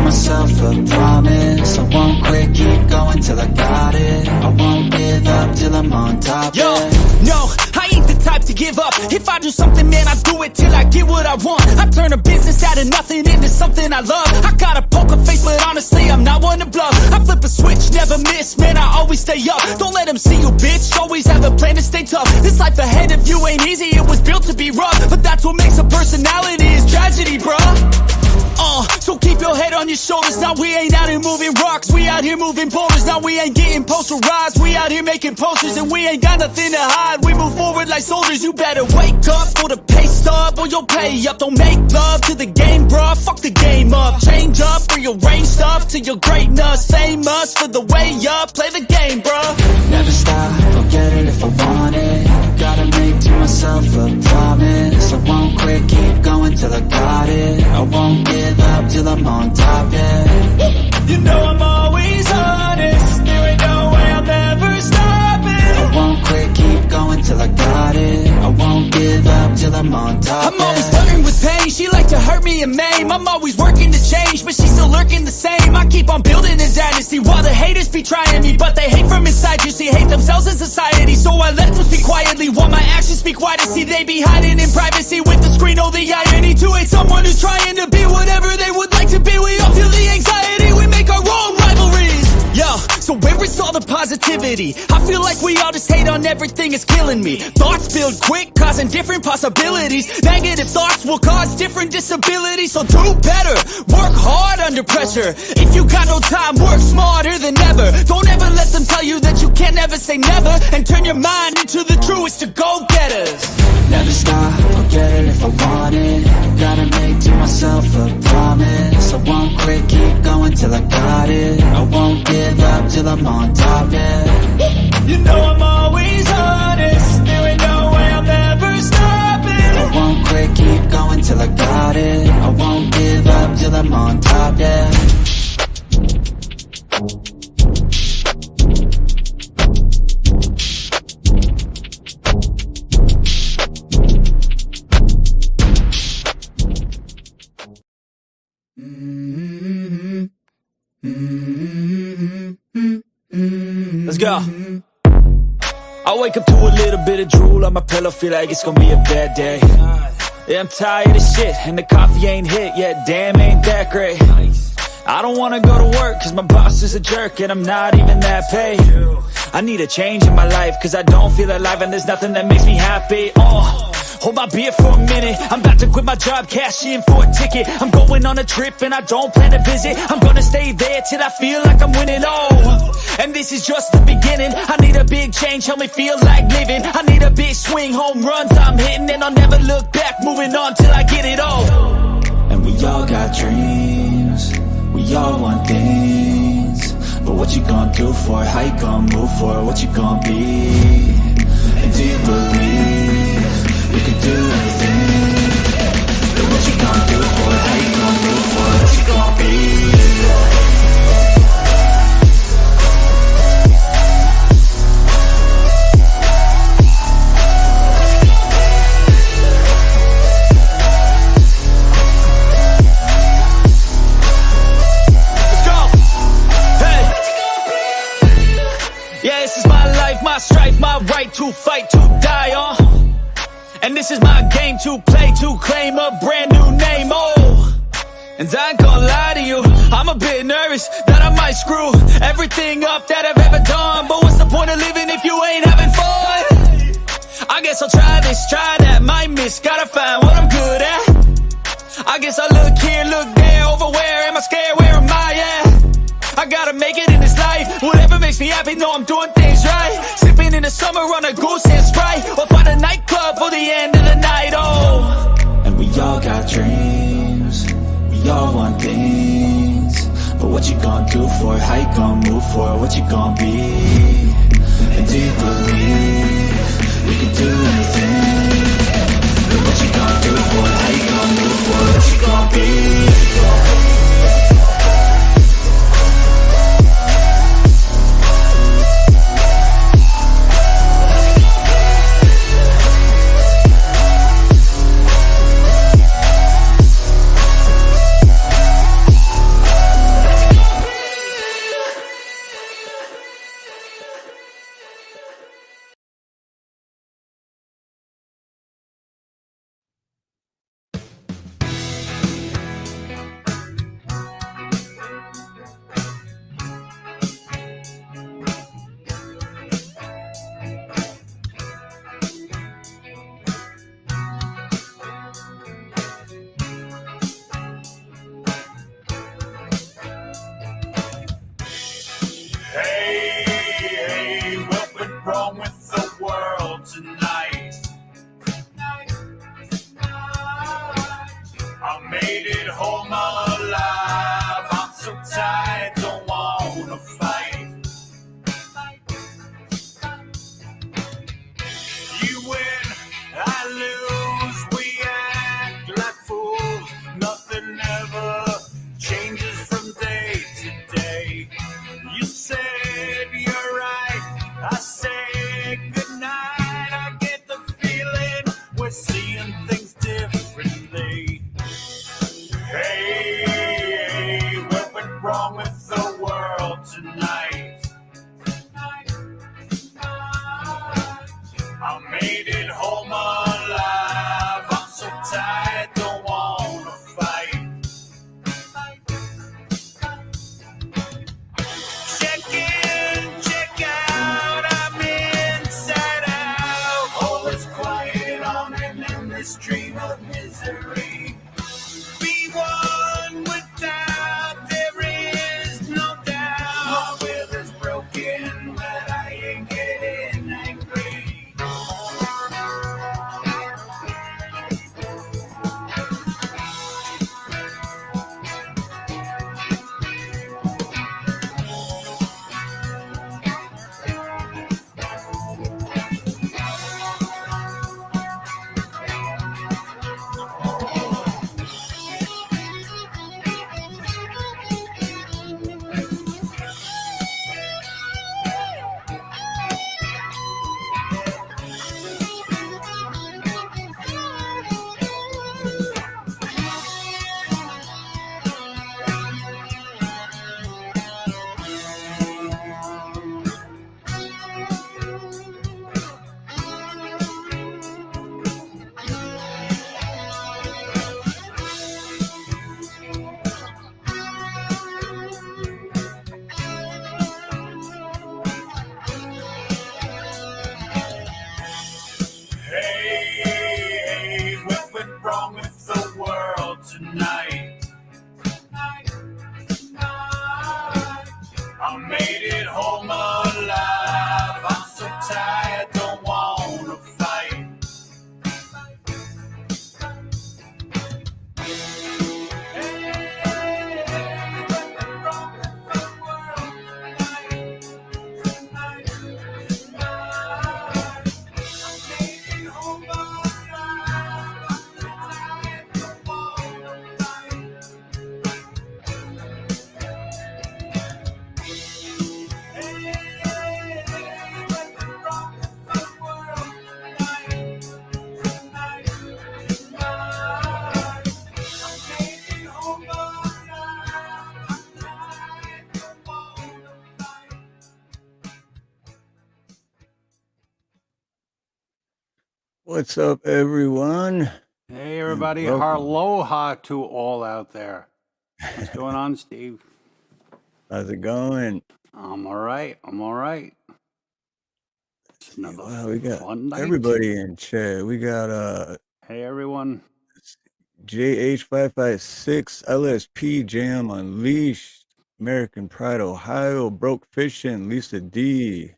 myself a promise. I won't quit, keep going till I got it. I won't give up till I'm on top. Yo, no, I ain't the type to give up. If I do something, man, I do it till I get what I want. I turn a business out of nothing into something I love. I got a poker face, but honestly, I'm not one to bluff. I flip a switch, never miss, man, I always stay up. Don't let them see you, bitch, always have a plan to stay tough. This life ahead of you ain't easy, it was built to be rough. But that's what makes a personality, is tragedy, bruh. So keep your head on your shoulders. Now we ain't out here moving rocks, we out here moving boulders. Now we ain't getting posterized, we out here making posters. And we ain't got nothing to hide, we move forward like soldiers. You better wake up for the pay stub, or you'll pay up. Don't make love to the game, bruh, fuck the game up. Change up, rearrange stuff to your greatness. Famous for the way up, play the game, bruh. Never stop, I'll get it if I want it. Gotta make to myself a promise. I won't quit, keep going till I got it. I won't give up till I'm on top, yeah. You know I'm always honest, there ain't no way I'll never stop it. I won't quit, keep going till I got it. I won't give up till I'm on top, I'm always flirting with pain, she like to hurt me and maim. I'm always working to change, but she's still lurking the same. I keep on building a dynasty while the haters be trying me. But they hate from inside, you see, hate themselves in society. So I let them speak quietly while my actions speak wider. See, they be hiding in privacy with the screen. Oh, the irony to hate someone who's trying to be whatever they would like to be. We all feel the anxiety, we make our own rivalries. Yo, so where is all the positivity? I feel like we all just hate on everything, it's killing me. Thoughts build quick, causing different possibilities. Negative thoughts will cause different disabilities. So do better, work hard under pressure. If you got no time, work smarter than ever. Don't ever let them tell you that you can't never say never. And turn your mind into the truest to go-getters. Never stop, I'll get it if I want it. Gotta make to myself a promise. I won't quit, keep going till I got it. I won't give up till I'm on top, yeah. You know I'm always honest, there ain't no way I'll never stop it. I won't quit, keep going till I got it. I won't give up till I'm on top, yeah. Let's go. I wake up to a little bit of drool on my pillow, feel like it's gonna be a bad day. Yeah, I'm tired of shit, and the coffee ain't hit yet, damn, ain't that great. I don't wanna go to work, cause my boss is a jerk, and I'm not even that paid. I need a change in my life, cause I don't feel alive, and there's nothing that makes me happy. Hold my beer for a minute, I'm about to quit my job, cash in for a ticket. I'm going on a trip and I don't plan to visit. I'm gonna stay there till I feel like I'm winning, and this is just the beginning. I need a big change, help me feel like living. I need a big swing, home runs I'm hitting. And I'll never look back, moving on till I get it all. And we all got dreams, we all want things. But what you gonna do for it? How you gonna move for it? What you gonna be? And do you believe we can do anything? But what you gonna do for it? How you gonna move for it? What you gonna be? My strife, my right to fight, to die on. And this is my game to play, to claim a brand new name, And I ain't gonna lie to you, I'm a bit nervous that I might screw everything up that I've ever done. But what's the point of living if you ain't having fun? I guess I'll try this, try that, might miss, gotta find what I'm good at. I guess I look here, look there, over where am I scared, where am I at? I gotta make it in this life, whatever makes me happy, know I'm doing things right. Sipping in the summer on a goose and Sprite, or find a nightclub for the end of the night, And we all got dreams, we all want things. But what you gonna do for it? How you gonna move for it? What you gonna be? And do you believe we can do anything? But what you gonna do for it? How you gonna move for it? What you gonna be? I made it home alive. I'm so tired, don't wanna fight. What's up, everyone? Hey, everybody. welcome. Harloha to all out there. What's going on, Steve? How's it going? I'm all right. I'm all right. It's another Wow, we got fun night. everybody in chat. We got Hey, everyone. JH556, LSP Jam Unleashed, American Pride Ohio, Broke Fishing, Lisa D,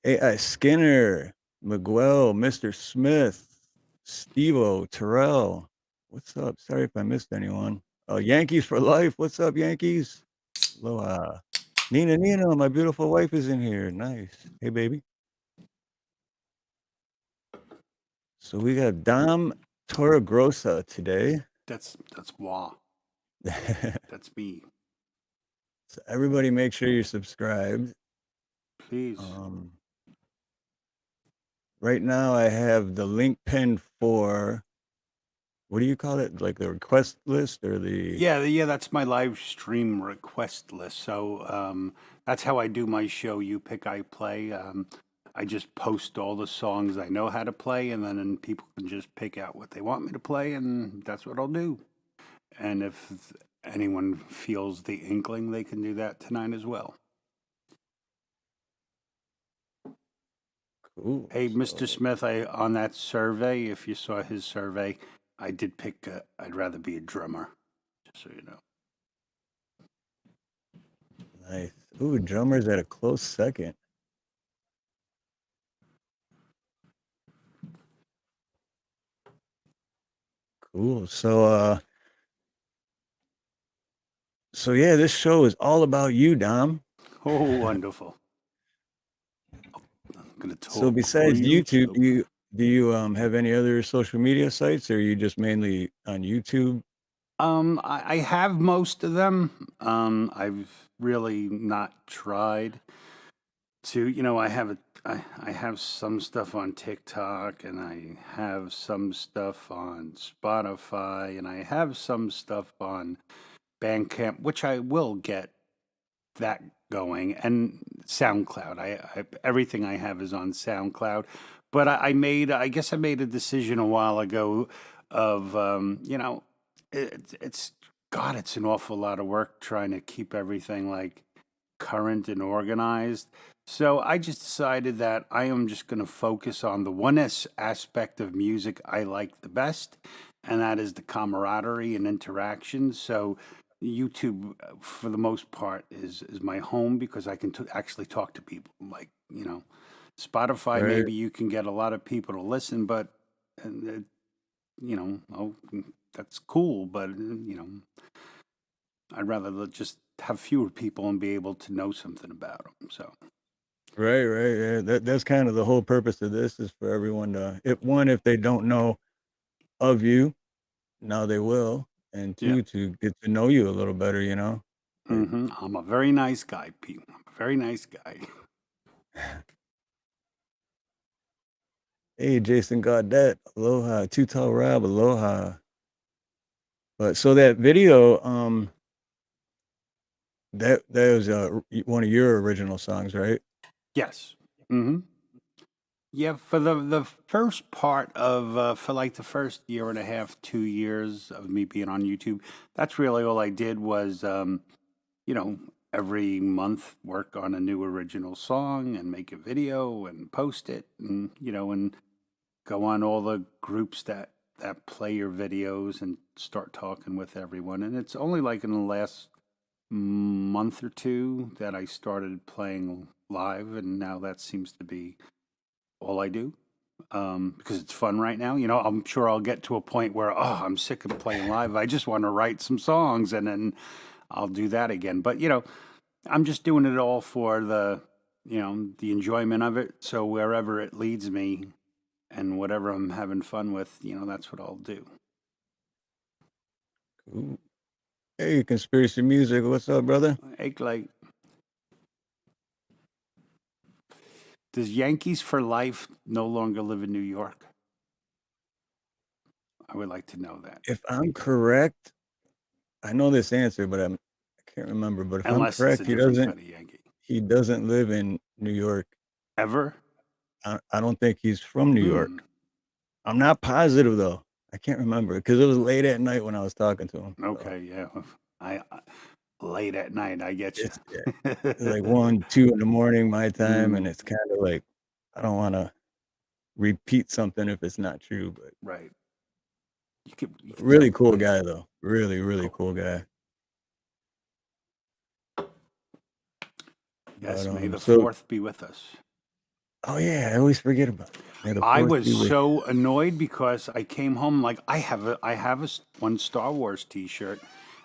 AI Skinner, Miguel, Mr. Smith, Stevo, Terrell. What's up? Sorry if I missed anyone. Yankees for life. What's up, Yankees? Aloha. Nina, my beautiful wife is in here. Nice. Hey, baby. So we got Dom Torragrossa today. That's Wah. So That's me. everybody make sure you're subscribed. Please. Right now I have the link pinned for, what do you call it? Like the request list or the... Yeah, that's my live stream request list. So that's how I do my show, You Pick, I Play. I just post all the songs I know how to play, and then people can just pick out what they want me to play, and that's what I'll do. And if anyone feels the inkling, they can do that tonight as well. Cool. Hey, Mr. Smith, on that survey, if you saw his survey, I did pick, I'd rather be a drummer, just so you know. Nice. Ooh, drummer's at a close second. Cool. So yeah, this show is all about you, Dom. Oh, wonderful. I'm gonna talk. So besides YouTube, do you have any other social media sites, or are you just mainly on YouTube? I have most of them. I've really not tried to, I have some stuff on TikTok, and I have some stuff on Spotify, and I have some stuff on Bandcamp, which I will get that going, and SoundCloud. I everything I have is on SoundCloud, but I guess I made a decision a while ago of it's God, it's an awful lot of work trying to keep everything like current and organized. So I just decided that I am just going to focus on the one aspect of music I like the best, and that is the camaraderie and interaction. So YouTube, for the most part, is my home because I can actually talk to people. Like, Spotify, Right. maybe you can get a lot of people to listen, but that's cool. But I'd rather just have fewer people and be able to know something about them. So. Right. Yeah, that's kind of the whole purpose of this, is for everyone to, if they don't know of you, now they will, and two, to get to know you a little better, I'm a very nice guy, Pete. I'm a very nice guy. Hey, Jason Goddett, aloha. Too Tall Rob, aloha. But so that video, that was one of your original songs, right? Yes. Mm-hmm. Yeah, for the first part of for like the first year and a half, 2 years of me being on YouTube, that's really all I did was every month work on a new original song and make a video and post it, and and go on all the groups that play your videos and start talking with everyone. And it's only like in the last month or two that I started playing live, and now that seems to be all I do. Because it's fun right now. You know, I'm sure I'll get to a point where, oh, I'm sick of playing live. I just want to write some songs, and then I'll do that again. But, you know, I'm just doing it all for the, you know, the enjoyment of it. So wherever it leads me and whatever I'm having fun with, you know, that's what I'll do. Ooh. Hey, Conspiracy Music, what's up, brother? Ache like, does Yankees for Life no longer live in New York? I would like to know that. If I'm correct, I know this answer, but I can't remember. But if Unless I'm it's correct, a different kind of Yankee. he doesn't live in New York. Ever? I don't think he's from New York. I'm not positive though. I can't remember because it was late at night when I was talking to him. Okay, yeah. I late at night, I get you. It's like 1, 2 in the morning my time, and it's kind of like I don't want to repeat something if it's not true. But right. You could really cool guy though. Really cool guy. Yes, may the 4th be with us. Oh yeah, I always forget about it. I was so annoyed because I came home like I have one Star Wars T-shirt,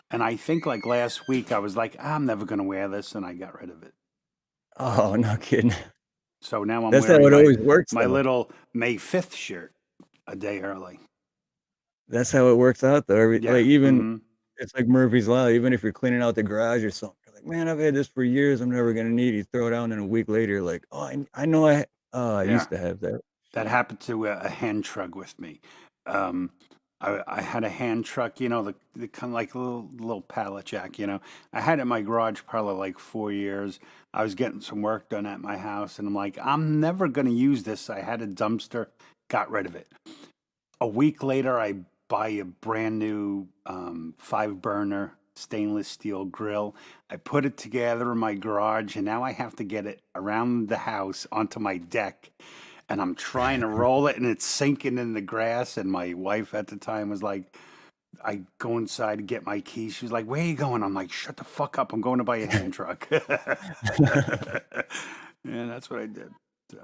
and I think like last week I was like, I'm never gonna wear this, and I got rid of it. Oh, no kidding. So now I'm That's wearing how it always works. My little May 5th shirt a day early. That's how it works out though. Yeah. Like even it's like Murphy's Law. Even if you're cleaning out the garage or something, you're like, man, I've had this for years. I'm never gonna need it. You throw it out, and a week later, you're like, oh, I know I used to have that. That happened to a hand truck with me. I had a hand truck, you know, the kind of like a little pallet jack, you know. I had it in my garage probably like 4 years. I was getting some work done at my house, and I'm like, I'm never going to use this. I had a dumpster, got rid of it. A week later, I buy a brand new 5-burner stainless steel grill. I put it together in my garage, and now I have to get it around the house onto my deck. And I'm trying to roll it, and it's sinking in the grass. And my wife at the time was like, I go inside to get my keys. She was like, where are you going? I'm like, shut the fuck up. I'm going to buy a hand truck. Yeah, that's what I did. So.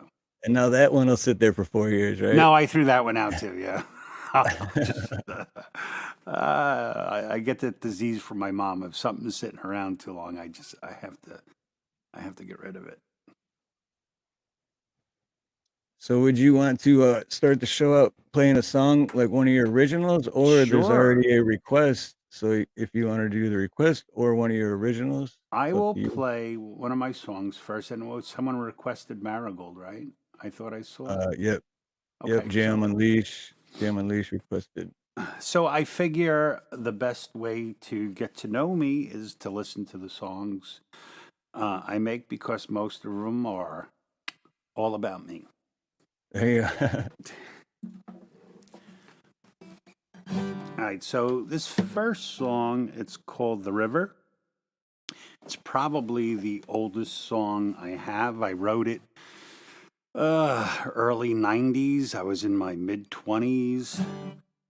And now that one will sit there for 4 years, right? No, I threw that one out too, yeah. I get that disease from my mom. If something's sitting around too long, I have to get rid of it. So would you want to start the show out playing a song like one of your originals, or there's already a request? So if you want to do the request or one of your originals, I will play one of my songs first. And someone requested Marigold, right? I thought I saw. Yep. Okay, yep. Jam Unleash requested. So I figure the best way to get to know me is to listen to the songs I make, because most of them are all about me. Yeah. All right, so this first song, it's called The River. It's probably the oldest song I have. I wrote it early 90s. I was in my mid-20s,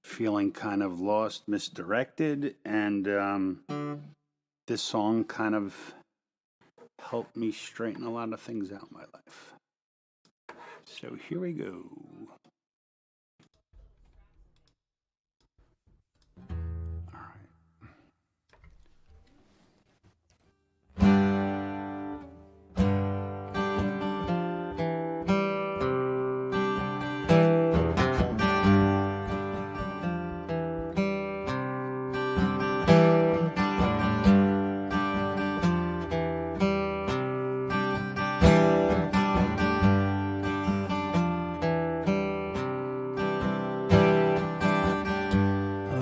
feeling kind of lost, misdirected, and this song kind of helped me straighten a lot of things out in my life. So here we go.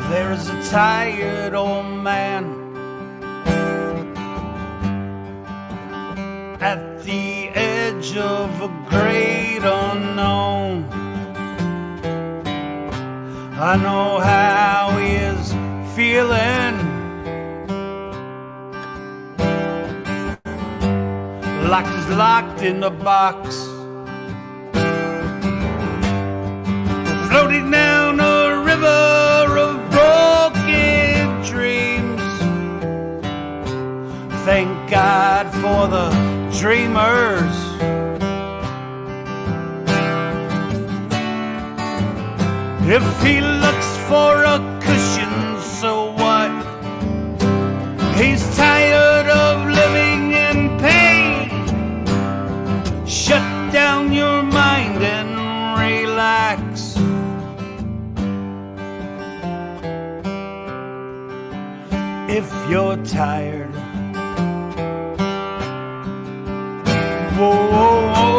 There's a tired old man at the edge of a great unknown. I know how he is feeling, like he's locked in a box, floating down a river of broken dreams, Thank God for the dreamers. If he looks for a cushion, so what? He's tired of living in pain. Shut down your mind and relax. If you're tired, whoa, whoa, whoa.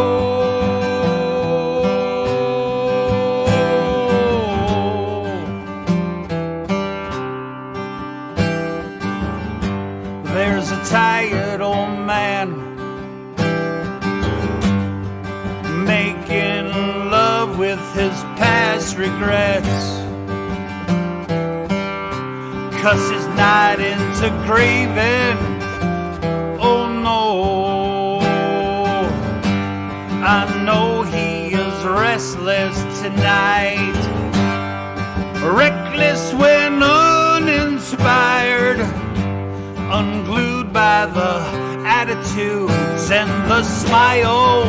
There's a tired old man making love with his past regrets, 'cause he's not into grieving. Oh no, I know he is restless tonight, reckless when uninspired, unglued by the attitudes and the smiles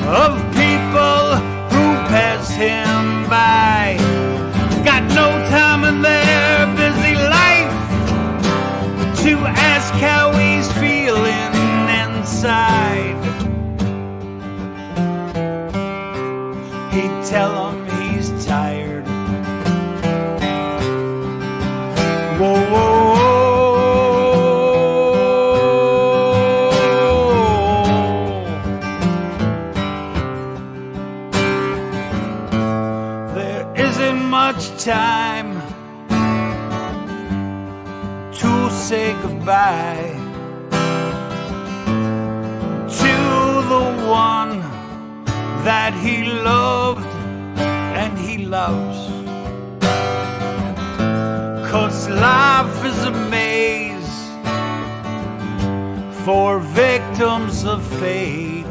of people who pass him by. Got no time in their busy life to ask how he's feeling inside. He'd tell him he's tired. Whoa, whoa, whoa. There isn't much time to say goodbye to the one that he loved and he loves. 'Cause life is a maze for victims of fate.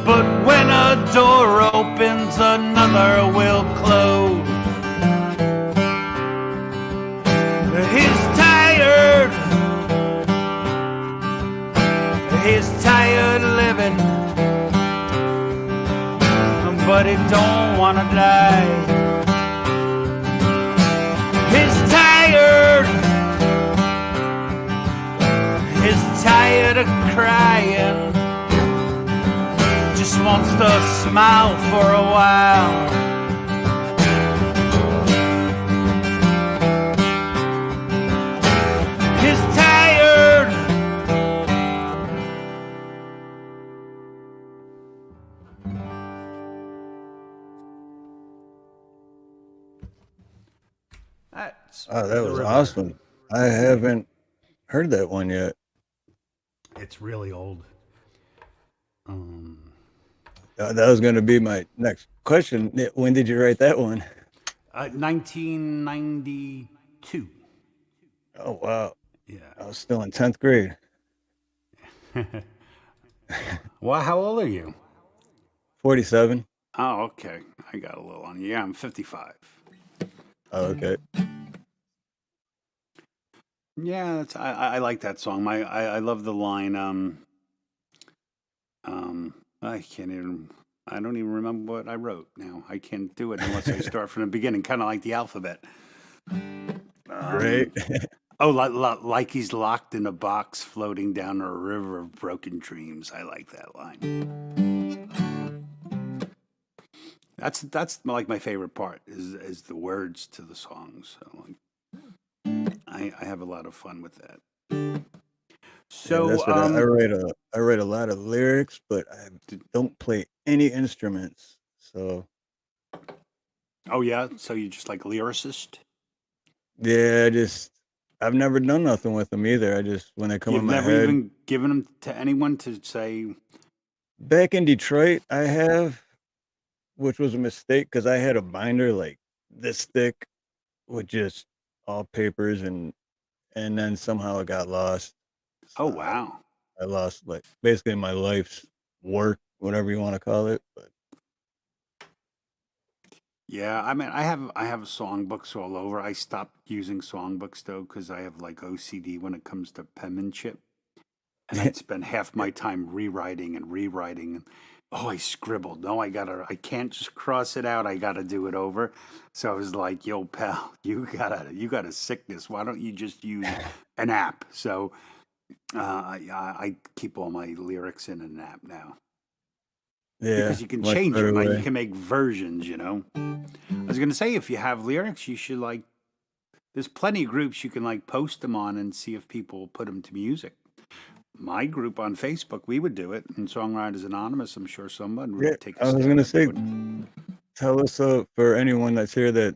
But when a door opens, another will close. He's tired. He's tired living, but he don't wanna die. He's tired. He's tired of crying. Just wants to smile for a while. He's tired. Oh, that was awesome. I haven't heard that one yet. It's really old. That was going to be my next question. When did you write that one? 1992. Oh, wow. Yeah. I was still in 10th grade. Well, how old are you? 47. Oh, okay. I got a little on you. Yeah, I'm 55. Oh, okay. Yeah, that's, I like that song. I love the line. I don't even remember what I wrote now. I can't do it unless I start from the beginning, kind of like the alphabet. Great. Oh, like he's locked in a box floating down a river of broken dreams. I like that line. That's like my favorite part is the words to the songs. So I have a lot of fun with that. So that's what I write a lot of lyrics, but I don't play any instruments. So. Oh yeah, so you just like lyricist? Yeah, I've never done nothing with them either. I just when they come in my head. You've never even given them to anyone to say. Back in Detroit, I have, which was a mistake because I had a binder like this thick with just all papers and then somehow it got lost. Oh wow! I lost like basically my life's work, whatever you want to call it. But Yeah, I mean, I have songbooks all over. I stopped using songbooks though because I have like OCD when it comes to penmanship, and I'd spend half my time rewriting and rewriting. And, oh, I scribbled. No, I can't just cross it out. I gotta do it over. So I was like, yo, pal, you got a sickness. Why don't you just use an app? So I keep all my lyrics in an app now Yeah, because you can much change better them. Like you way. can make versions. I was gonna say if you have lyrics, you should like. There's plenty of groups you can like post them on and see if people put them to music. My group on Facebook, we would do it, and Songwriters Anonymous, I'm sure someone Yeah, would take a I was stab gonna at say, doing. tell us for anyone that's here that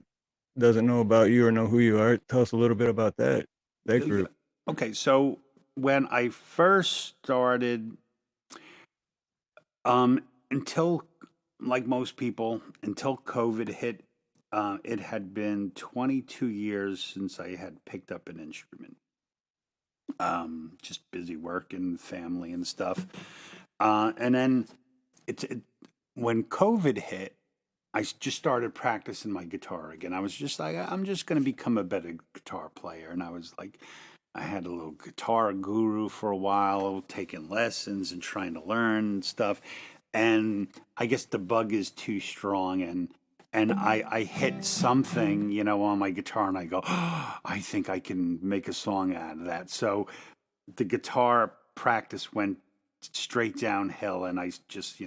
doesn't know about you or know who you are. Tell us a little bit about that Yeah. group. Okay, so when I first started, until like most people, until COVID hit, it had been 22 years since I had picked up an instrument. Just busy work and family and stuff. And then it when COVID hit, just started practicing my guitar again. I was just like, I'm just going to become a better guitar player. And I was like, I had a little guitar guru for a while, taking lessons and trying to learn and stuff. And I guess the bug is too strong, and I hit something, on my guitar, and I go, oh, I think I can make a song out of that. So the guitar practice went straight downhill, and I just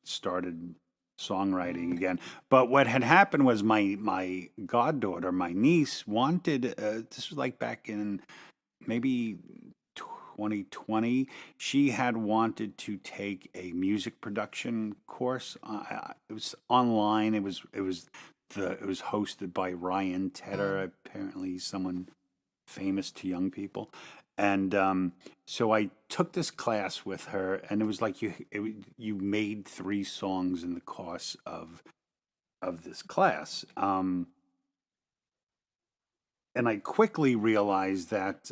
started songwriting again. But what had happened was my goddaughter, my niece, wanted. This was like back in maybe 2020. She had wanted to take a music production course. It was online. It was hosted by Ryan Tedder. Apparently, he's someone famous to young people. And so I took this class with her, and it was like you made 3 songs in the course of this class. And I quickly realized that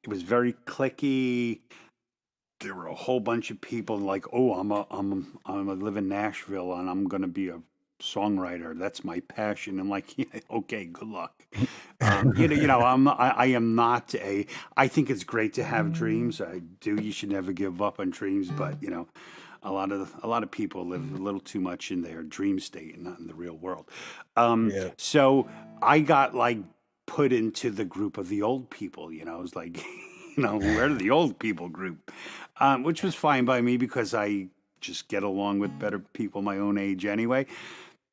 it was very clicky. There were a whole bunch of people like, oh, I live in Nashville and I'm going to be a songwriter. That's my passion. I'm like, yeah, okay, good luck. I am not a. I think it's great to have dreams. I do. You should never give up on dreams, but a lot of people live a little too much in their dream state and not in the real world. Yeah, So I got like put into the group of the old people. It was like, we're the old people group, which was fine by me because I just get along with better people my own age anyway.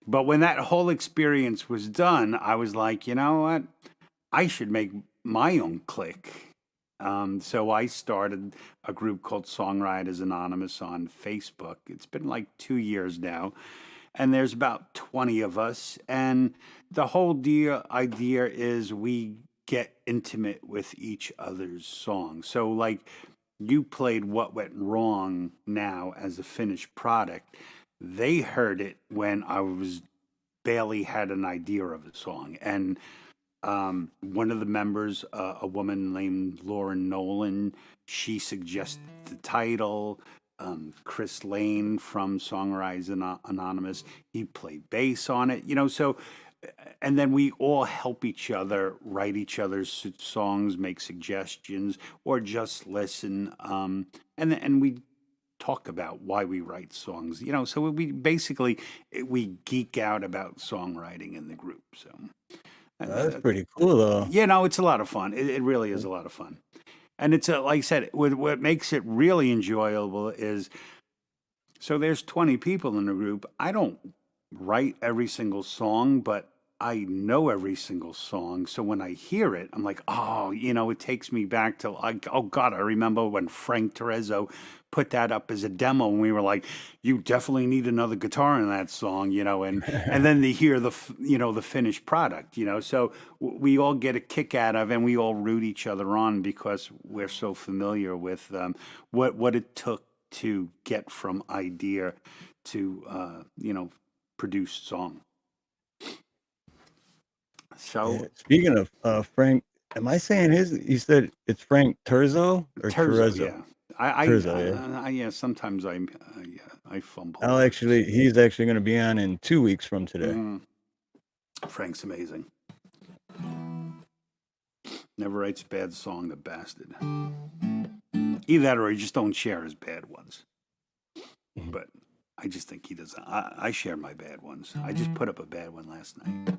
But when that whole experience was done, I was like, you know what? I should make my own clique. So I started a group called Songwriters Anonymous on Facebook. It's been like 2 years now, and there's about 20 of us. And the whole idea is we get intimate with each other's songs. So, like, you played What Went Wrong now as a finished product. They heard it when I was barely had an idea of a song. And one of the members, a woman named Lauren Nolan, she suggested the title. Chris Lane from Songwriters Anonymous, he played bass on it. So, and then we all help each other write each other's songs, make suggestions, or just listen. And we talk about why we write songs. So we basically we geek out about songwriting in the group. So. that's pretty cool though. It's a lot of fun. It really is a lot of fun. And it's like I said, what makes it really enjoyable is so there's 20 people in the group. I don't write every single song, but I know every single song. So when I hear it, I'm like, oh, it takes me back to like, oh God, I remember when Frank Terezzo put that up as a demo, and we were like, you definitely need another guitar in that song, and then they hear the finished product, So we all get a kick out of, and we all root each other on because we're so familiar with what it took to get from idea to produce song. So Yeah. Speaking of Frank, am I saying his? You said it's Frank Terzo or Terzo, Terezzo? yeah. I Terzo, yeah. Sometimes I fumble. He's actually going to be on in 2 weeks from today. Mhm. Frank's amazing. Never writes a bad song, the bastard. Either that or he just don't share his bad ones. But I just think he doesn't. I share my bad ones. I just put up a bad one last night.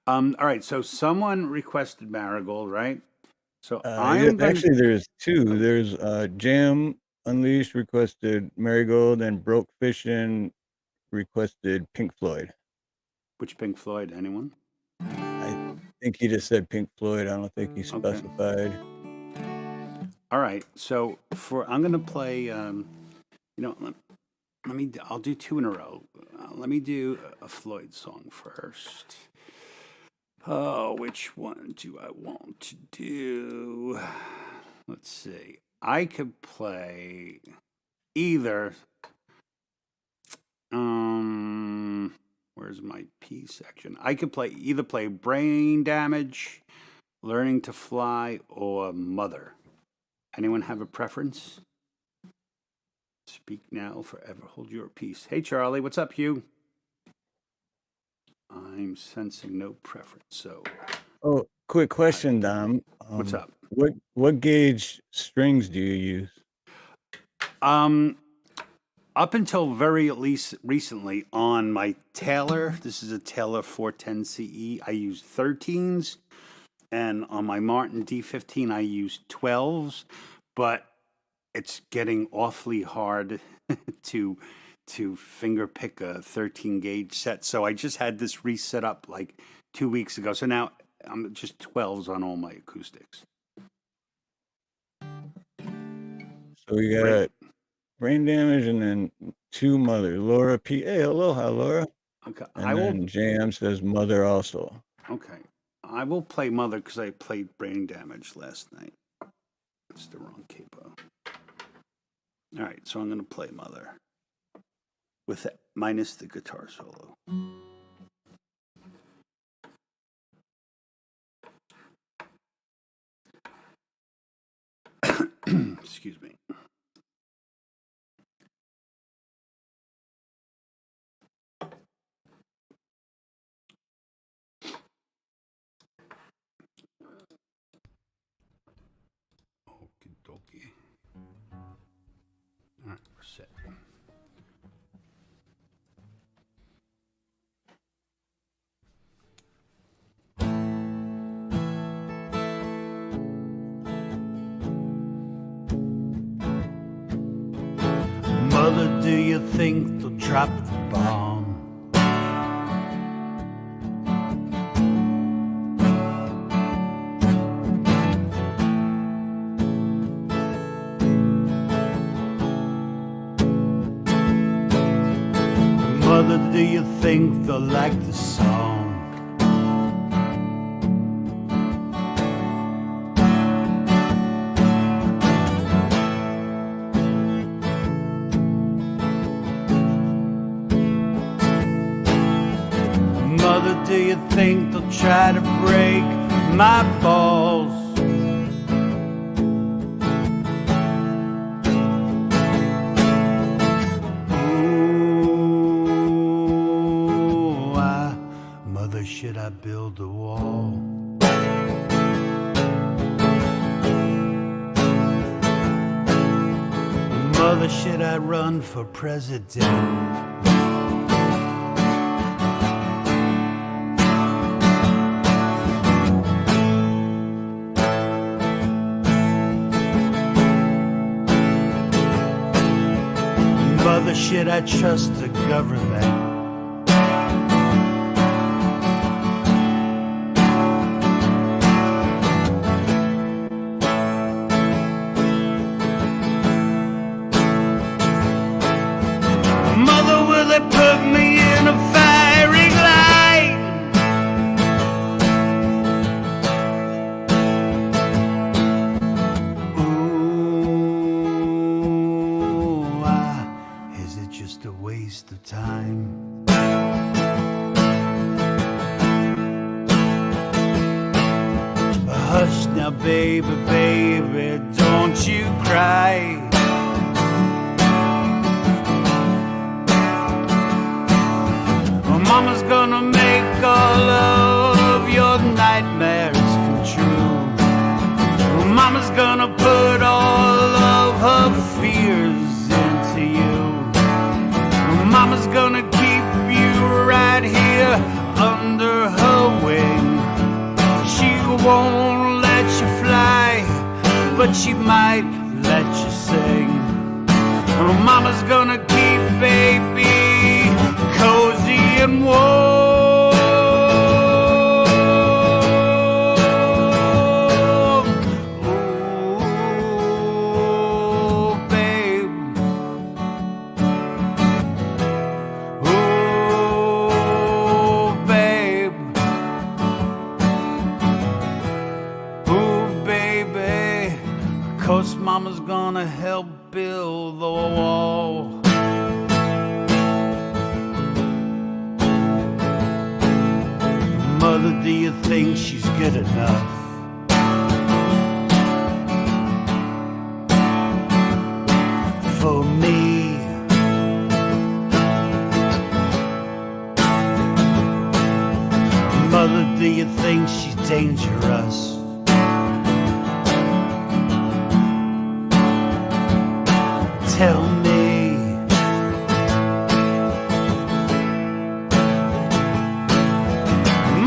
All right, so someone requested Marigold, right? So actually, there's two. There's Jam Unleashed requested Marigold, and Broke Fishin' requested Pink Floyd. Which Pink Floyd? Anyone? I think he just said Pink Floyd. I don't think he specified. Okay. All right, so I'm gonna play. I'll do two in a row. Let me do a Floyd song first. Oh, which one do I want to do? Let's see. I could play either. Where's my P section? I could either play Brain Damage, Learning to Fly, or Mother. Anyone have a preference? Speak now, forever hold your peace. Hey, Charlie, what's up, Hugh? I'm sensing no preference, so... Oh, quick question, Dom. What's up? What gauge strings do you use? Up until very at least recently on my Taylor, this is a Taylor 410 CE, I use 13s, and on my Martin D15 I use 12s, but it's getting awfully hard to finger pick a 13 gauge set. So I just had this reset up like 2 weeks ago. So now I'm just 12s on all my acoustics. So we got Brain Damage and then two Mother. Laura P. Hey, aloha, Laura. Okay. And then Jam says Mother also. Okay. I will play Mother because I played Brain Damage last night. It's the wrong capo. All right, so I'm going to play Mother with it, minus the guitar solo. Excuse me. Okie dokie. All right, we're set. Mother, do you think they'll drop the bomb? Mother, do you think they'll like the song? Mother, do you think they'll try to break my balls? Mother, should I build a wall? Mother, should I run for president? Mother, should I trust the government? Mother, will they put me in a firing line? Ooh, is it just a waste of time? Hush now, baby, baby, don't you cry. Mama's gonna make all of your nightmares come true. Mama's gonna put all of her fears into you. Mama's gonna keep you right here under her wing. She won't let you fly, but she might let you sing. Mama's gonna keep baby cozy and warm. Oh, babe. Oh, babe. Oh, baby. 'Cause mama's gonna help build the wall. Mother, do you think she's good enough? For me? Mother, do you think she's dangerous? Tell me.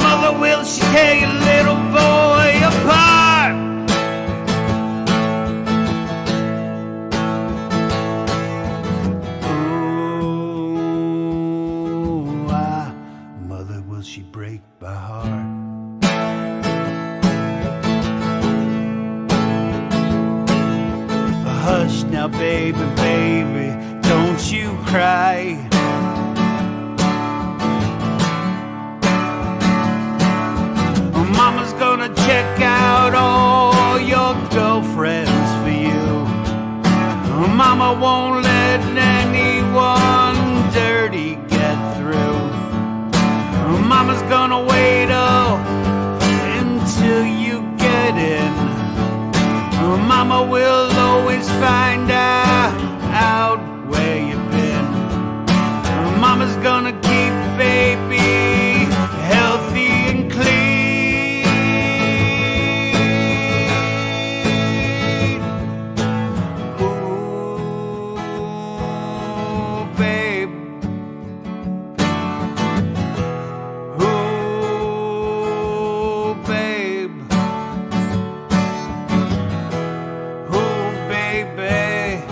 Mother, will she tear your little boy apart? Oh, mother, will she break my heart? Hush now, baby, baby, don't you cry. Mama's gonna check out all your girlfriends for you. Mama won't let anyone dirty get through. Mama's gonna wait until you get in. Mama will always find out where you've been. Mama's gonna keep baby healthy and clean. Ooh, babe. Ooh, babe. Baby,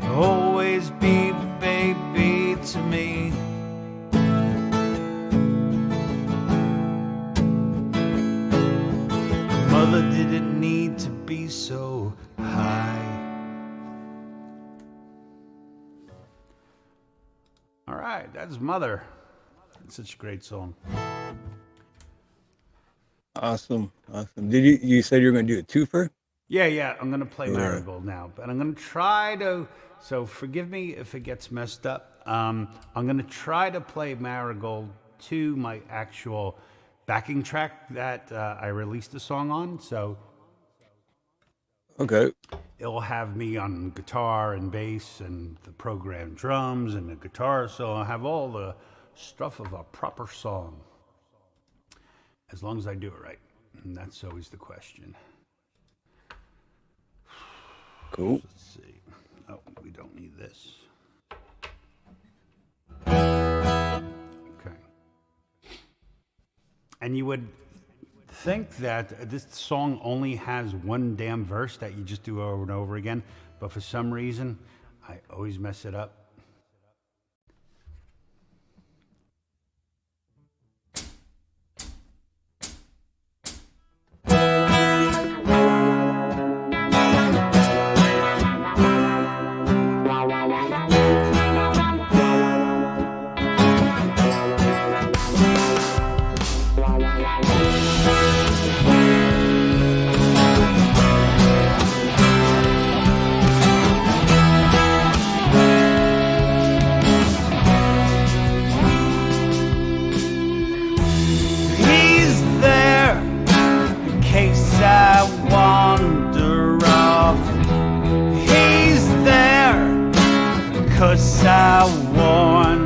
always be baby to me. Mother didn't need to be so high. All right, that's Mother. It's such a great song. Awesome. Did you said you were going to do a twofer? Yeah, I'm going to play Marigold now, but I'm going to try to, so forgive me if it gets messed up. I'm going to try to play Marigold to my actual backing track that I released the song on, so Okay. it'll have me on guitar and bass and the programmed drums and the guitar, so I'll have all the stuff of a proper song, as long as I do it right, and that's always the question. Cool. Let's see. Oh, we don't need this. Okay. And you would think that this song only has one damn verse that you just do over and over again, but for some reason, I always mess it up. I warn.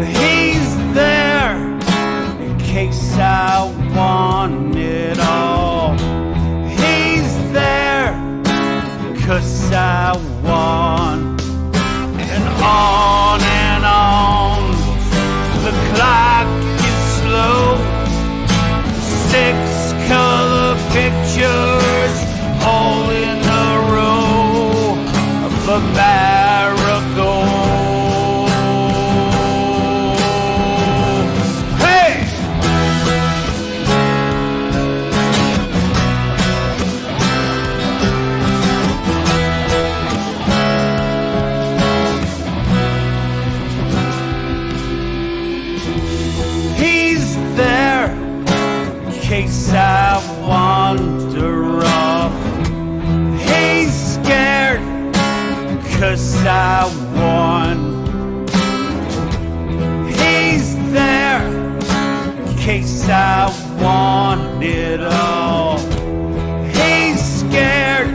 He's there case I wander off. He's scared, 'cause I won. He's there, in case I want it all. He's scared,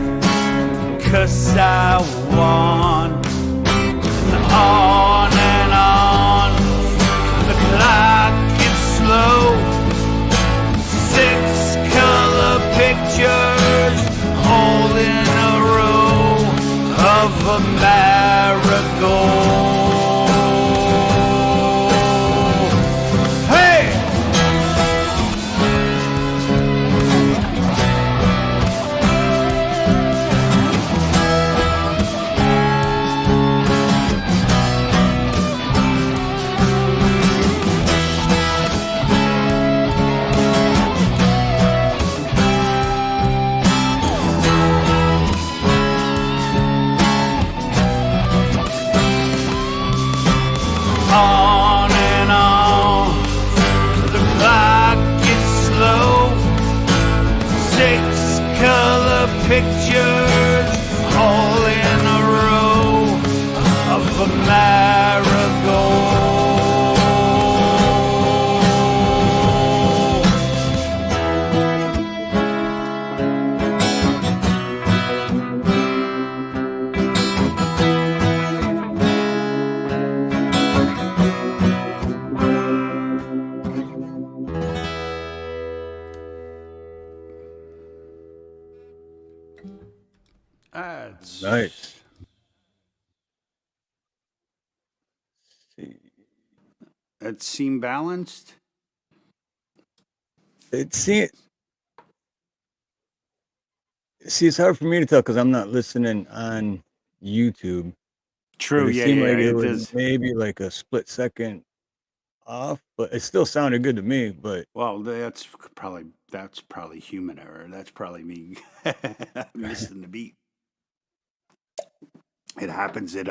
'cause I won. On and on, the clock is slow. 6 color pictures, all in a row of a marigold. Hey! On and on, the clock gets slow. 6 color pictures, all in a row of a marigold. That's Nice. See, That seem balanced? see, it's hard for me to tell because I'm not listening on YouTube. True, But it yeah, seemed yeah, like it it was is. maybe like a split second off, but it still sounded good to me. But Well, that's probably human error. That's probably me missing the beat. It happens at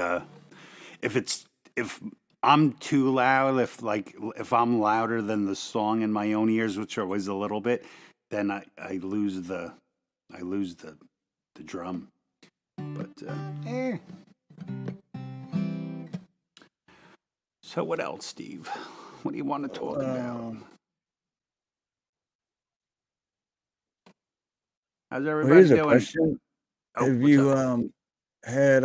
if I'm too loud, if I'm louder than the song in my own ears, which are always a little bit, then I lose the drum. But So what else, Steve? What do you want to talk about? How's well, everybody here's a doing? question: Oh, Have what's you up? had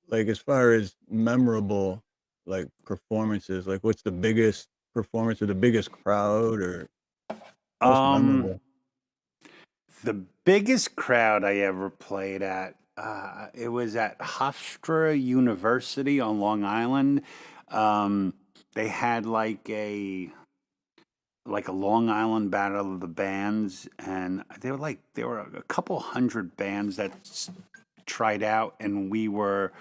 like as far as memorable like performances, like what's the biggest performance or the biggest crowd or most memorable? The biggest crowd I ever played at, it was at Hofstra University on Long Island. They had like a Long Island Battle of the Bands, and there were a couple hundred bands that tried out, and we were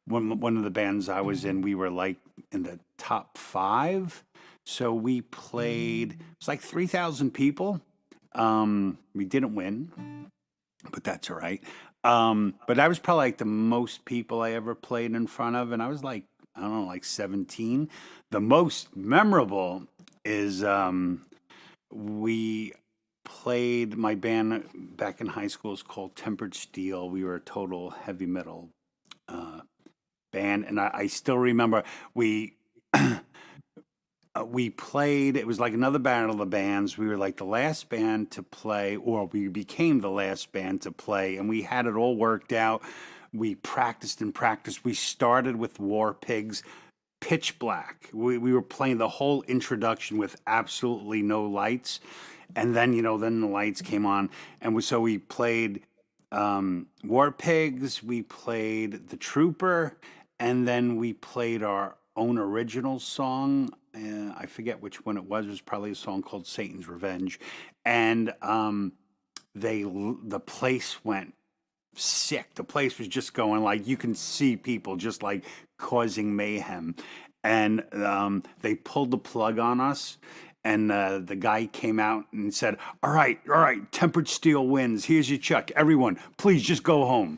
one of the bands I was in. We were like in the top 5, so we played. It was like 3,000 people. We didn't win, but that's all right. But that was probably like the most people I ever played in front of, and I was like, I don't know, like 17. The most memorable is we played, my band back in high school is called Tempered Steel. We were a total heavy metal band, and I still remember we we played. It was like another battle of the bands. We were like the last band to play, or we became the last band to play, and we had it all worked out. We practiced and practiced. We started with War Pigs, pitch black. We were playing the whole introduction with absolutely no lights, and then then the lights came on, and so we played War Pigs. We played The Trooper, and then we played our own original song. I forget which one it was. It was probably a song called Satan's Revenge, and the place went sick. The place was just going like you can see people just like causing mayhem, and they pulled the plug on us. And the guy came out and said, all right, Tempered Steel wins. Here's your check. Everyone, please just go home.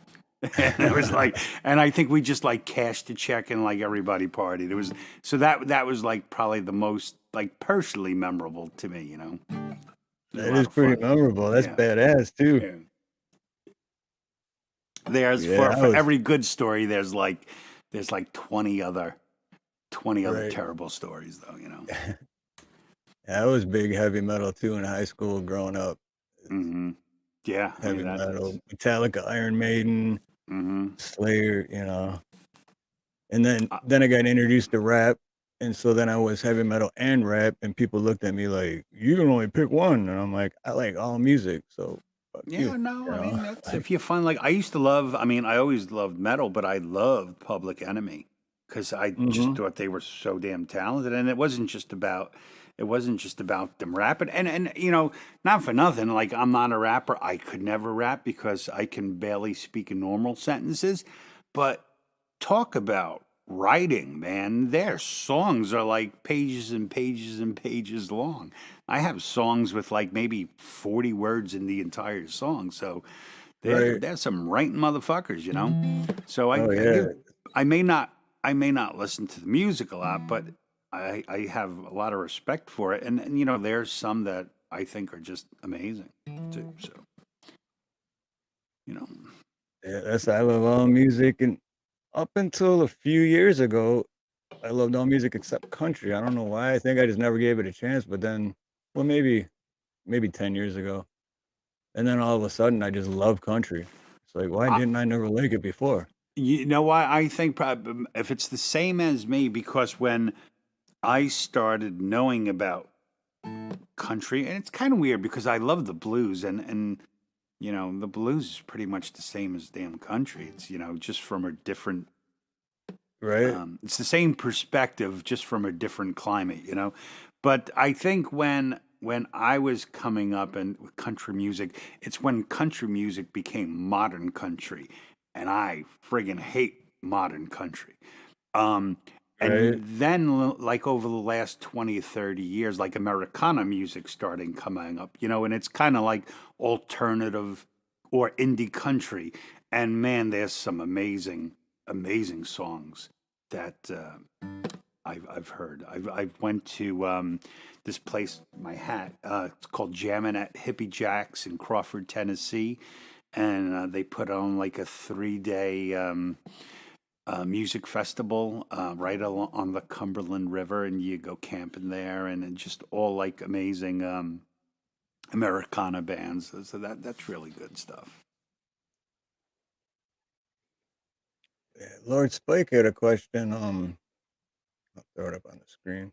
And it was like, and I think we just like cashed a check and like everybody partied. It was so that was like probably the most like personally memorable to me. You know, it was a That lot is of pretty fun. memorable. That's Yeah, badass too. yeah. There's Yeah, I for was every good story, there's like 20 other right. terrible stories though. You know. I was big heavy metal too in high school growing up. Hmm. Yeah, I mean Heavy that's. metal, Metallica, Iron Maiden, Hmm. Slayer, And then I got introduced to rap, and so then I was heavy metal and rap, and people looked at me like, "You can only pick one," and I'm like, "I like all music, so fuck you," Yeah, no, you I know? mean that's if you find like I used to love. I mean, I always loved metal, but I loved Public Enemy because I just Mhm. thought they were so damn talented, and it wasn't just about them rapping. And not for nothing. Like I'm not a rapper. I could never rap because I can barely speak in normal sentences. But talk about writing, man. Their songs are like pages and pages and pages long. I have songs with like maybe 40 words in the entire song. So Right. there's some writing motherfuckers, you know. So Oh, I yeah. give I may not listen to the music a lot, but I have a lot of respect for it. And there's some that I think are just amazing too. So, you know. Yeah, I love all music, and up until a few years ago, I loved all music except country. I don't know why. I think I just never gave it a chance, but then, well, maybe 10 years ago, and then all of a sudden, I just love country. It's like, why didn't I never like it before? You know why I think if it's the same as me, because when I started knowing about country, and it's kind of weird because I love the blues, and the blues is pretty much the same as damn country. It's just from a different. Right? It's the same perspective, just from a different climate. But I think when I was coming up and with country music, it's when country music became modern country, and I friggin' hate modern country. Um, Right? and then, like over the last 20, 30 years, like Americana music starting coming up, and it's kind of like alternative or indie country. And man, there's some amazing, amazing songs that I've heard. I've went to this place, my hat. It's called Jammin' at Hippie Jack's in Crawford, Tennessee, and they put on like a 3-day music festival right along on the Cumberland River, and you go camping there, and it just all like amazing Americana bands. So that's really good stuff. Yeah, Lord Spike had a question. I'll throw it up on the screen.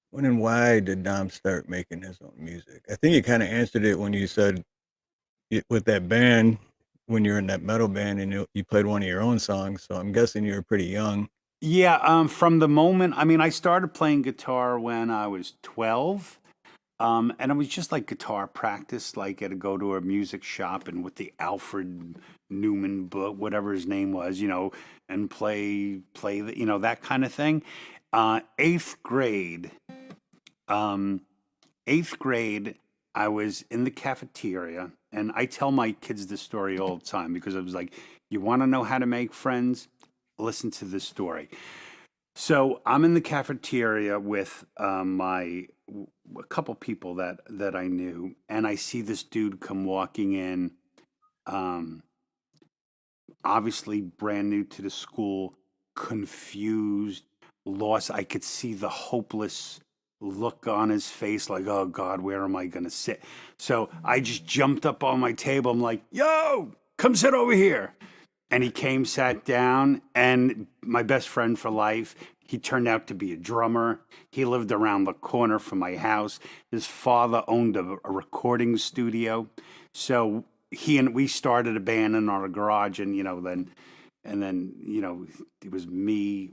When and why did Dom start making his own music? I think you kind of answered it when you said with that band, when you're in that metal band and you played one of your own songs. So I'm guessing you were pretty young. Yeah, from the moment, I mean, I started playing guitar when I was 12. And it was just like guitar practice, like at go to a music shop and with the Alfred Newman book, whatever his name was, and play the, that kind of thing. Eighth grade, um, eighth grade, I was in the cafeteria, and I tell my kids this story all the time because I was like, you want to know how to make friends? Listen to this story. So I'm in the cafeteria with a couple people that I knew, and I see this dude come walking in, um, obviously brand new to the school, confused, lost. I could see the hopeless look on his face, like, oh God, where am I gonna sit? So I just jumped up on my table. I'm like, yo, come sit over here. And he came, sat down, and my best friend for life. He turned out to be a drummer. He lived around the corner from my house. His father owned a recording studio, so he and we started a band in our garage. And then it was me.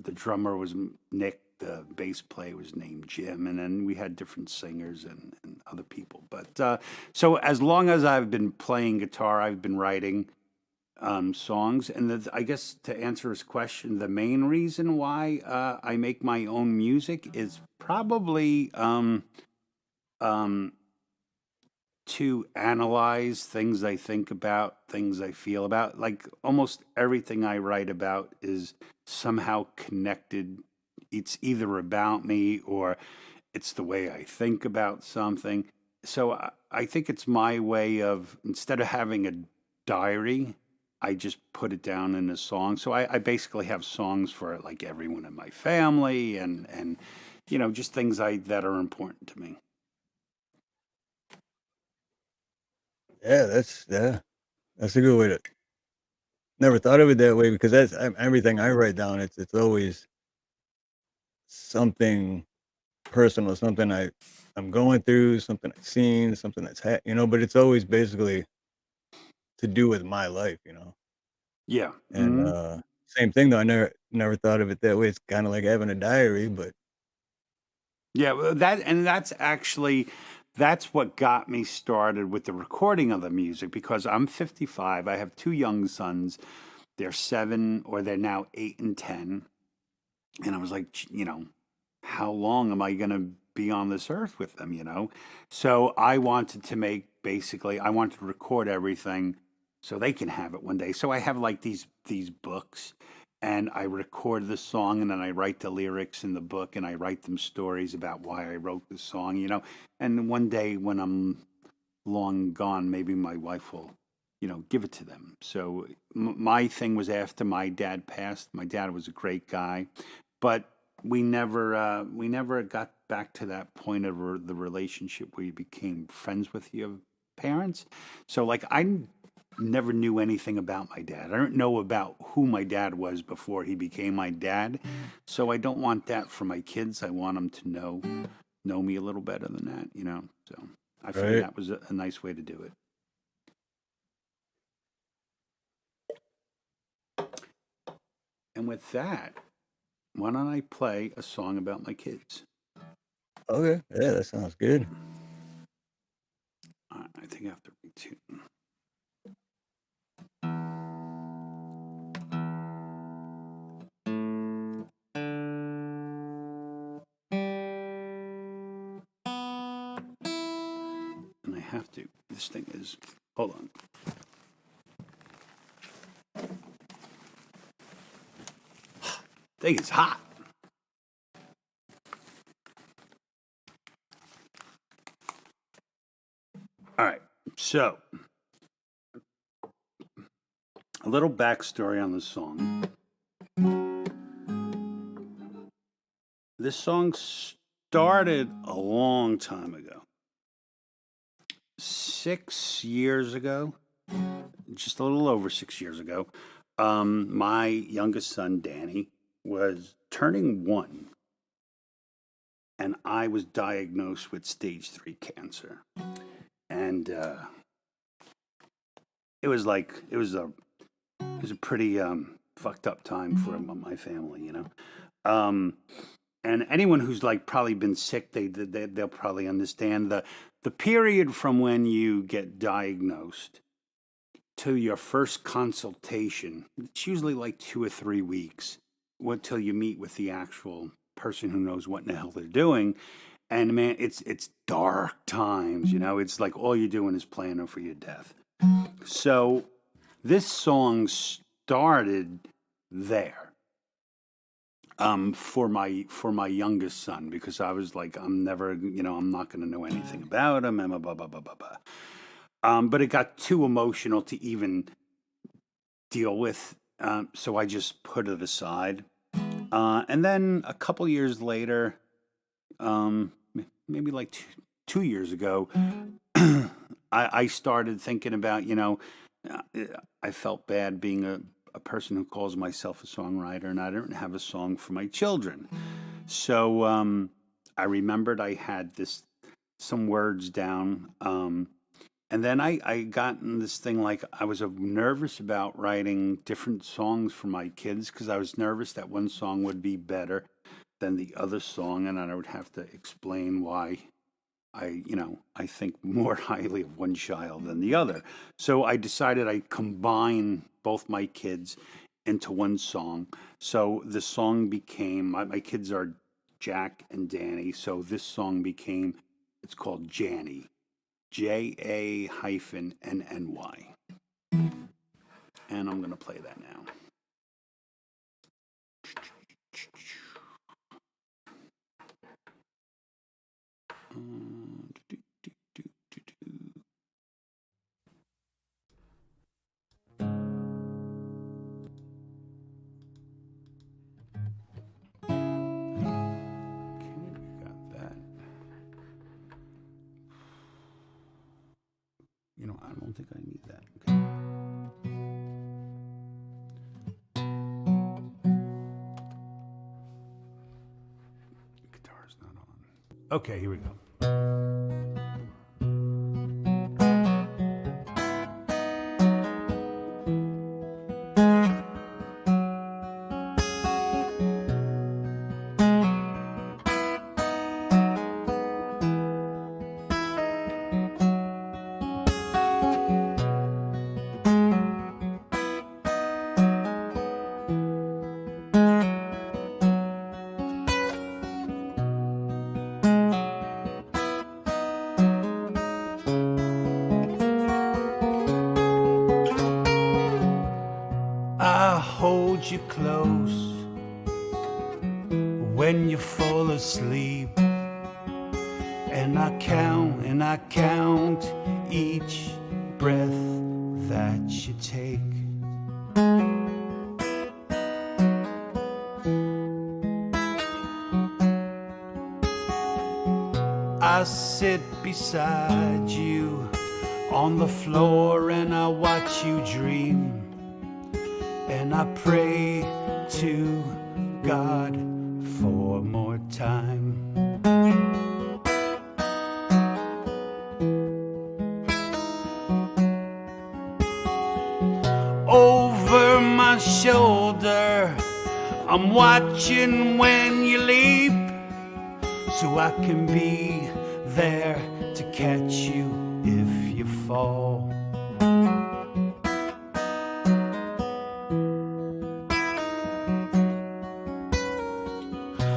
The drummer was Nick. The bass player was named Jim, and then we had different singers and other people. But so as long as I've been playing guitar, I've been writing songs. And I guess to answer his question, the main reason why I make my own music is probably um, to analyze things I think about, things I feel about. Like almost everything I write about is somehow connected. It's either about me or it's the way I think about something. So I think it's my way of, instead of having a diary, I just put it down in a song. So I basically have songs for like everyone in my family and just things that are important to me. Yeah, that's a good way to. Never thought of it that way because that's everything I write down. It's always something personal, something I'm going through, something I've seen, something that's but it's always basically to do with my life. Yeah. And same thing though, I never thought of it that way. It's kind of like having a diary, but Yeah, well, that's what got me started with the recording of the music because I'm 55. I have two young sons. They're 7 or they're now 8 and 10. And I was like, how long am I going to be on this earth with them? So I wanted to record everything so they can have it one day. So I have like these books and I record the song and then I write the lyrics in the book and I write them stories about why I wrote the song. And one day when I'm long gone, maybe my wife will, give it to them. So my thing was after my dad passed. My dad was a great guy, but we never got back to that point of the relationship where you became friends with your parents. So like I never knew anything about my dad. I don't know about who my dad was before he became my dad. So I don't want that for my kids. I want them to know me a little better than that. So I figured right. that was a nice way to do it. And with that, why don't I play a song about my kids? Okay, yeah, that sounds good. I think I have to retune. And I have to. This thing is. Hold on. Thing is hot. All right. So, a little backstory on the song. This song started a long time ago. 6 years ago, just a little over 6 years ago, my youngest son, Danny, was turning 1. And I was diagnosed with stage 3 cancer. And it was a pretty fucked up time for my family, and anyone who's like probably been sick, they'll probably understand the period from when you get diagnosed to your first consultation. It's usually like 2 or 3 weeks until you meet with the actual person who knows what in the hell they're doing. And man, it's dark times, It's like all you're doing is planning for your death. So this song started there. For my youngest son, because I was like, I'm not going to know anything about him, blah, blah, blah, blah, blah. But it got too emotional to even deal with, so I just put it aside. And then a couple years later, maybe like 2 years ago, I started thinking about, I felt bad being a person who calls myself a songwriter, and I don't have a song for my children. So I remembered I had some words down, and then I got in this thing like I was nervous about writing different songs for my kids because I was nervous that one song would be better than the other song, and I would have to explain why I think more highly of one child than the other. So I decided I'd combine both my kids into one song. So the song became, my kids are Jack and Danny. So this song it's called Janny, JA-NNY. And I'm going to play that now. You know, I don't think I need that. Okay. Guitar's not on. Okay, here we go. I hold you close when you fall asleep, and I count each breath that you take. I sit beside you on the floor and I watch you dream. And I pray to God for more time. Over my shoulder, I'm watching when you leap, so I can be there to catch you if you fall.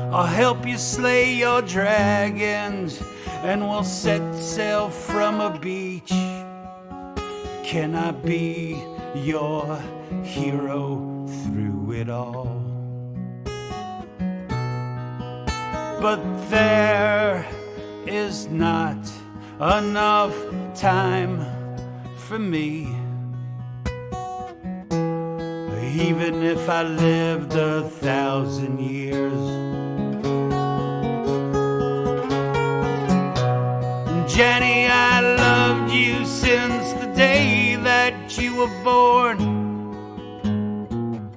I'll help you slay your dragons, and we'll set sail from a beach. Can I be your hero through it all? But there is not enough time for me. Even if I lived 1,000 years. Janny, I loved you since the day that you were born.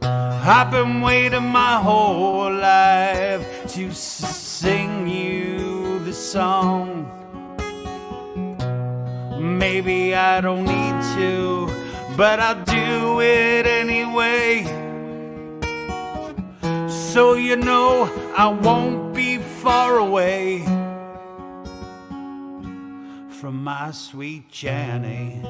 I've been waiting my whole life to sing you the song. Maybe I don't need to, but I'll do it anyway. So you know I won't be far away from my sweet Janny.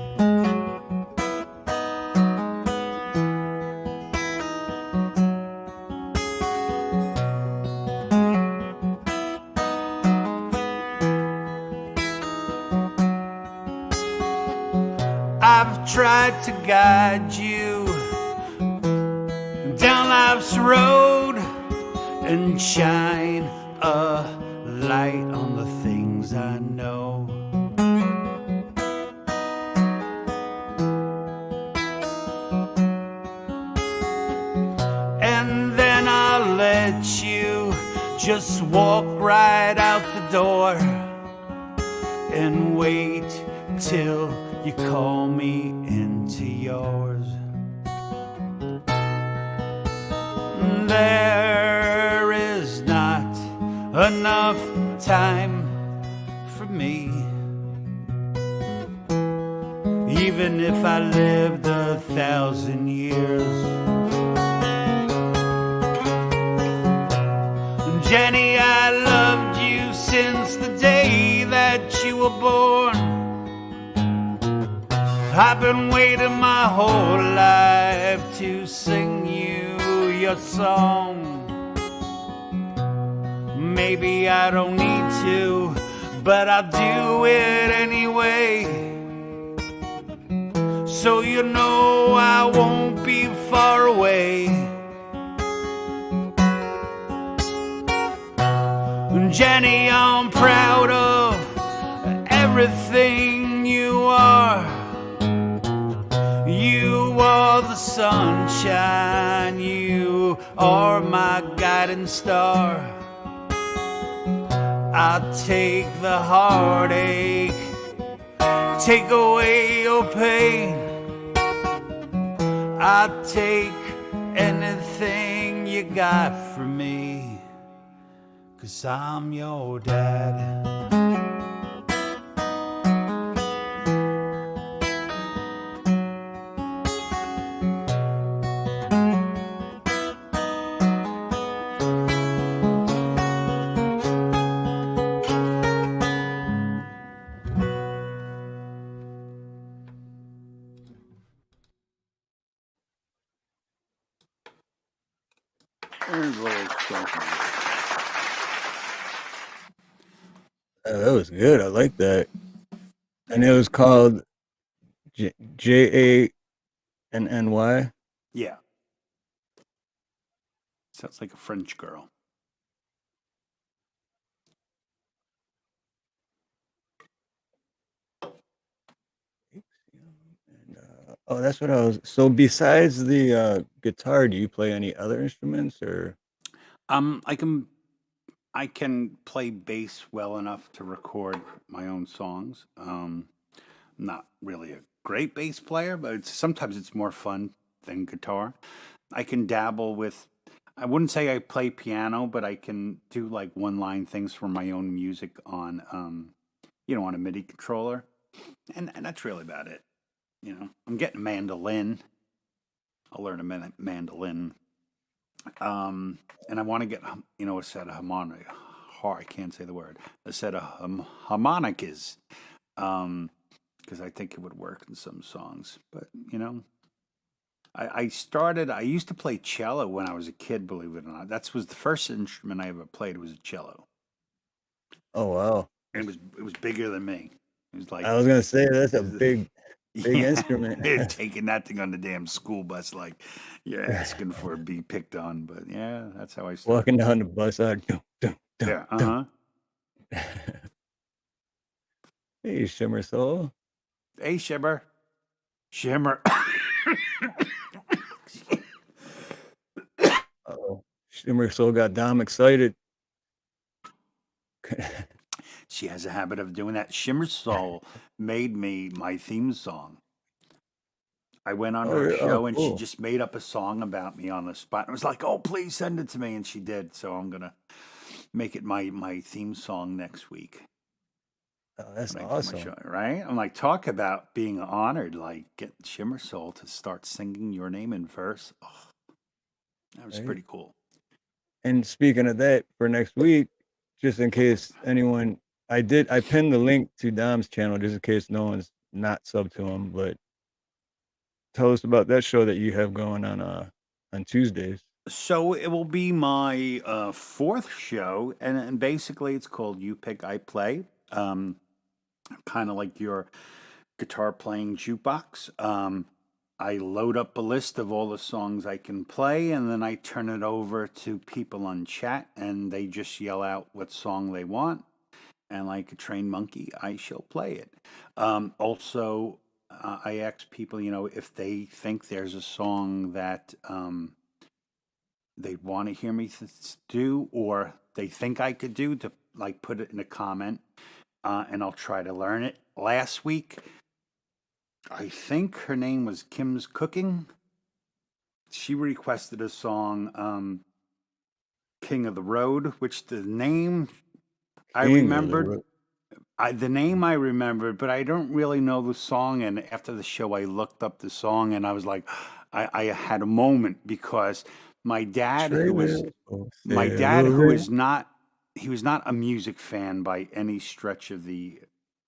I've tried to guide you down life's road and shine a light on the things I know. And then I'll let you just walk right out the door and wait till you call me into yours. There is not enough time for me. Even if I lived 1,000 years. Janny, I loved you since the day that you were born. I've been waiting my whole life to sing you your song. Maybe I don't need to, but I'll do it anyway. So you know I won't be far away. Janny, I'm proud of everything you are. You are the sunshine, you are my guiding star. I'll take the heartache, take away your pain. I'll take anything you got from me, 'cause I'm your dad. There's a little something. That was good. I like that. And it was called Janny. Yeah. Sounds like a French girl. Oh, that's what I was. So besides the guitar, do you play any other instruments or? I can play bass well enough to record my own songs. Not really a great bass player, but sometimes it's more fun than guitar. I can dabble with. I wouldn't say I play piano, but I can do like one-line things for my own music on, on a MIDI controller, and that's really about it. I'm getting mandolin. I'll learn a mandolin. And I want to get, a set of harmonica. I can't say the word. A set of harmonicas. Because I think it would work in some songs. But, I used to play cello when I was a kid, believe it or not. That was the first instrument I ever played was a cello. Oh, wow. And it was bigger than me. It was like, I was going to say, that's a big instrument. Taking that thing on the damn school bus, like you're asking for be picked on. But yeah, that's how I started. Walking down the bus, Yeah, Hey, Shimmer Soul. Hey, Shimmer. Oh, Shimmer Soul got Dom excited. She has a habit of doing that. Shimmer Soul made me my theme song. I went on her show and she just made up a song about me on the spot. I was like, "Oh, please send it to me," and she did. So I'm gonna make it my theme song next week. Oh, that's awesome, show, right? I'm like, talk about being honored. Like, get Shimmer Soul to start singing your name in verse. Oh, that was pretty cool. And speaking of that, for next week, just in case anyone, I pinned the link to Dom's channel just in case no one's not sub to him. But tell us about that show that you have going on Tuesdays. So it will be my fourth show, and basically it's called You Pick, I Play. Kind of like your guitar playing jukebox. I load up a list of all the songs I can play, and then I turn it over to people on chat, and they just yell out what song they want. And like a trained monkey, I shall play it. Also, I ask people, if they think there's a song that they want to hear me do, or they think I could do, to like put it in a comment, and I'll try to learn it. Last week, I think her name was Kim's Cooking. She requested a song, King of the Road, which the name I remembered. The name I remembered, but I don't really know the song. And after the show, I looked up the song, and I was like, I had a moment because my dad, who was not a music fan by any stretch of the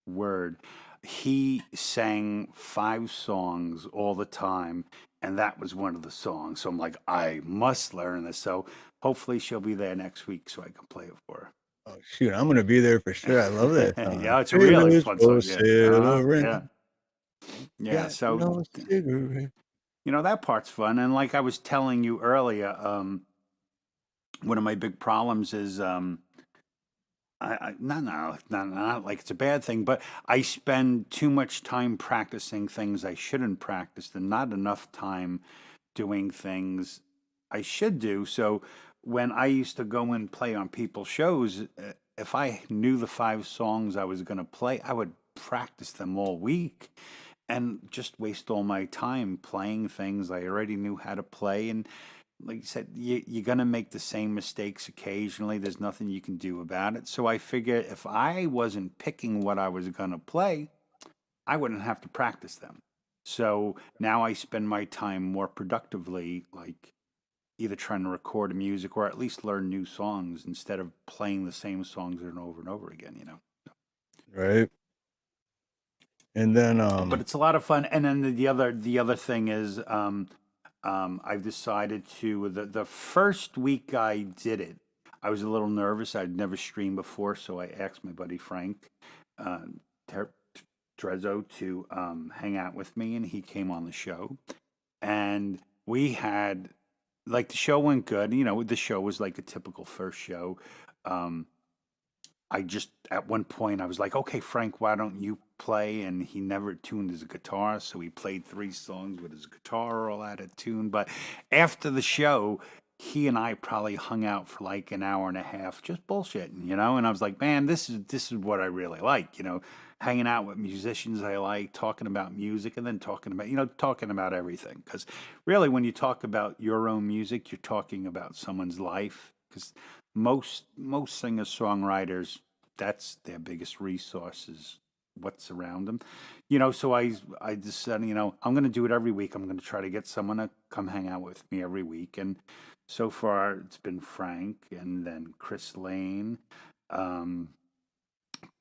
word. He sang 5 songs all the time, and that was one of the songs. So I'm like, I must learn this. So hopefully she'll be there next week so I can play it for her. Oh shoot, I'm gonna be there for sure. I love that song. Yeah, it's a really Sailors fun go song. Yeah. sailoring, Yeah. Yeah. got So, no cigarette. that part's fun. And like I was telling you earlier, one of my big problems is not like it's a bad thing, but I spend too much time practicing things I shouldn't practice and not enough time doing things I should do. So when I used to go and play on people's shows, if I knew the 5 songs I was going to play, I would practice them all week and just waste all my time playing things I already knew how to play. And like you said, you're going to make the same mistakes occasionally. There's nothing you can do about it. So I figured if I wasn't picking what I was going to play, I wouldn't have to practice them. So now I spend my time more productively, like either trying to record music or at least learn new songs instead of playing the same songs over and over again. Right. And then But it's a lot of fun. And then the other thing is, I've decided to the first week I did it, I was a little nervous. I'd never streamed before, so I asked my buddy Frank Trezzo to hang out with me, and he came on the show, and we had like the show went good. The show was like a typical first show. I just at one point I was like, okay, Frank, why don't you play? And he never tuned his guitar, so he played 3 songs with his guitar all out of tune. But after the show, he and I probably hung out for like an hour and a half, just bullshitting, And I was like, man, this is what I really like, hanging out with musicians I like, talking about music, and then talking about everything. Because really, when you talk about your own music, you're talking about someone's life. Because most singer songwriters, that's their biggest resource is what's around them. So I just said, I'm going to do it every week. I'm going to try to get someone to come hang out with me every week. And so far it's been Frank, and then Chris Lane,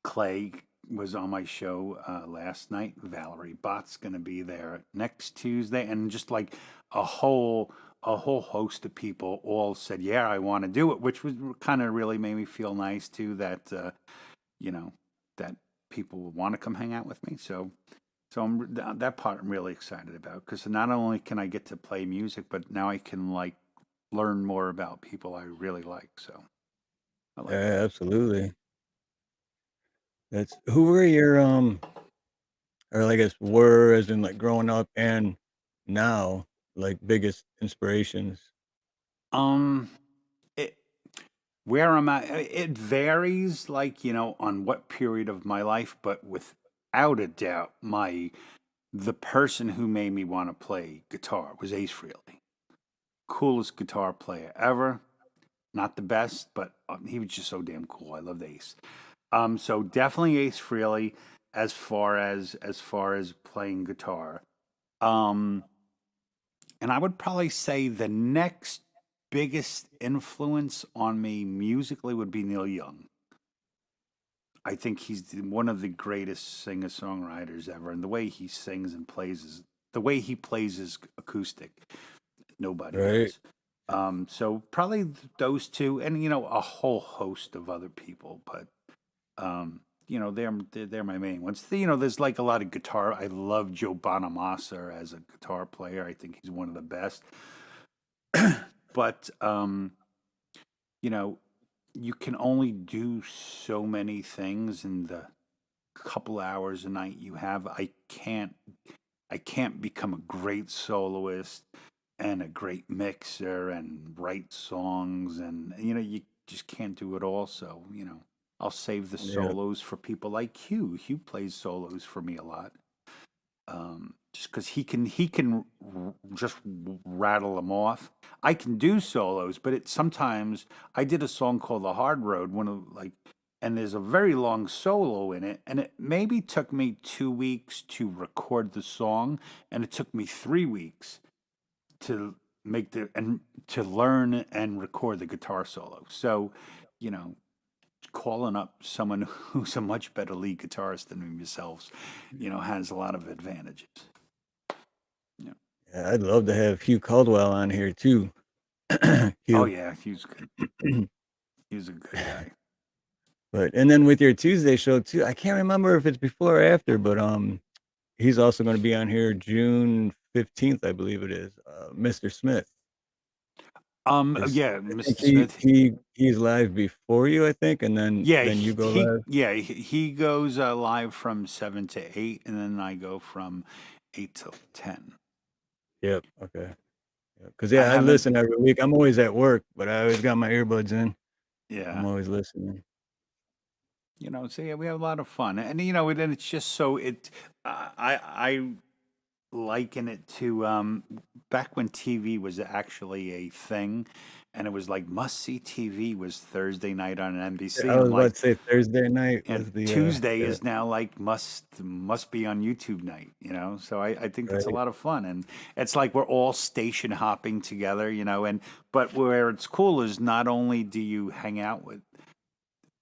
Clay was on my show last night. Valerie Bott's going to be there next Tuesday, and just like a whole host of people all said, "Yeah, I want to do it," which was kind of really made me feel nice too. That that people want to come hang out with me. So that part I'm really excited about, because not only can I get to play music, but now I can like learn more about people I really like. So I like that. yeah, absolutely. That's who were your or I guess were as in like growing up and now like biggest inspirations. Um, it, where I'm at, it varies, like on what period of my life, but without a doubt, the person who made me want to play guitar was Ace Frehley. Coolest guitar player ever. Not the best, but he was just so damn cool. I loved Ace. So definitely Ace Frehley as far as playing guitar. Um, and I would probably say the next biggest influence on me musically would be Neil Young. I think he's one of the greatest singer songwriters ever, and the way he sings and the way he plays his acoustic, nobody Right. does. So probably those two, and a whole host of other people, but they're my main ones. There's like a lot of guitar. I love Joe Bonamassa as a guitar player. I think he's one of the best. But you can only do so many things in the couple hours a night you have. I can't become a great soloist and a great mixer and write songs, and you just can't do it all. So I'll save the Yeah. solos for people like Hugh. Hugh plays solos for me a lot, just because he can just rattle them off. I can do solos, but sometimes I did a song called "The Hard Road," and there's a very long solo in it, and it maybe took me 2 weeks to record the song, and it took me 3 weeks to to learn and record the guitar solo. So, you know, calling up someone who's a much better lead guitarist than me myself, has a lot of advantages. Yeah. Yeah, I'd love to have Hugh Caldwell on here too. Oh Hugh. yeah, he's good. He's a good guy. But and then with your Tuesday show too, I can't remember if it's before or after, but he's also going to be on here June 15th, I believe it is. Mr. Smith. Yeah, I think Mr. Smith. he's live before you, I think, and then Yeah, you go live. he goes live from 7 to 8, and then I go from 8 till 10. Yep. Okay. Because I I haven't. listen every week. I'm always at work, but I always got my earbuds in. I'm Yeah, always listening. so yeah, we have a lot of fun, and and it's just so I liken it to back when TV was actually a thing, and it was like must see TV was Thursday night on NBC. I I'm was like, about to say Thursday night and was the Tuesday yeah, is now like must be on YouTube night, So I think that's a right. lot of fun, and it's like we're all station hopping together, and but where it's cool is not only do you hang out with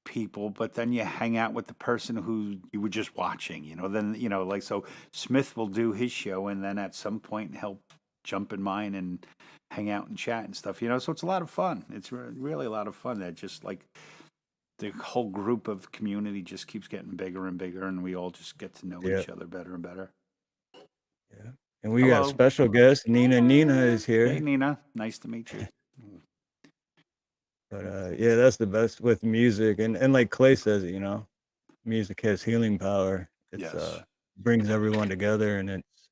people, but then you hang out with the person who you were just watching, then like so Smith will do his show, and then at some point he'll jump in mine and hang out and chat and stuff, so it's a lot of fun. It's really a lot of fun that just like the whole group of community just keeps getting bigger and bigger, and we all just get to know Yeah. each other better and better. Yeah. And we got Hello. special guest Nina. Nina is Hey, here. Nina. Nice to meet you. But yeah, that's the best with music, and like Clay says, music has healing power. It's Yes. brings everyone together, and it's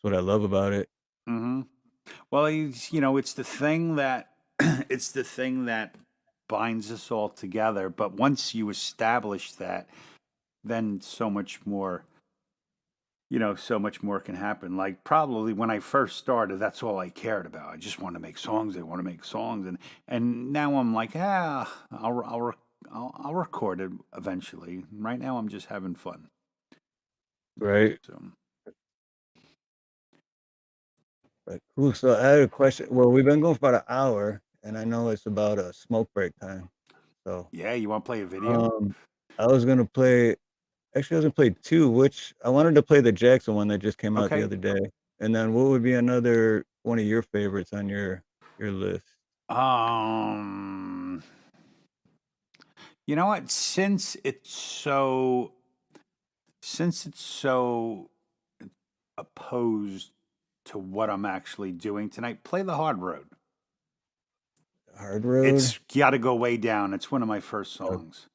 what I love about it. Mm-hmm. Well, it's the thing that it's the thing that binds us all together. But once you establish that, then so much more, so much more can happen. Like probably when I first started, that's all I cared about. I just want to make songs. I want to make songs, and now I'm like, I'll record it eventually. Right now, I'm just having fun. Right. So. Right. Cool. So I had a question. Well, we've been going for about an hour, and I know it's about a smoke break time. So Yeah, you want to play a video? I was gonna play. Actually, I was gonna play two. Which I wanted to play the Jackson one that just came out the Okay. other day, and then what would be another one of your favorites on your list? You know what? Since it's so opposed to what I'm actually doing tonight, play the Hard Road. Hard Road. It's got to go way down. It's one of my first songs.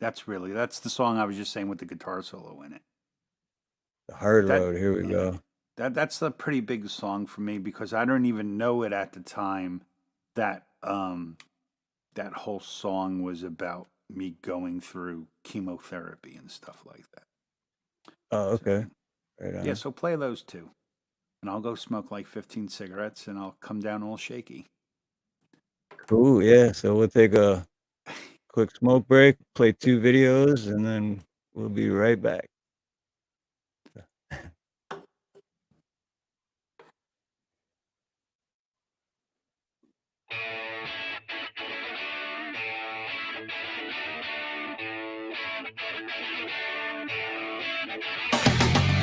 That's the song I was just saying with the guitar solo in it. The Hard Road. Here we go. That's a pretty big song for me because I don't even know it at the time that that whole song was about me going through chemotherapy and stuff like that. Oh, okay. Right on. Yeah, so play those two. And I'll go smoke like 15 cigarettes and I'll come down all shaky. Cool. Yeah. So we'll take a quick smoke break, play two videos, and then we'll be right back.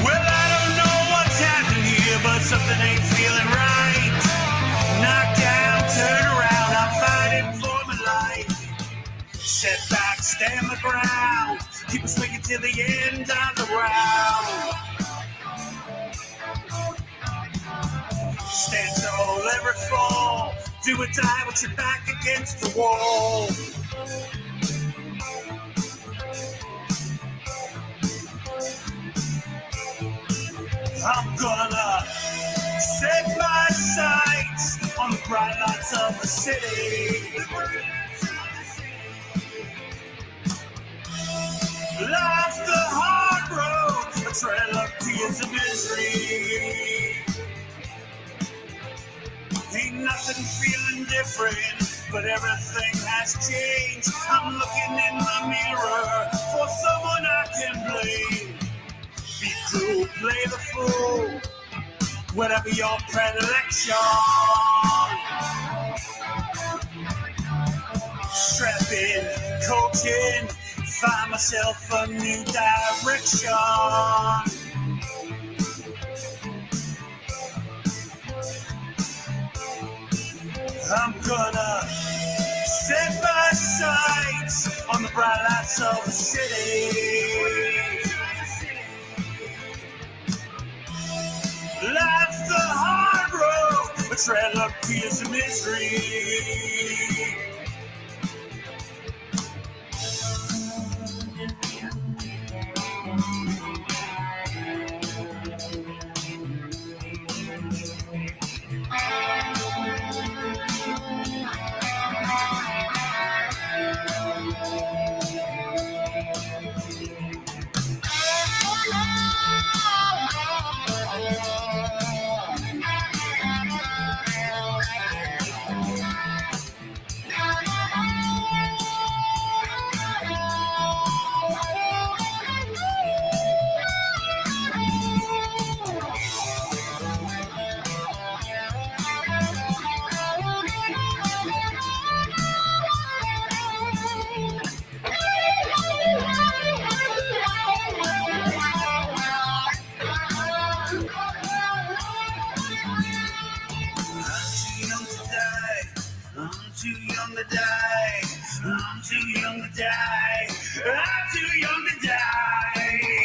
Well, I don't know what's happening here, but something ain't feeling right. Knocked down, turn around, I'm fighting for my life. Set back, stand my ground, keep swinging till the end of the round. Stand tall, never fall, do or die with your back against the wall. I'm gonna set my sights on the bright lights of the city. Life's the hard road, a trail of tears and misery. Ain't nothing feeling different, but everything has changed. I'm looking in the mirror for someone I can blame. Be cruel, play the fool, whatever your predilection. Strapping, coaching, find myself a new direction. I'm gonna Set my sights on the bright lights of the city. Life's the hard road, but tread up tears and misery. too young to die. I'm too young to die. I'm too young to die.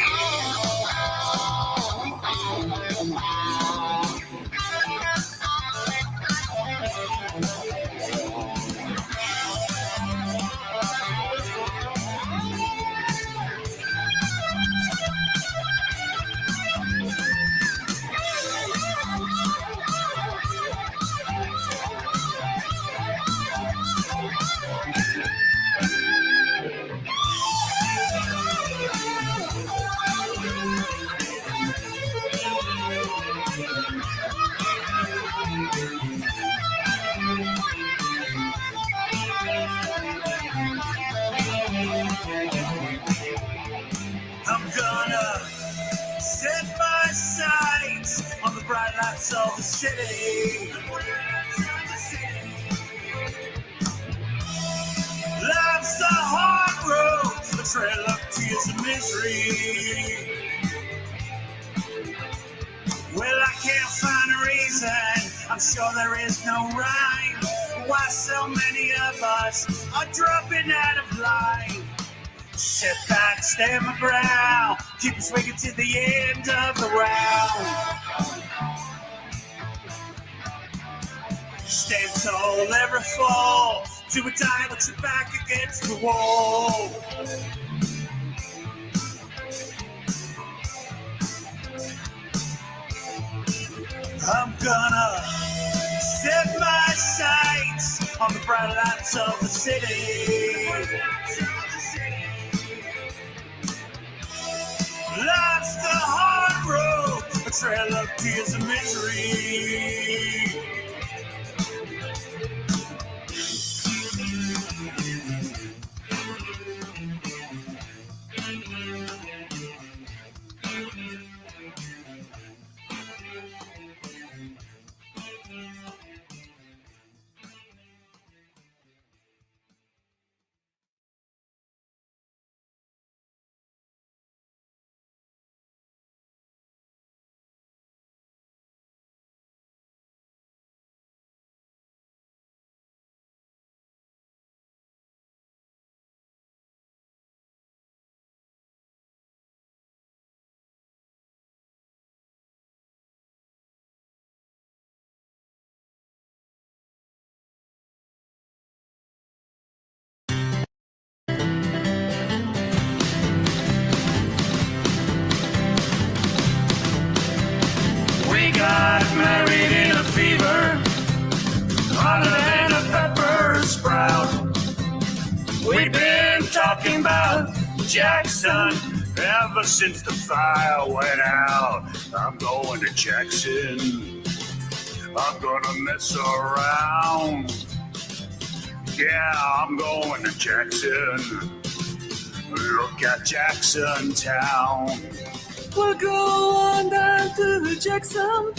I'm gonna set my sights on the bright lights of the city. Life's a hard road, a trail of tears and misery. Well, I can't find a reason, I'm sure there is no rhyme, why so many of us are dropping out of line. Sit back, stand my ground, keep swinging to the end of the round. Stand tall, never fall, to a time with your back against the wall. I'm gonna set my sights on the bright lights of the city. Life's the hard road, a trail of tears and misery. We got married in a fever, hotter than a pepper sprout. We've been talking about Jackson ever since the fire went out. I'm going to Jackson, I'm gonna mess around. Yeah, I'm going to Jackson, look at Jackson Town. We'll go on down to Jackson.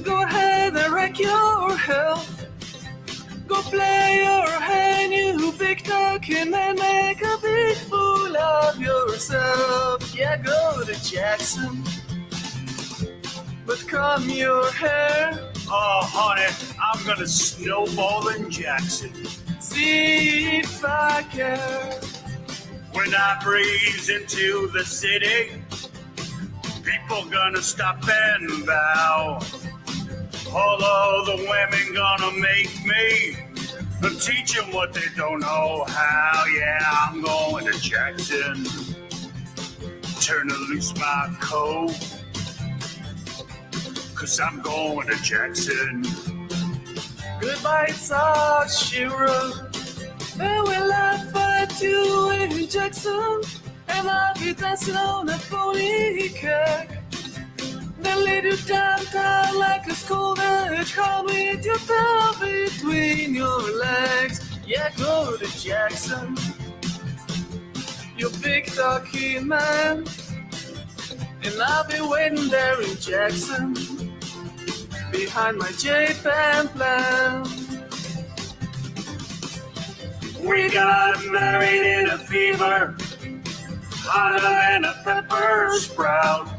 Go ahead and wreck your health. Go play your hand, you big talking man. Make a big fool of yourself. Yeah, go to Jackson, but comb your hair. Oh, honey, I'm gonna snowball in Jackson. see if I care. When I breeze into the city, people gonna stop and bow. All of the women gonna make me teach them what they don't know how. Yeah, I'm going to Jackson, turn loose my coat, 'cause I'm going to Jackson. Goodbye, it's all she wrote. And we laugh at you in Jackson, and I'll be dancing on a pony keg. Then lead you downtown like a school hedgehog with your tail between your legs. Yeah, go to Jackson, you big talky man, and I'll be waiting there in Jackson, behind my J-Pan plan. We got married in a fever, hotter than a pepper sprout.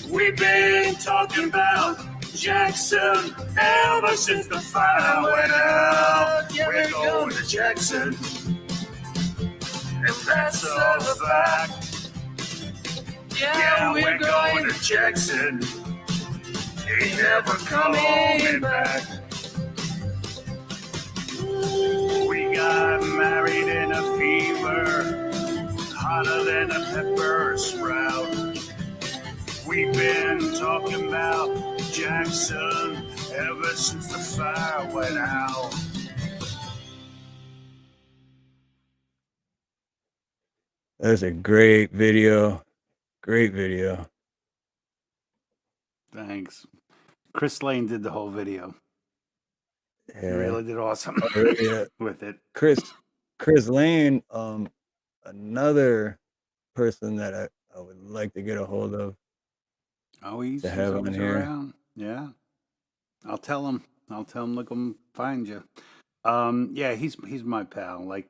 We've been talking about Jackson ever since the fire went out. Yeah, we're going to Jackson, and that's a fact. Yeah, we're going to Jackson, ain't never coming back. We got married in a fever, hotter than a pepper sprout. We've been talking about Jackson ever since the fire went out. That's a great video. Great video. Thanks. Chris Lane did the whole video. He Yeah. really did awesome Yeah. with it. Chris Lane, another person that I would like to get a hold of. Oh, he's To have him always in here. around. Yeah. I'll tell him. Look him find you. Yeah, he's my pal. Like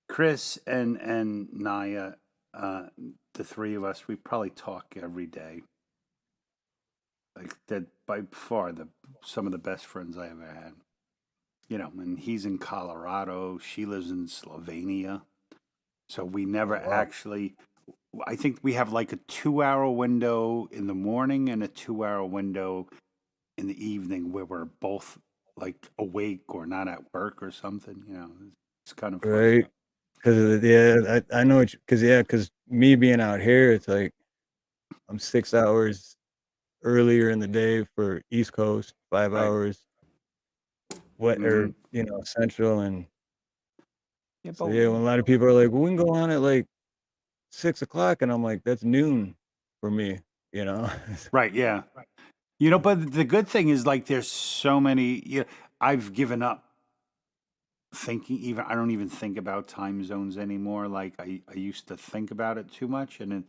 Chris and Naya, the three of us, we probably talk every day. Like they're by far some of the best friends I ever had. You know, and he's in Colorado. She lives in Slovenia. So we never Oh, wow. actually. I think we have like a 2-hour window in the morning and a 2-hour window in the evening where we're both like awake or not at work or something. You know, it's kind of fun. Right. Because I know because me being out here, it's like I'm 6 hours earlier in the day for East Coast, 5 Right. hours or Central, and Yeah, so but when a lot of people are like, well, we can go on at like 6 o'clock, and I'm like, that's noon for me, you know. right, yeah. You know, but the good thing is like there's so many. I've given up thinking. I don't even think about time zones anymore. Like I used to think about it too much, and it's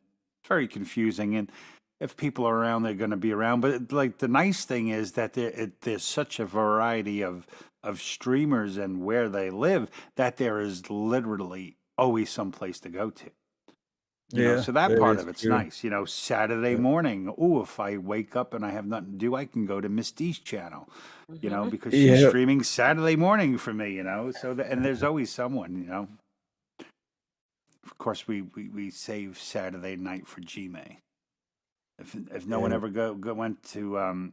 very confusing. And if people are around, they're going to be around. But like the nice thing is that there's such a variety of streamers and where they live that there is literally always some place to go to. You know, so that part of it's true. nice. You know, Saturday morning. Oh, if I wake up and I have nothing to do, I can go to Miss D's channel. You know, because she's streaming Saturday morning for me. You know, so and there's always someone. You know, of course we save Saturday night for G-May. If no one ever went to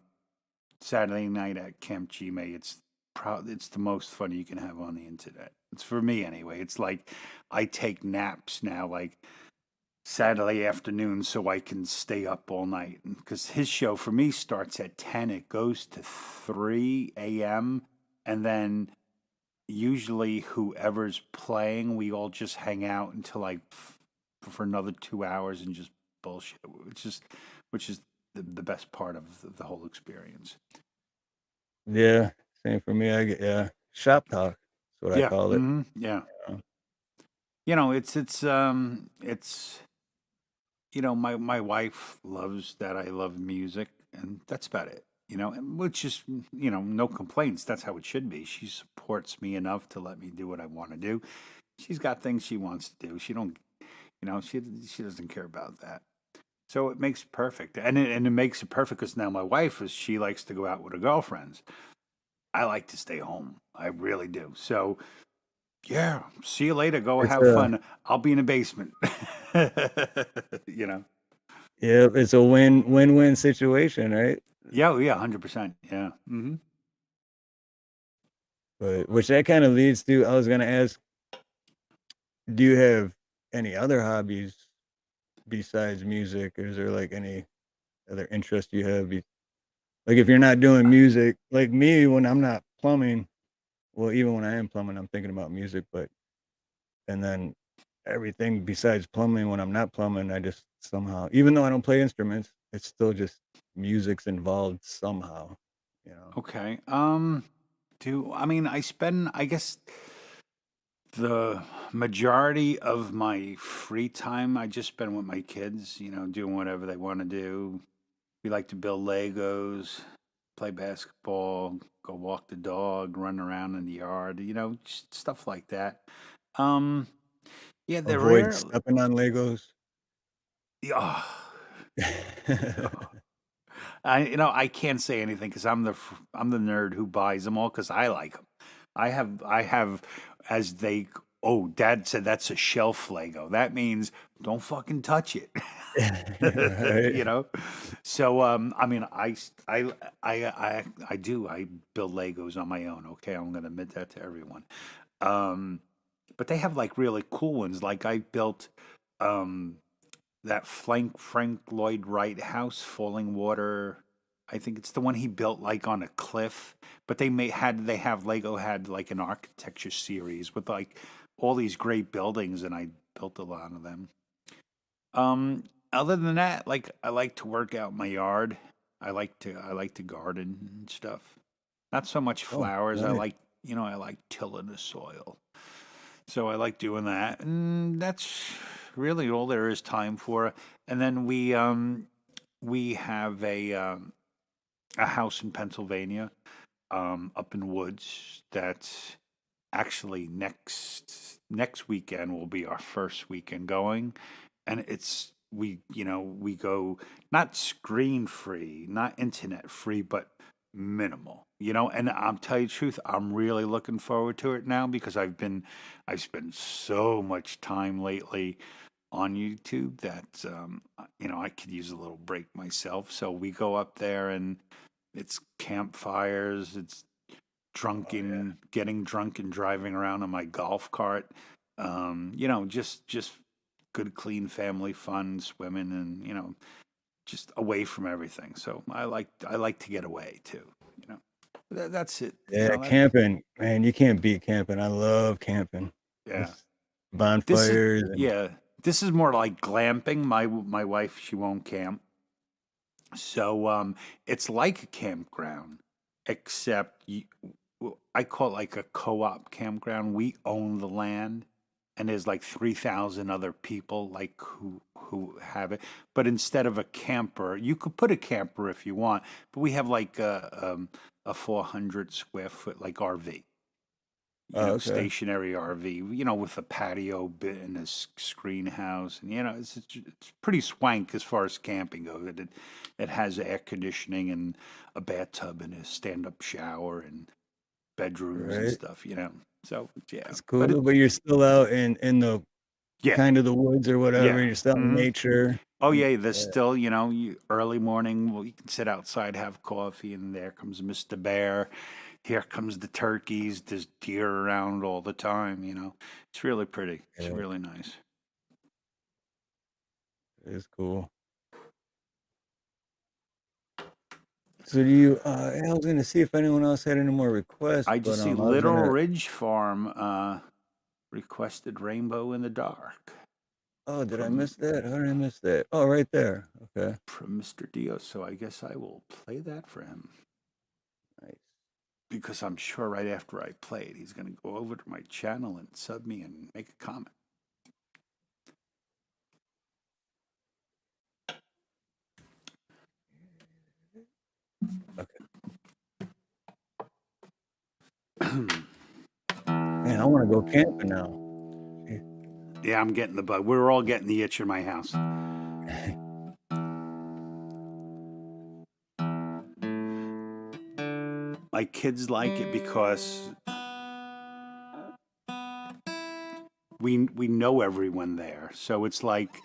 Saturday night at Camp G-May, it's the most fun you can have on the internet. It's for me anyway. It's like I take naps now, like Saturday afternoon, so I can stay up all night. Because his show for me starts at 10, it goes to 3 a.m. and then usually whoever's playing, we all just hang out until like for another 2 hours and just bullshit, which is the best part of the whole experience. Yeah, same for me. I get shop talk. That's what I call it. Mm-hmm. Yeah. You know, it's you know, my wife loves that I love music, and that's about it. You know, which is, you know, no complaints. That's how it should be. She supports me enough to let me do what I want to do. She's got things she wants to do. She doesn't care about that. So it makes it perfect, and it makes it perfect because now my wife she likes to go out with her girlfriends. I like to stay home. I really do. So yeah, see you later. Go It's have a fun. I'll be in the basement. You know. yeah, it's a win-win situation, right? Yeah, oh, yeah, 100%. Yeah. But which that kind of leads to, I was gonna ask, do you have any other hobbies besides music? Or is there like any other interest you have? Like if you're not doing music, like me when I'm not plumbing, well, even when I am plumbing, I'm thinking about music, but and then everything besides plumbing, when I'm not plumbing, I just somehow, even though I don't play instruments, it's still just music's involved somehow, you know. Okay. I spend, I guess, the majority of my free time I just spend with my kids, doing whatever they want to do. We like to build Legos, play basketball, go walk the dog, run around in the yard, just stuff like that. Um, yeah, they're Avoid rare. stepping on Legos. Yeah. I can't say anything because I'm the nerd who buys them all because I like them. I have as they. Oh, Dad said that's a shelf Lego. That means don't fucking touch it. you Right. know. So I do. I build Legos on my own. Okay, I'm gonna admit that to everyone. Um, but they have like really cool ones. Like I built um that Frank Lloyd Wright house, Falling Water. I think it's the one he built like on a cliff. But they have Lego had like an architecture series with like all these great buildings, and I built a lot of them. Other than that, like I like to work out in my yard. I like to garden and stuff. Not so much Oh, flowers. nice. I like tilling the soil. So I like doing that, and that's really all there is time for. And then we have a house in Pennsylvania, up in woods. That's actually next weekend will be our first weekend going, and it's we go not screen free, not internet free, but minimal. And I'm tell you the truth, I'm really looking forward to it now because I've spent so much time lately on YouTube that I could use a little break myself. So we go up there and it's campfires, it's Oh yeah. getting drunk and driving around on my golf cart. Just good, clean family fun, swimming, and just away from everything. So I like to get away too. That's it. Yeah, That camping, man, you can't beat camping. I love camping. yeah. It's This is bonfires and yeah. This is more like glamping. My wife, she won't camp, so it's like a campground, except I call it like a co-op campground. We own the land, and there's like 3,000 other people like who have it. But instead of a camper, you could put a camper if you want. But we have like a 400 square foot like RV, oh, okay. stationary RV, with a patio bit and a screen house, and it's pretty swank as far as camping goes. It has air conditioning and a bathtub and a stand up shower and bedrooms and Right. stuff. So yeah, That's but cool. But you're still out in the yeah, kind of the woods or whatever. yeah. You're still in hmm nature. Oh And yeah, there's yeah, still early morning. Well, you can sit outside, have coffee, and there comes Mr. Bear. Here comes the turkeys. There's deer around all the time. It's really pretty. It's yeah, really nice. it's cool. So do you I was gonna see if anyone else had any more requests, I but just see I was Little gonna Ridge Farm requested Rainbow in the Dark oh, did I from miss that? How did I miss that? Oh, right there. Okay. from Mr. Dios. So I guess I will play that for him Nice. because I'm sure right after I play it, he's going to go over to my channel and sub me and make a comment. Okay. Man, I wanna go camping now. Yeah, I'm getting the bug. We're all getting the itch in my house. like kids like it because we know everyone there. So it's like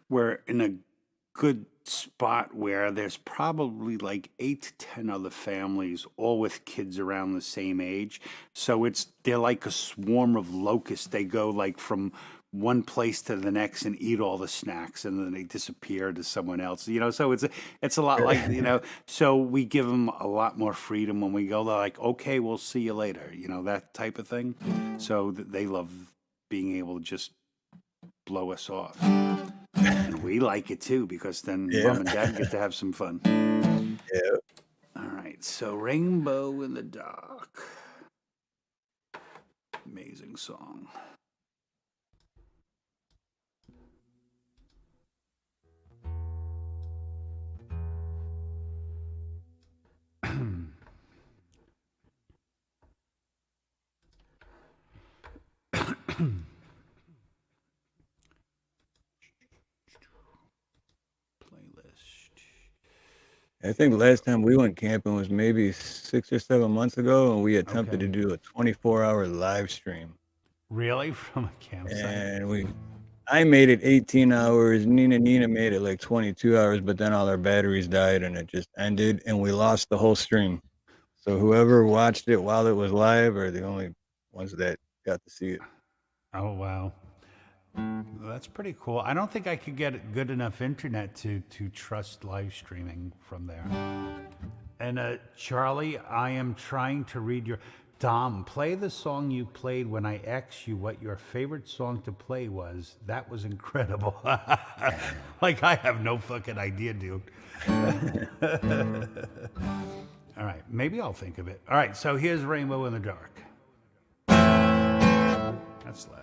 we're in a good spot where there's probably like 8 to 10 other families, all with kids around the same age. So they're like a swarm of locusts. They go like from one place to the next and eat all the snacks, and then they disappear to someone else. So it's a lot like, so we give them a lot more freedom when we go. They're like, okay, we'll see you later, that type of thing. So they love being able to just blow us off. And we like it too, because then mom and dad get to have some fun. Yeah. All right, so Rainbow in the Dark. Amazing song. I think last time we went camping was maybe 6 or 7 months ago, and we attempted to do a 24-hour live stream. Really? From a campsite? And I made it 18 hours. Nina made it like 22 hours, but then all our batteries died and it just ended, and we lost the whole stream. So whoever watched it while it was live are the only ones that got to see it. Oh, wow. That's pretty cool. I don't think I could get good enough internet to trust live streaming from there. And Charlie, I am trying to read your... Dom, play the song you played when I asked you what your favorite song to play was. That was incredible. Like, I have no fucking idea, dude. All right, maybe I'll think of it. All right, so here's Rainbow in the Dark. That's loud.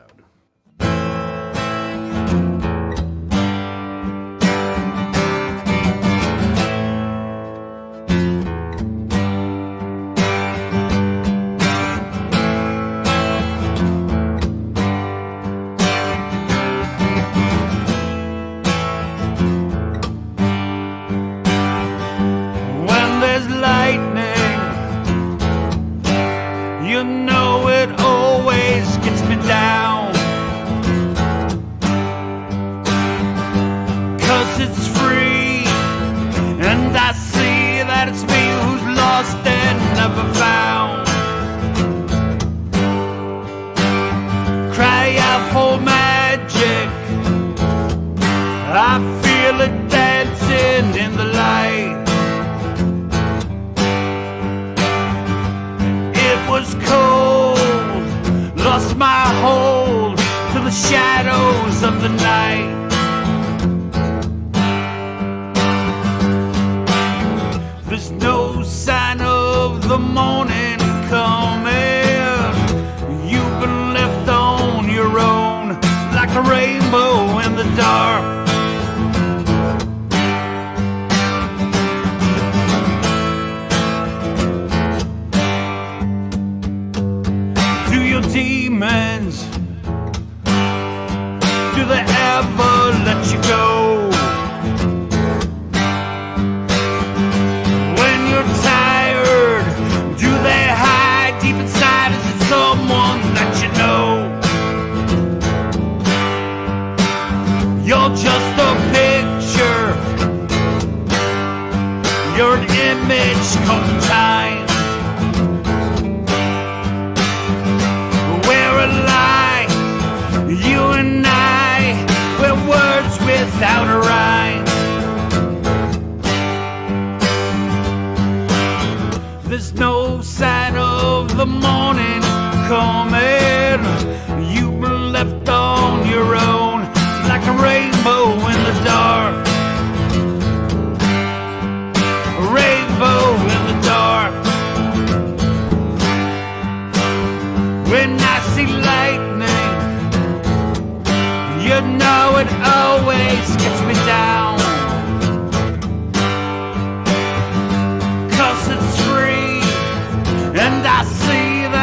And I see that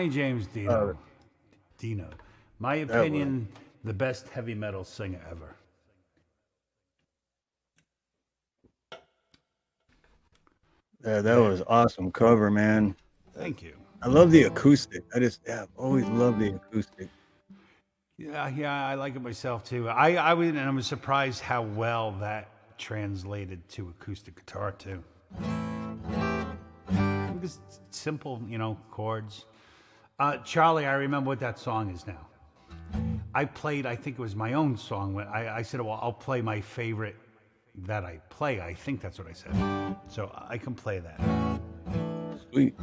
Ronnie James Dio. Dino. My opinion, the best heavy metal singer ever. Yeah, that was awesome cover, man. Thank you. I love the acoustic. I've always loved the acoustic. Yeah, I like it myself too. I was surprised how well that translated to acoustic guitar too. Just simple, chords. Charlie, I remember what that song is now. I think it was my own song. When I said, well, I'll play my favorite that I play. I think that's what I said. So I can play that. Sweet.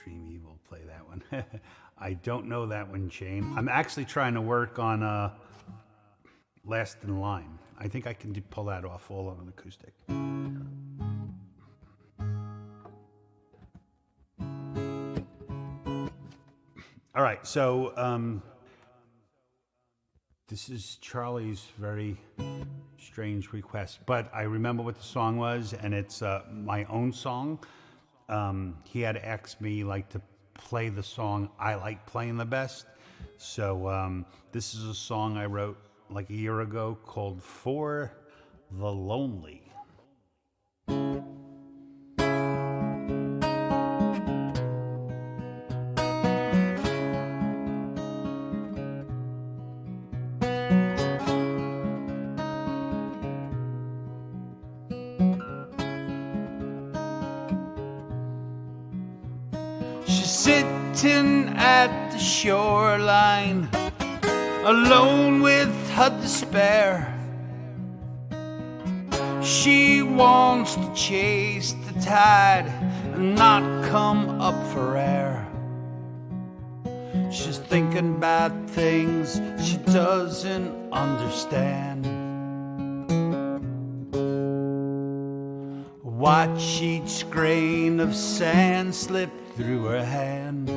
Dream Evil, play that one. I don't know that one, Shane. I'm actually trying to work on Last in Line. I think I can pull that off all on an acoustic. All right, so this is Charlie's very strange request, but I remember what the song was, and it's my own song. He had asked me to play the song I like playing the best. So this is a song I wrote a year ago called For the Lonely. She's sitting at the shoreline, alone with her despair. She wants to chase the tide and not come up for air. She's thinking about things she doesn't understand. Watch each grain of sand slip through her hand.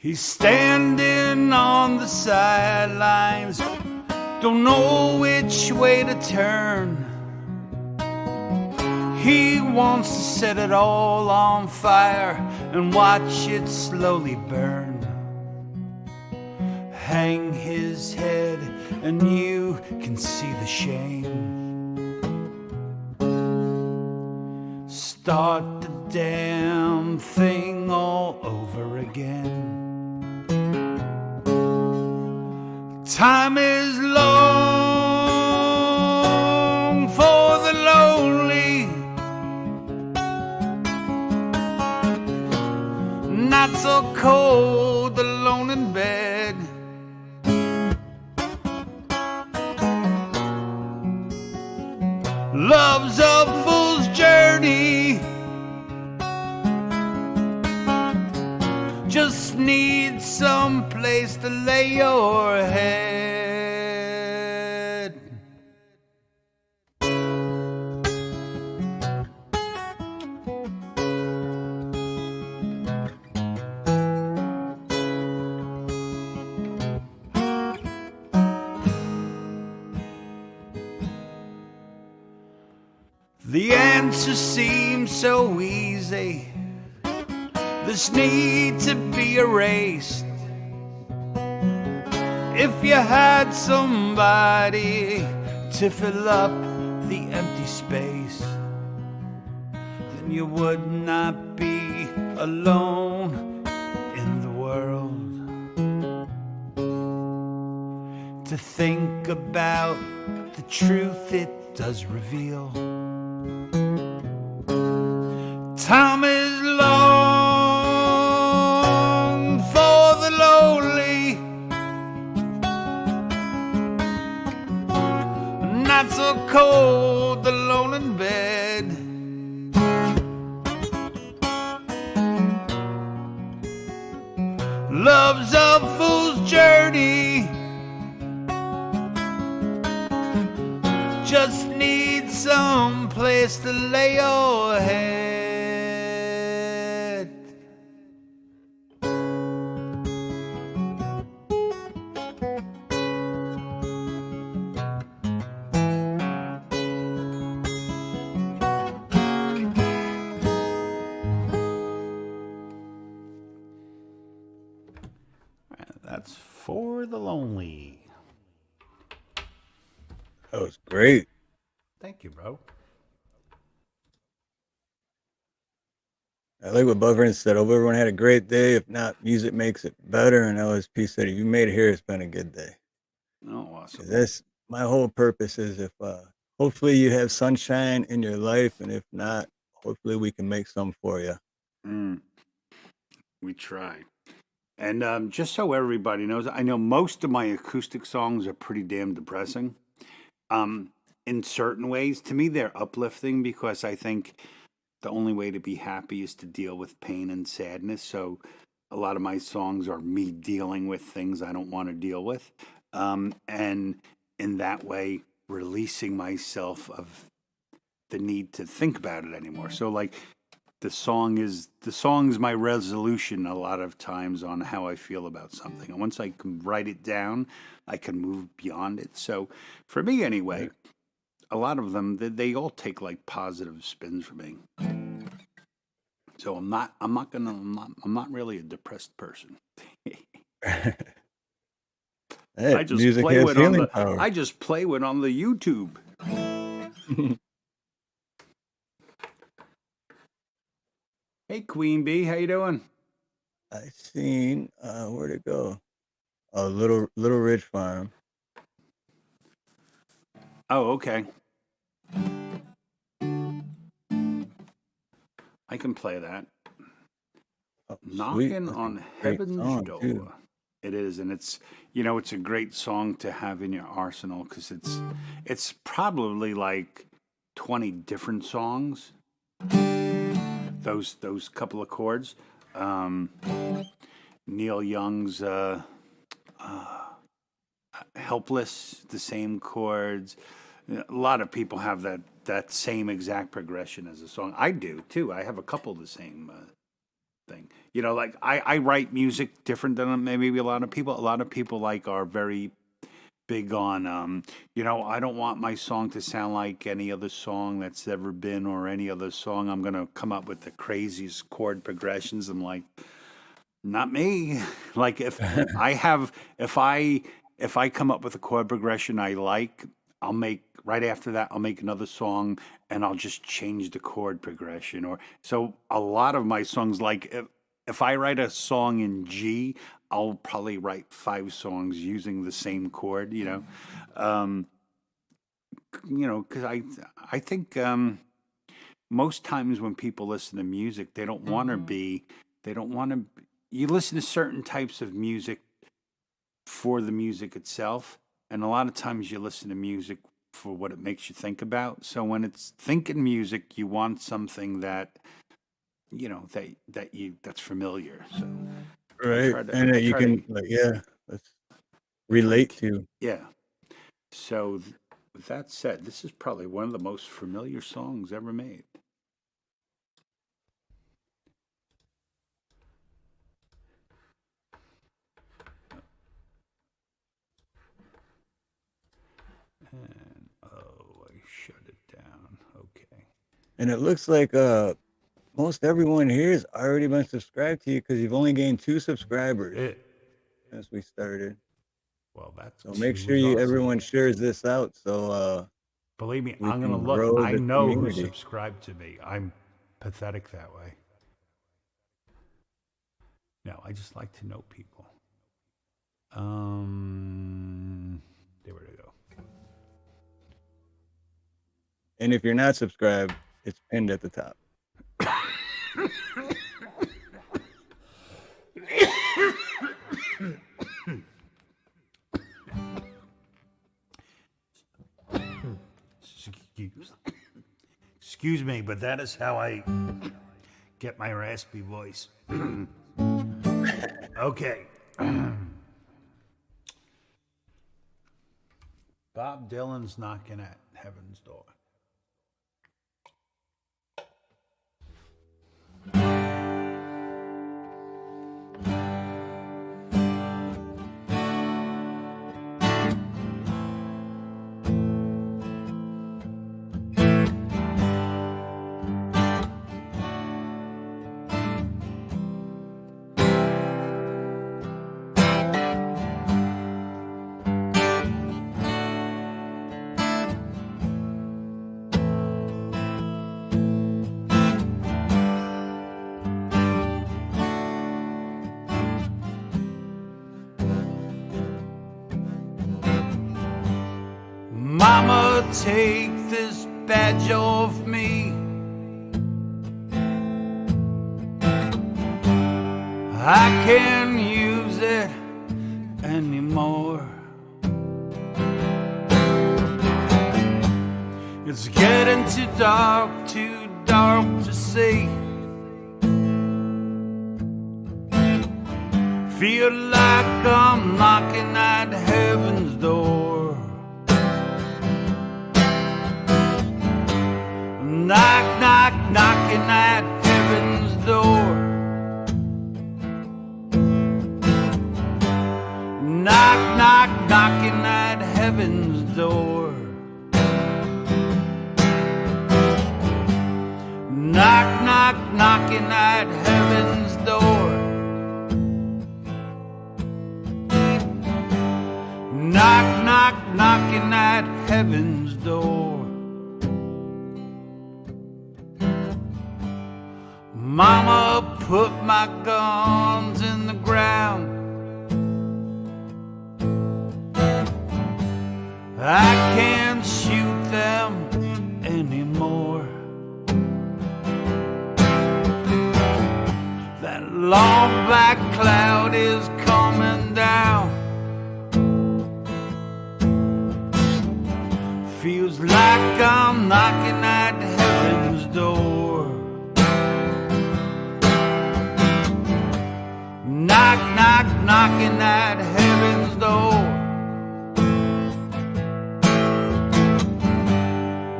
He's standing on the sidelines, don't know which way to turn. He wants to set it all on fire and watch it slowly burn. Hang his head and you can see the shame. Start the damn thing all over again. Time is long for the lonely, not so cold, alone in bed. Love's a fool's journey, just need some place to lay your head. The answer seems so easy, this need to be erased. If you had somebody to fill up the empty space, then you would not be alone in the world. To think about the truth it does reveal. Time is long for the lonely, not so cold, alone in bed. place to lay your head. That's For the Lonely. That was great. Thank you, bro. I like what Buffering said. Hope everyone had a great day. If not, music makes it better. And LSP said, if you made it here, it's been a good day. Oh, awesome. That's my whole purpose is if hopefully you have sunshine in your life. And if not, hopefully we can make some for you. We try. And just so everybody knows, I know most of my acoustic songs are pretty damn depressing. In certain ways, to me, they're uplifting because I think the only way to be happy is to deal with pain and sadness. So a lot of my songs are me dealing with things I don't want to deal with. And in that way, releasing myself of the need to think about it anymore. So like the song's my resolution a lot of times on how I feel about something. And once I can write it down, I can move beyond it. So for me anyway, a lot of them they all take like positive spins for me. So I'm not really a depressed person. Hey, I just music play has with on healing the power. I just play with on the YouTube. Hey Queen Bee, how you doing? I seen where'd it go? Oh, Little Ridge Farm. Oh, okay. I can play that. Oh, sweet. Knocking That's on a great Heaven's song, Door. too. It is, and it's it's a great song to have in your arsenal because it's probably like 20 different songs. Those couple of chords. Neil Young's Helpless, the same chords. A lot of people have that same exact progression as a song. I do too. I have a couple of the same thing. Like I write music different than maybe a lot of people. A lot of people like are very big on I don't want my song to sound like any other song that's ever been or any other song. I'm gonna come up with the craziest chord progressions. I'm like, not me. Like if I come up with a chord progression I like, I'll make right after that I'll make another song and I'll just change the chord progression. Or so a lot of my songs, like if I write a song in G, I'll probably write 5 songs using the same chord. Because I think most times when people listen to music, they don't want to be, they don't want to. You listen to certain types of music for the music itself, and a lot of times you listen to music for what it makes you think about. So when it's thinking music, you want something that that's familiar. So Right. And that you can let's relate to. Yeah. So with that said, this is probably one of the most familiar songs ever made. And I shut it down. Okay. And it looks like most everyone here has already been subscribed to you because you've only gained 2 subscribers since we started. Well, that's so make sure everyone shares this out. So believe me, I'm gonna look. I know who subscribed to me. I'm pathetic that way. No, I just like to know people. There we go. And if you're not subscribed, it's pinned at the top. Excuse me, but that is how I get my raspy voice. Okay. Bob Dylan's Knocking at Heaven's Door. Mama, take this badge off me. I can't use it anymore. It's getting too dark to see. Feel like I'm knocking at heaven's door. Knock, knock, knocking at heaven's door. Knock, knock, knocking at heaven's door. Knock, knock, knocking at heaven's door. Knock, knock, knocking at heaven's door. Mama, put my guns in the ground. I can't shoot them anymore. That long black cloud is coming down. Feels like I'm knocking at heaven's door. Knock, knock, knocking at heaven's door.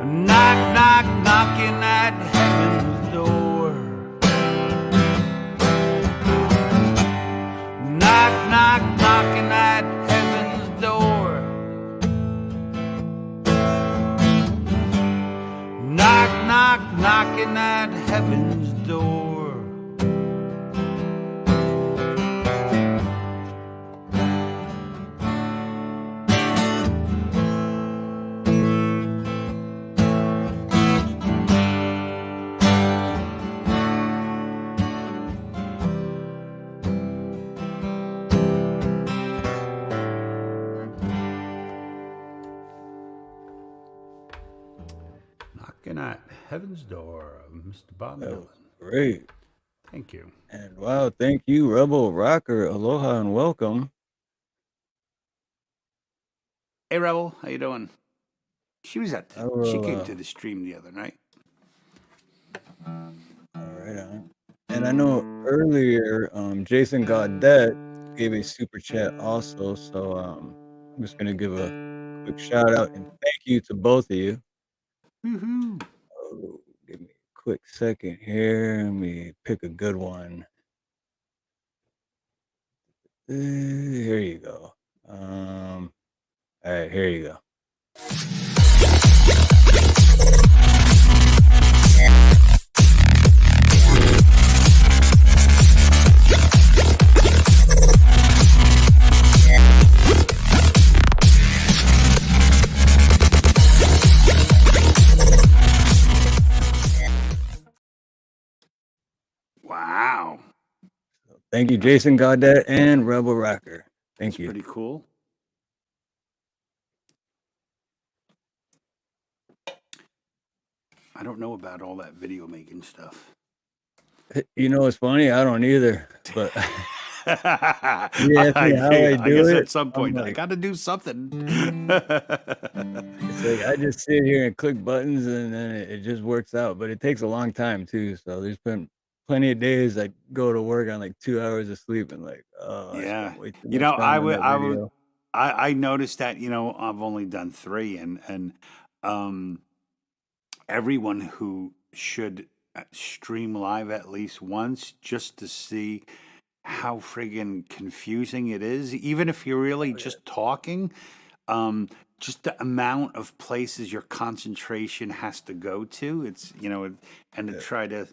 Knock, knock, knocking at heaven's door. Knock, knock, knocking at heaven's door. Knock, knock, knocking at heaven's door. Knocking at heaven's door, Mr. Bob That Dylan. was great. Thank you. And wow, thank you, Rebel Rocker. Aloha and welcome. Hey, Rebel, how you doing? She was at. She came Aloha. to the stream the other night. All right on. And I know earlier, Jason Gaudet gave a super chat also. So I'm just gonna give a quick shout out and thank you to both of you. Woohoo! Oh, give me a quick second here. Let me pick a good one. Here you go. All right, here you go. Wow, Thank you, Jason Gaudet and Rebel Rocker. Thank that's you. pretty cool. I don't know about all that video making stuff. You know, it's funny. I don't either. But I, you ask me how I do guess it. at some I'm point I like, got to do something. it's like I just sit here and click buttons, and then it just works out. But it takes a long time too. So there's been plenty of days I go to work on like 2 hours of sleep, and like, oh, I Yeah, spent way too you much know, time on that video. I noticed that. You know, I've only done 3, and everyone who should stream live at least once just to see how friggin' confusing it is, even if you're really just talking. Just the amount of places your concentration has to go to. It's and to try to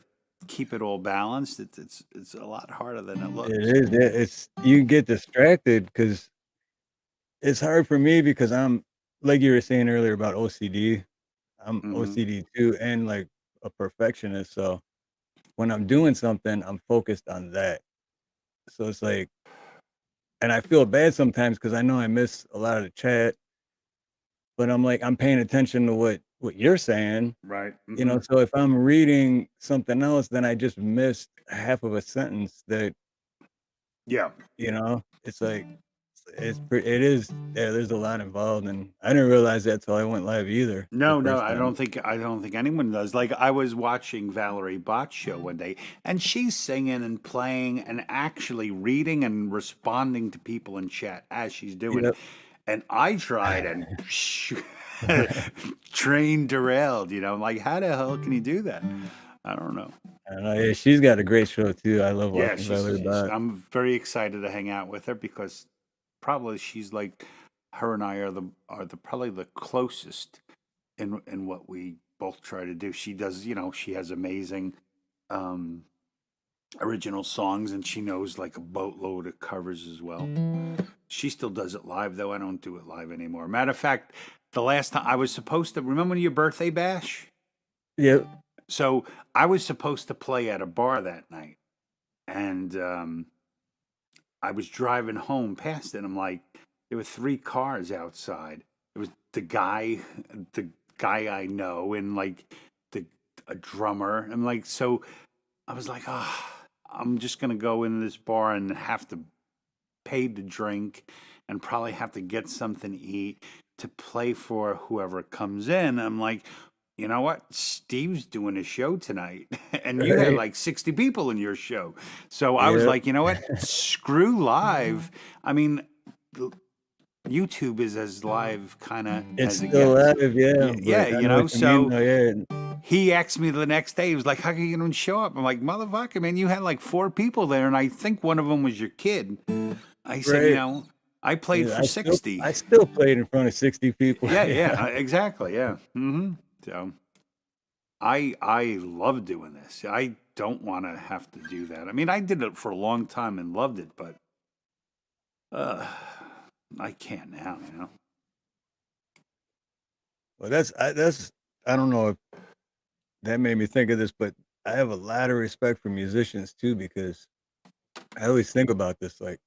keep it all balanced. It's a lot harder than it looks. It is. It's you get distracted because it's hard for me because I'm like you were saying earlier about OCD. I'm Mhm. OCD too, and like a perfectionist. So when I'm doing something, I'm focused on that. So it's like, and I feel bad sometimes because I know I miss a lot of the chat, but I'm like, I'm paying attention to what you're saying, Right. you know. So if I'm reading something else, then I just missed half of a sentence that, Yeah. you know, it's like it is, yeah, there's a lot involved, and I didn't realize that till I went live either the No, first I time. don't think anyone does. Like I was watching Valerie Bot's show one day, and she's singing and playing and actually reading and responding to people in chat as she's doing it. Yep. And I tried and train derailed. You know, like how the hell can you do that? I don't know. I don't know, yeah, she's got a great show too. I love Yeah, watching Valerie Bot. I'm very excited to hang out with her because probably she's like her and I are the probably the closest in what we both try to do. She does, you know, she has amazing um original songs and she knows like a boatload of covers as well. She still does it live though. I don't do it live anymore. Matter of fact, the last time I was supposed to remember your birthday bash? Yep. So I was supposed to play at a bar that night. And I was driving home past it. And I'm like, there were 3 cars outside. It was the guy I know, and like a drummer. And like, so I was like, oh, I'm just gonna go in this bar and have to pay to drink, and probably have to get something to eat to play for whoever comes in. I'm like, you know what? Steve's doing a show tonight, and you had Right. like 60 people in your show. So I was Yep. like, you know what? Screw live. I mean, YouTube is as live kind of It's as it still gets. live, yeah. Yeah, But I you know know. what you mean, So though, yeah. he asked me the next day. He was like, "How can you don't show up?" I'm like, "Motherfucker, man, you had like 4 people there, and I think one of them was your kid." I said, "You Right. know, I played Yeah, for 60." I still played in front of 60 people. Yeah, Yeah. exactly. Yeah. So I love doing this. I don't want to have to do that. I mean, I did it for a long time and loved it, but I can't now. You know. Well, that's I don't know if that made me think of this, but I have a lot of respect for musicians too, because I always think about this. Like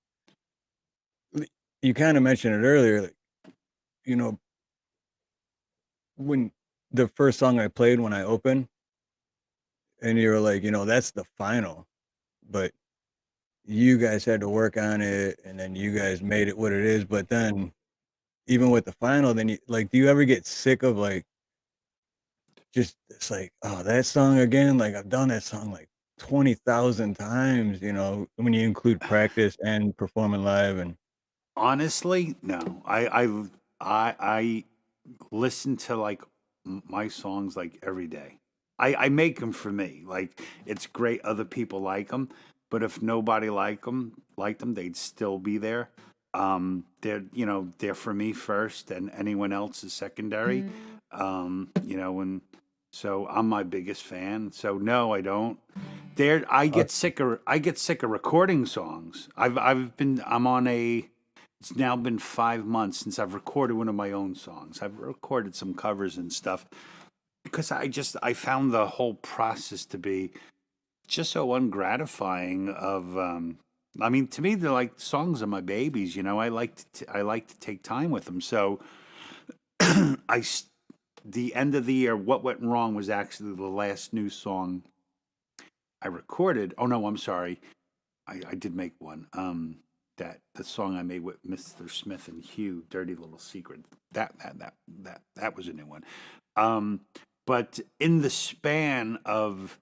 you kind of mentioned it earlier, like, you know, when the first song I played when I opened, and you were like, you know, that's the final, but you guys had to work on it, and then you guys made it what it is. But then, even with the final, then you like, do you ever get sick of like, just it's like, oh, that song again? Like I've done that song like 20,000 times, you know, when you include practice and performing live. And Honestly, no. I listen to like my songs like every day. I make them for me. Like it's great other people like them, but if nobody liked them, they'd still be there. They're you know they're for me first, and anyone else is secondary. You know, and so I'm my biggest fan. So no, I don't. There, I get sick of recording songs. I'm on a. It's now been 5 months since I've recorded one of my own songs. I've recorded some covers and stuff because I found the whole process to be just so ungratifying. I mean, to me, they're like songs are my babies. You know, I like to take time with them. So the end of the year, what went wrong was actually the last new song I recorded. Oh no, I'm sorry, I did make one. That the song I made with Mr. Smith and Hugh, "Dirty Little Secret." That was a new one. But in the span of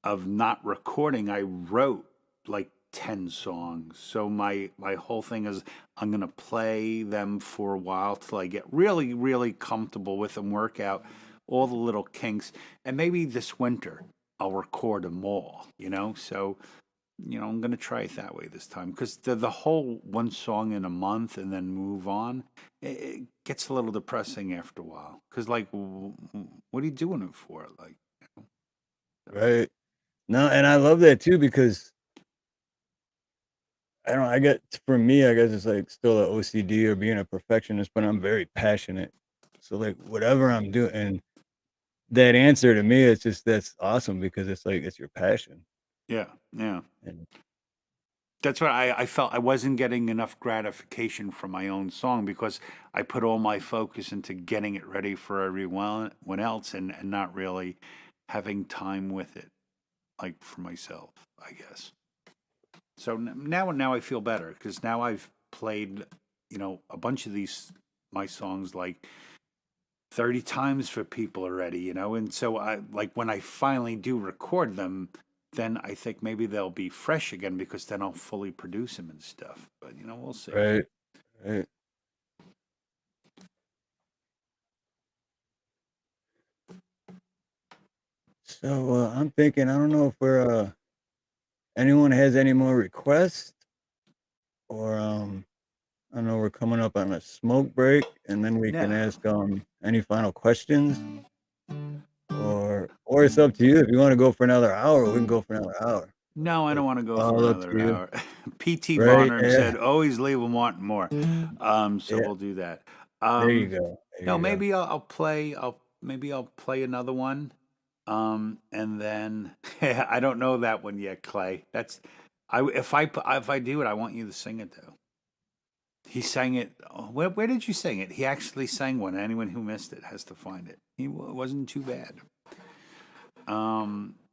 not recording, I wrote like 10 songs. So my whole thing is I'm gonna play them for a while till I get really really comfortable with them, work out all the little kinks, and maybe this winter I'll record them all. You know, so you know, I'm gonna try it that way this time because the whole one song in a month and then move on, it gets a little depressing after a while. Because like, what are you doing it for? Like, right. No, and I love that too, because I don't know, I get, for me, I guess it's like still a OCD or being a perfectionist, but I'm very passionate. So like whatever I'm doing, and that answer to me, it's just that's awesome because it's like it's your passion. yeah. And That's what I felt. I wasn't getting enough gratification from my own song because I put all my focus into getting it ready for everyone else, and not really having time with it, like for myself, I guess. So now I feel better because now I've played, a bunch of these my songs like 30 times for people already, and so I like when I finally do record them, then I think maybe they'll be fresh again because then I'll fully produce them and stuff. But we'll see. Right. Right. So I'm thinking, I don't know if we're anyone has any more requests, or I know we're coming up on a smoke break, and then we can Yeah. ask any final questions, or it's up to you. If you want to go for another hour, we can go for another hour. No, I don't want to go for All up to another you. hour. PT Right? Barnum Yeah. said, "Always leave them wanting more." So Yeah. we'll do that. There you go. There No, you go. maybe I'll play. I'll play another one. And then I don't know that one yet, Clay. If I do it, I want you to sing it though. He sang it. Where did you sing it? He actually sang one. Anyone who missed it has to find it. It wasn't too bad.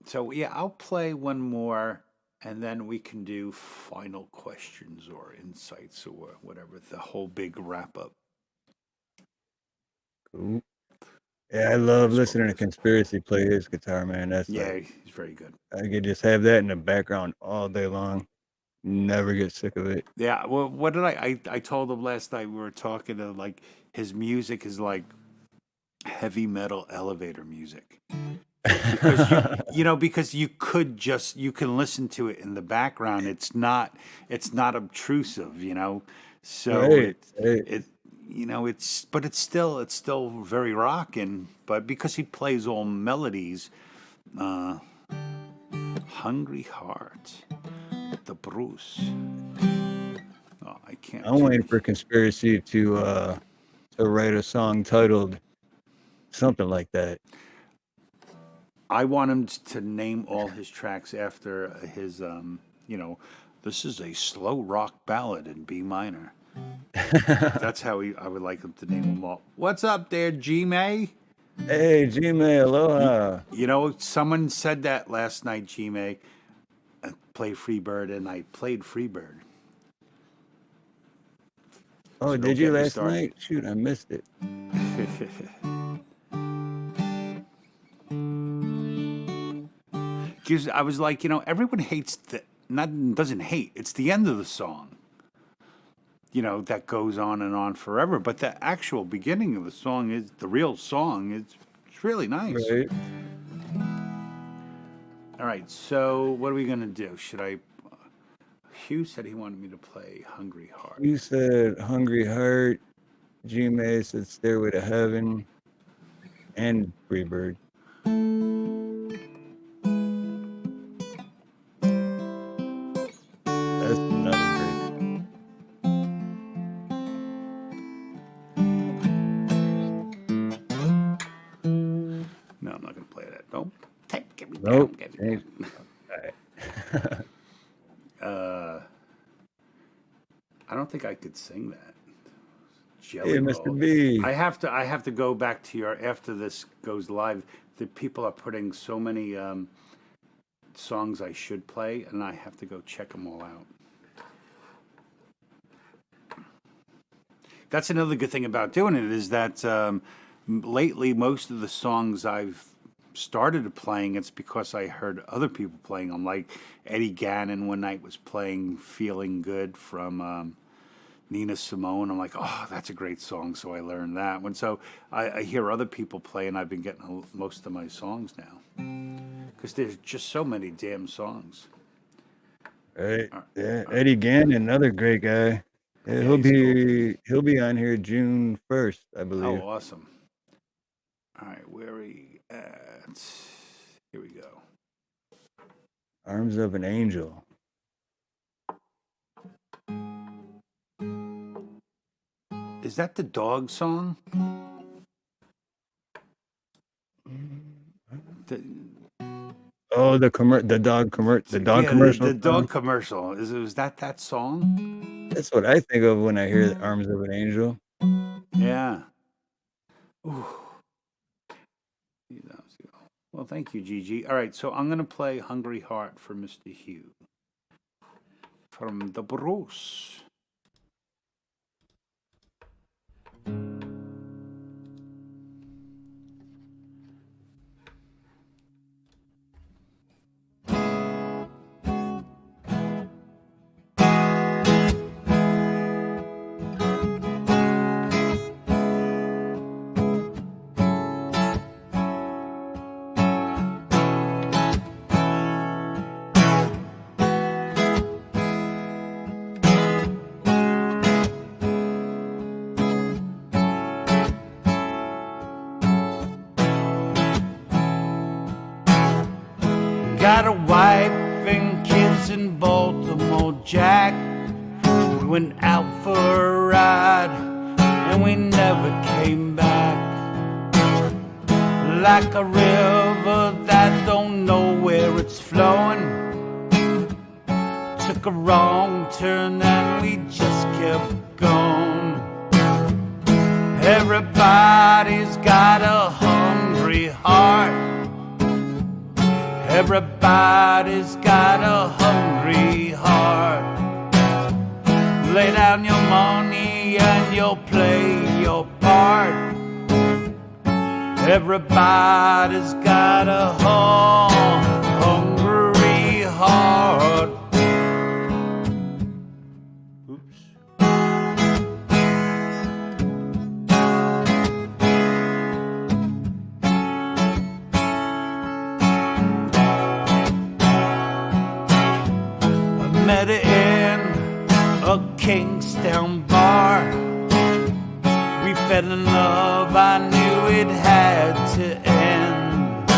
So yeah, I'll play one more, and then we can do final questions or insights or whatever. The whole big wrap up. Cool. Yeah, I love listening to Conspiracy play his guitar, man. That's Yeah, like, he's very good. I could just have that in the background all day long. Never get sick of it. Yeah, well, what did I told him last night we were talking to, like, his music is like heavy metal elevator music. Because because you can listen to it in the background. It's not obtrusive, So Right, it but it's still very rocking, but because he plays all melodies, Hungry Heart, the Bruce. Oh, I can't. I'm waiting for Conspiracy to write a song titled something like that. I want him to name all his tracks after his, this is a slow rock ballad in B minor. That's how I would like him to name them all. What's up there, G May? Hey, G-May, aloha. Someone said that last night, G May. Play Freebird, and I played Freebird. Oh, So did you don't get me last started. night? Shoot, I missed it. Because I was like, everyone hates doesn't hate. It's the end of the song. That goes on and on forever. But the actual beginning of the song is the real song. It's really nice. Right. All right. So what are we gonna do? Should I? Hugh said he wanted me to play Hungry Heart. You said Hungry Heart. G-May said Stairway to Heaven. And Freebird. That's another great. No, I'm not gonna play that. Don't get me Nope. down. Get me down. I don't think I could sing that. Jelly Hey, Roll. Mr. B. I have to go back to after this goes live. The people are putting so many songs I should play, and I have to go check them all out. That's another good thing about doing it is that lately most of the songs I've started playing, it's because I heard other people playing them. Like Eddie Gannon one night was playing "Feeling Good" from Nina Simone. I'm like, oh, that's a great song. So I learned that one. So I hear other people play, and I've been getting most of my songs now because there's just so many damn songs. Right. Yeah. Eddie Gannon, another great guy. Yeah, he'll be on here June 1st, I believe. Oh, awesome. All right, where are we at? Here we go. Arms of an Angel. Is that the dog song? Oh, the dog The commercial. dog commercial. Was that song? That's what I think of when I hear the Arms of an Angel. Yeah. Ooh. Well, thank you, Gigi. All right, so I'm going to play Hungry Heart for Mr. Hugh from the Bruce. Got a wife and kids in Baltimore, Jack. We went out for a ride and we never came back. Like a river that don't know where it's flowing. Took a wrong turn and we just kept going. Everybody's got a hungry heart. Everybody's got a hungry heart. Lay down your money and you'll play your part. Everybody's got a hungry heart. Oops. Met her in a Kingstown bar. We fell in love, I knew it had to end.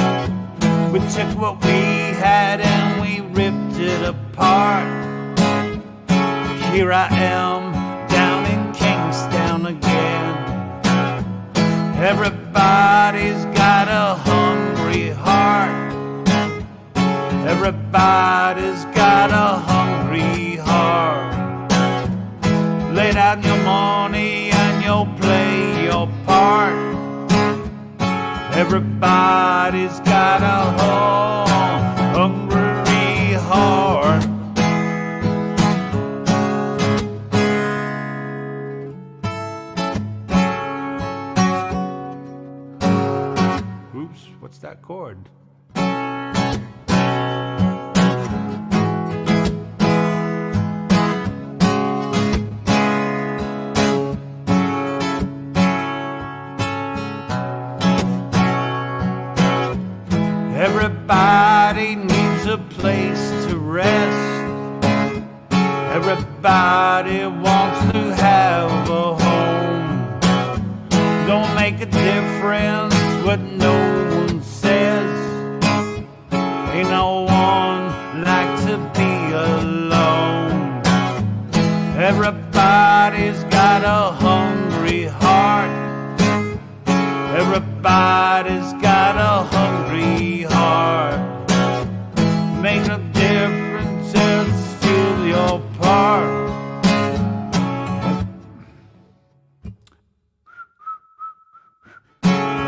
We took what we had and we ripped it apart. Here I am, down in Kingstown again. Everybody's got a hungry heart. Everybody's got a hungry heart. Lay down your money and you'll play your part. Everybody's got a hungry heart. Oops, what's that chord? Everybody needs a place to rest. Everybody wants to have a home. Don't make a difference what no one says. Ain't no one like to be alone. Everybody's got a hungry heart. Everybody's got a hungry heart. Make no difference, just do your part.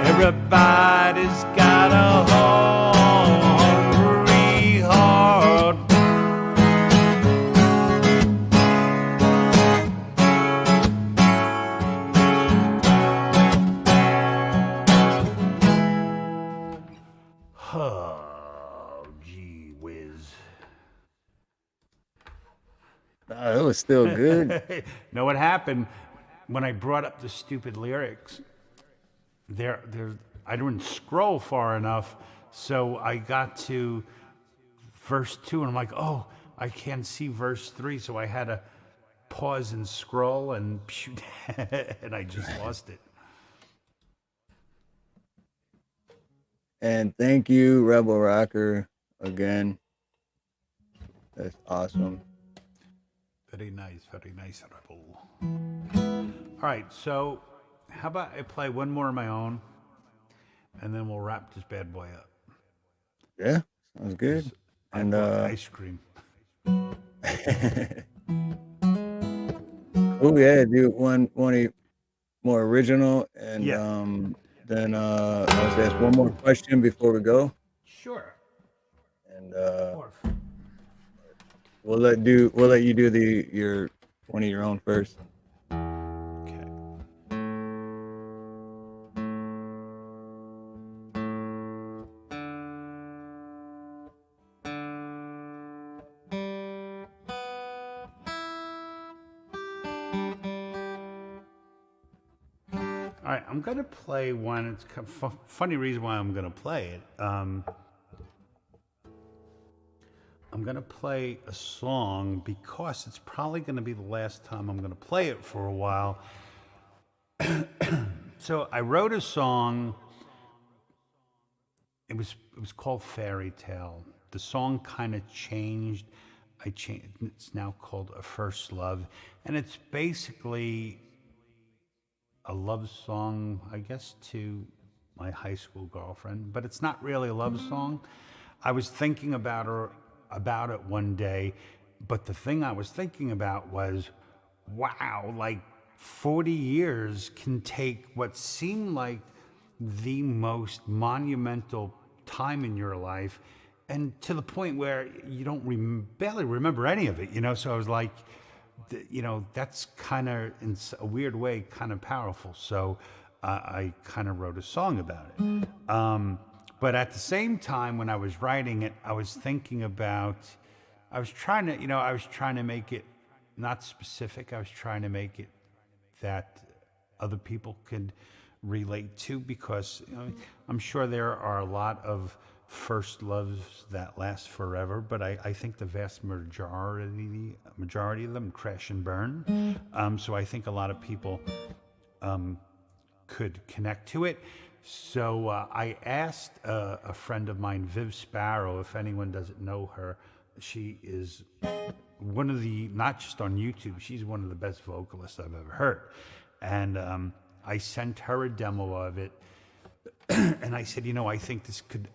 Everybody's got a hungry heart. Oh, gee whiz. It was still good. Know what happened when I brought up the stupid lyrics? I didn't scroll far enough, so I got to verse 2, and I'm like, oh, I can't see verse 3, so I had to pause and scroll, and and I just lost it. And thank you, Rebel Rocker, again. That's awesome. Very nice, Rebel. All right, so how about I play one more of my own, and then we'll wrap this bad boy up. Yeah, That was good. I And bought ice cream. oh yeah, do one more original, and Yeah. then let's ask one more question before we go, Sure. and Or we'll let you do your one of your own first. okay. All right, I'm gonna play one. It's kind of funny reason why I'm gonna play it. I'm gonna play a song because it's probably gonna be the last time I'm gonna play it for a while. So I wrote a song. It was called Fairy Tale. The song kind of changed. I changed. It's now called A First Love, and it's basically a love song, I guess, to my high school girlfriend, but it's not really a love song. I was thinking about it one day, but the thing I was thinking about was, wow, like 40 years can take what seemed like the most monumental time in your life, and to the point where you don't barely remember any of it, you know? So I was like, you know, that's kind of, in a weird way, kind of powerful. So I kind of wrote a song about it. But at the same time, when I was writing it, I was thinking about, I was trying to make it not specific. I was trying to make it that other people could relate to, because I'm sure there are a lot of first loves that last forever, but I think the vast majority of them crash and burn. So I think a lot of people could connect to it. So I asked a friend of mine, Viv Sparrow, if anyone doesn't know her. She is one of the, not just on YouTube, she's one of the best vocalists I've ever heard. And I sent her a demo of it, and I said, I think this could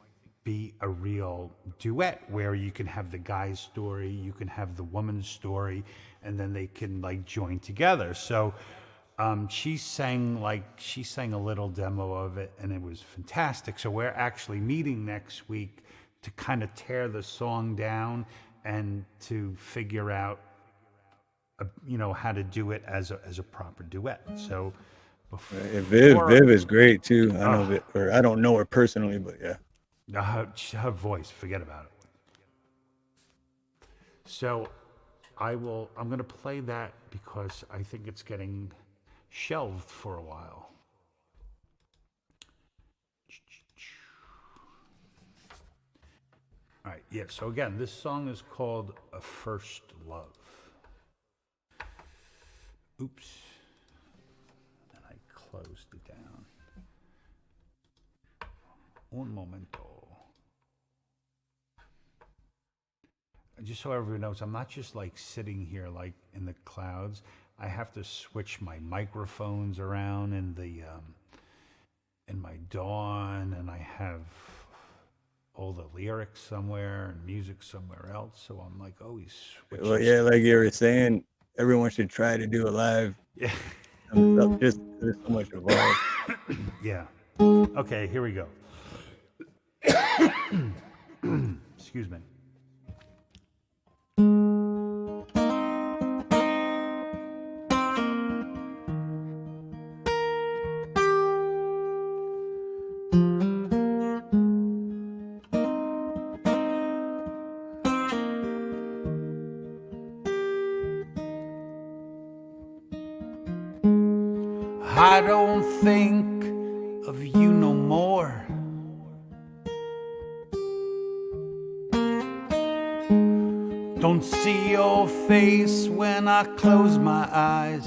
be a real duet where you can have the guy's story, you can have the woman's story, and then they can like join together. So she sang a little demo of it, and it was fantastic. So we're actually meeting next week to kind of tear the song down and to figure out how to do it as a proper duet. So Viv is great too. I know Viv, or I don't know her personally, but yeah. Her voice, forget about it. So I'm going to play that because I think it's getting shelved for a while. All right, yeah, so again, this song is called A First Love. Oops. And I closed it down. Un momento. Just so everyone knows, I'm not just like sitting here like in the clouds. I have to switch my microphones around in my Dawn, and I have all the lyrics somewhere and music somewhere else. So I'm like always switching. Well, yeah, like you were saying, everyone should try to do it live. Yeah. Just there's so much involved. Yeah. Okay, here we go. Excuse me. I don't think of you no more. Don't see your face when I close my eyes.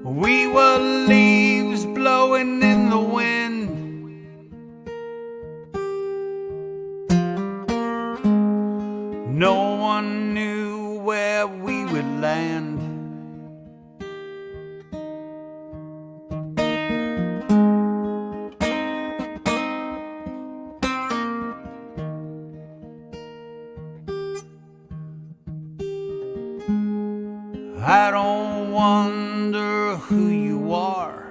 We were leaves blowing in the wind. No one knew where we would land. I don't wonder who you are.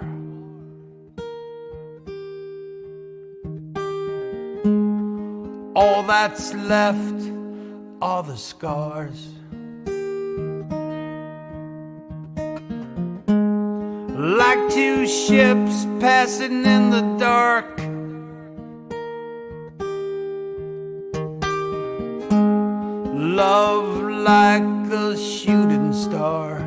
All that's left are the scars. Like two ships passing in the dark. Love like a shooting star.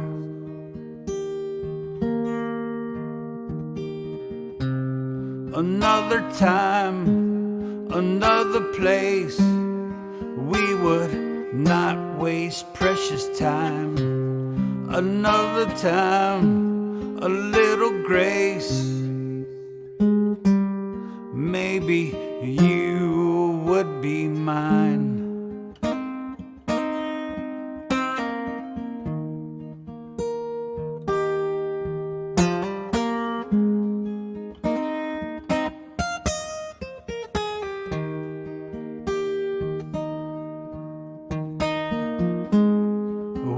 Another time, another place. We would not waste precious time. Another time, a little grace. Maybe you would be mine.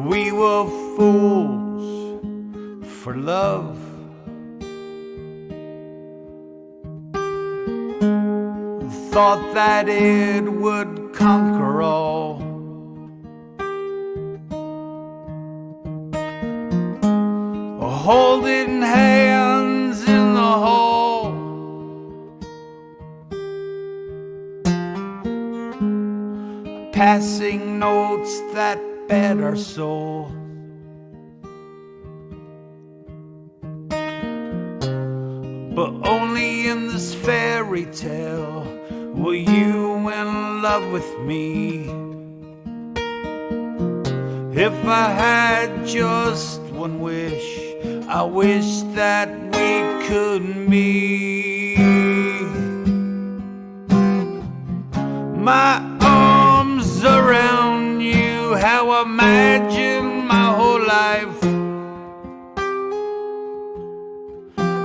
We were fools for love. Thought that it would conquer all. Holding hands in the hall. Passing notes that fed our soul. But only in this fairy tale were you in love with me. If I had just one wish, I wish that we could meet. My arms around you, how I imagined my whole life.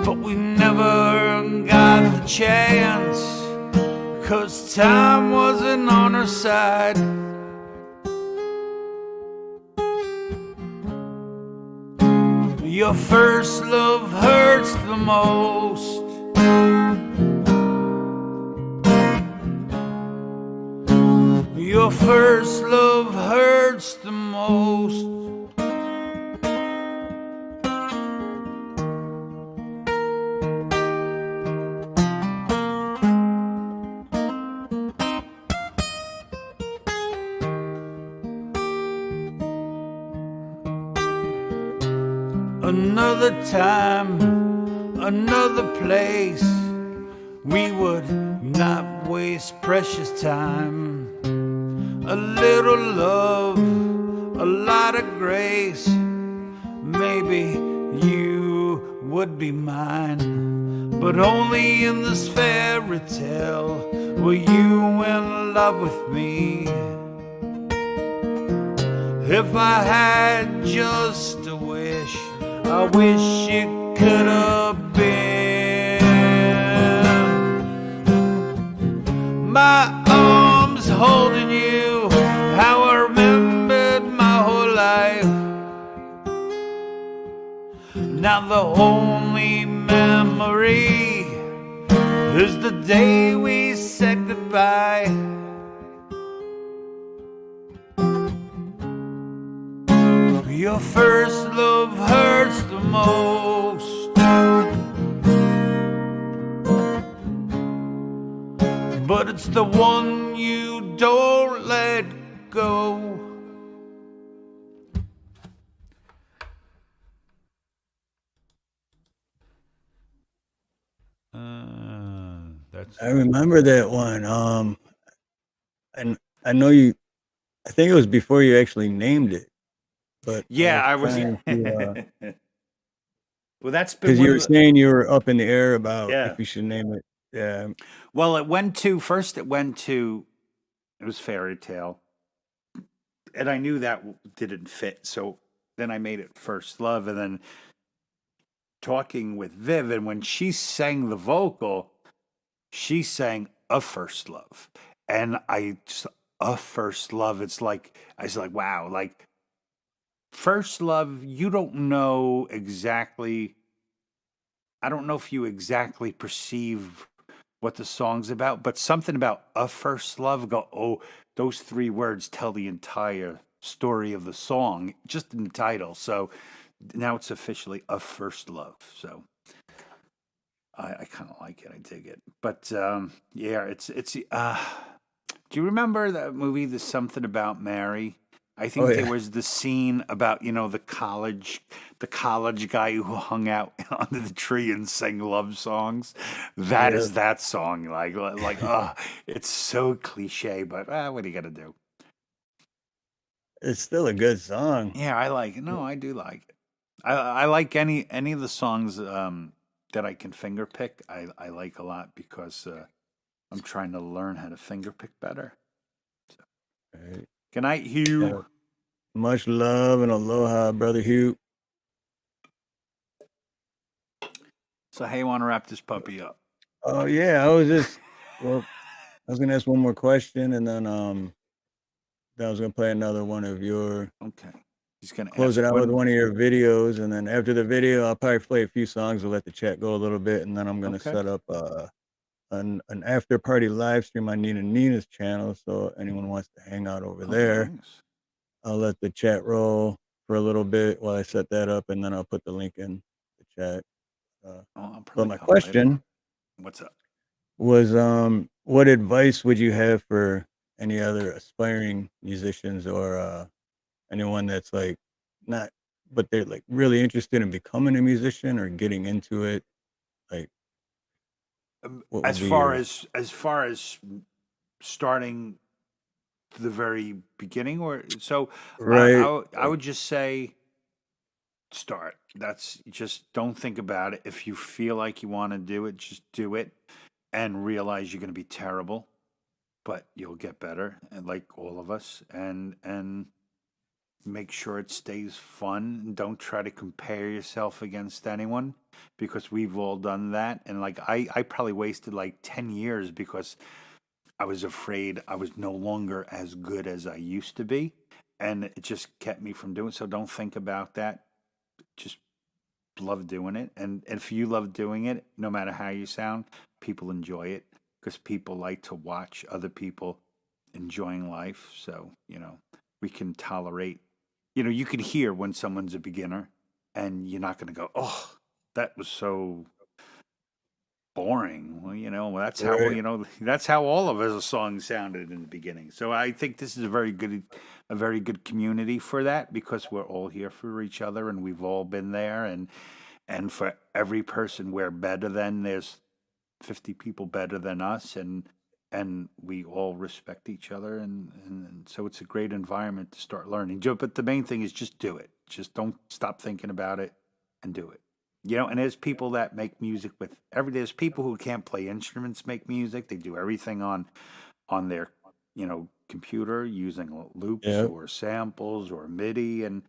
But we never got the chance, 'cause time wasn't on our side. Your first love hurts the most. Your first love hurts the most. Another time, another place. We would not waste precious time. A little love, a lot of grace. Maybe you would be mine. But only in this fairy tale were you in love with me. If I had just a wish, I wish it could have been. My arms holding you, how I remembered my whole life. Now the only memory is the day we said goodbye. Your first love hurts the most. But it's the one you don't let go. I remember that one. And I know you. I think it was before you actually named it. But yeah, I was. Well, that's been because you were saying you were up in the air about if you should name it. Yeah. Well, it went to it was Fairy Tale, and I knew that didn't fit. So then I made it First Love, and then talking with Viv, and when she sang the vocal, she sang A First Love, and I just A First Love. It's like I was like, wow, like First Love, you don't know exactly. I don't know if you exactly perceive what the song's about, but something about a first love go, oh, those three words tell the entire story of the song just in the title. So now it's officially a first love. So I kind of like it. I dig it. But yeah, it's do you remember that movie, The Something About Mary? I Oh think there yeah, was the scene about, the college guy who hung out under the tree and sang love songs. That yeah. is that song. It's so cliche, but what are you gonna do? It's still a good song. Yeah, I like it. No, I do like it. I like any of the songs that I can finger pick. I like a lot because I'm trying to learn how to finger pick better. Right. Good night, Hugh. Yeah. Much love and aloha, brother Hugh. So, how you want to wrap this puppy up? Oh yeah, I was just well, I was gonna ask one more question, and then I was gonna play another one of your Okay. He's going to close ask it out with one. one of your videos, and then after the video, I'll probably play a few songs to let the chat go a little bit, and then I'm gonna Okay. set up an after party live stream on Nina's channel. So anyone wants to hang out over there, Nice. I'll let the chat roll for a little bit while I set that up, and then I'll put the link in the chat. I'll But probably my come later. question What's up? was, what advice would you have for any other aspiring musicians or anyone that's like not, but they're like really interested in becoming a musician or getting into it? Like, what would As be far your as starting the very beginning, or so, right? I would just say start. That's just, don't think about it. If you feel like you want to do it, just do it, and realize you're going to be terrible, but you'll get better, and like all of us, and make sure it stays fun. Don't try to compare yourself against anyone, because we've all done that. And like I probably wasted like 10 years because I was afraid I was no longer as good as I used to be. And it just kept me from doing so. Don't think about that. Just love doing it. And if you love doing it, no matter how you sound, people enjoy it, because people like to watch other people enjoying life. So, we can tolerate, you can hear when someone's a beginner, and you're not going to go, oh, that was so boring. Well, Right. that's how all of us songs sounded in the beginning. So I think this is a very good community for that, because we're all here for each other, and we've all been there, and for every person we're better than, there's 50 people better than us, and we all respect each other, and so it's a great environment to start learning. But the main thing is just do it. Just don't stop thinking about it, and do it. And there's people that make music with there's people who can't play instruments make music. They do everything on their computer, using loops Yeah. or samples or MIDI, and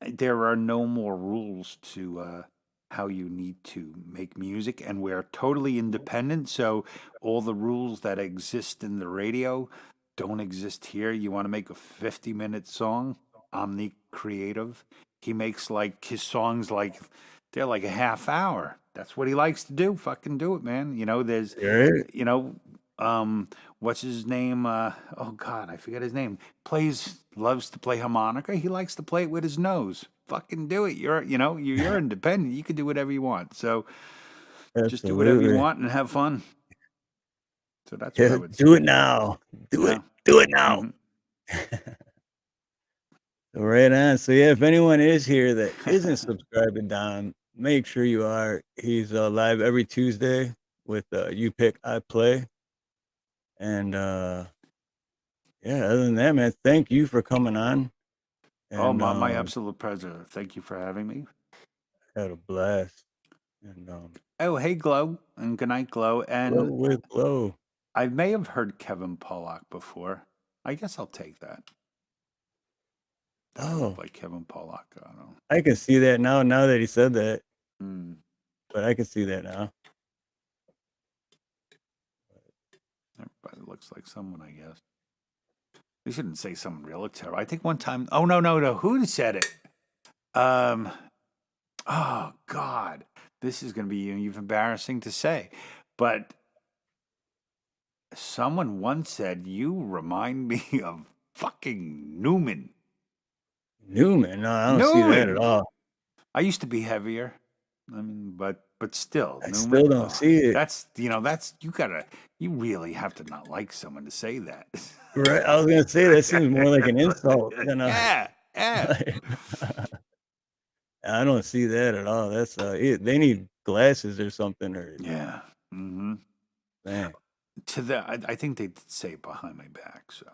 there are no more rules to how you need to make music, and we're totally independent. So all the rules that exist in the radio don't exist here. You want to make a 50-minute song? Omni Creative. He makes like his songs like they're like a half hour. That's what he likes to do. Fucking do it, man. There's, Right. you know, what's his name? Oh God, I forget his name. Loves to play harmonica. He likes to play it with his nose. Fucking do it. You're independent. You can do whatever you want. So just do whatever you Absolutely. want and have fun. So that's what I Yeah. would Do say. it now. Do it. Yeah. Do it now. hmm Right on. So yeah, if anyone is here that isn't subscribed to Dom, make sure you are. He's live every Tuesday with You Pick I Play. And yeah, other than that, man, thank you for coming on. Oh, And my absolute pleasure. Thank you for having me. had a blast. And Oh, hey, Glow, and good night, Glow. Glow And with Glow. I may have heard Kevin Pollak before. I guess I'll take that. That I look Oh, like Kevin Pollak. I don't know. I can see that now that he said that. Hmm. But I can see that now. Everybody looks like someone, I guess. You shouldn't say someone real terrible. I think one time. Oh, no. Who said it? Oh God, this is going to be even embarrassing to say, but someone once said you remind me of fucking Newman. Newman? No, I don't see that Newman. at all. I used to be heavier. I mean, but still, I Newman. still don't see it. That's you really have to not like someone to say that. Right? I was gonna say that seems more like an insult than a. Yeah. I don't see that at all. That's they need glasses or something, or Yeah. Mm-hmm. man. To that, I think they'd say it behind my back, so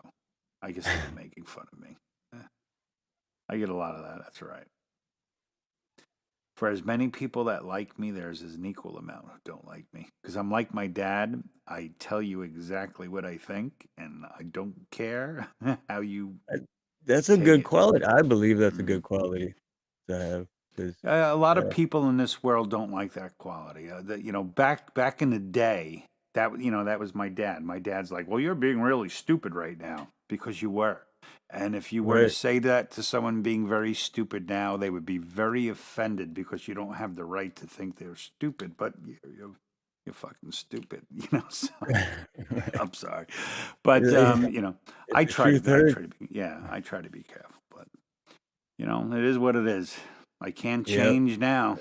I guess they're making fun of me. I get a lot of that. That's right. For as many people that like me, there's an equal amount who don't like me. Because I'm like my dad. I tell you exactly what I think, and I don't care how you. That's a take good it. quality. I believe that's a good quality to have. 'Cause, A lot of yeah. people in this world don't like that quality. Back in the day, that was my dad. My dad's like, "Well, you're being really stupid right now because you were." And if you were to Right. say that to someone being very stupid now, they would be very offended because you don't have the right to think they're stupid, but you're fucking stupid, So Right. I'm sorry, but Yeah. I It's the try to truth be, hurt. I try to be careful, but it is what it is. I can't Yep. change now.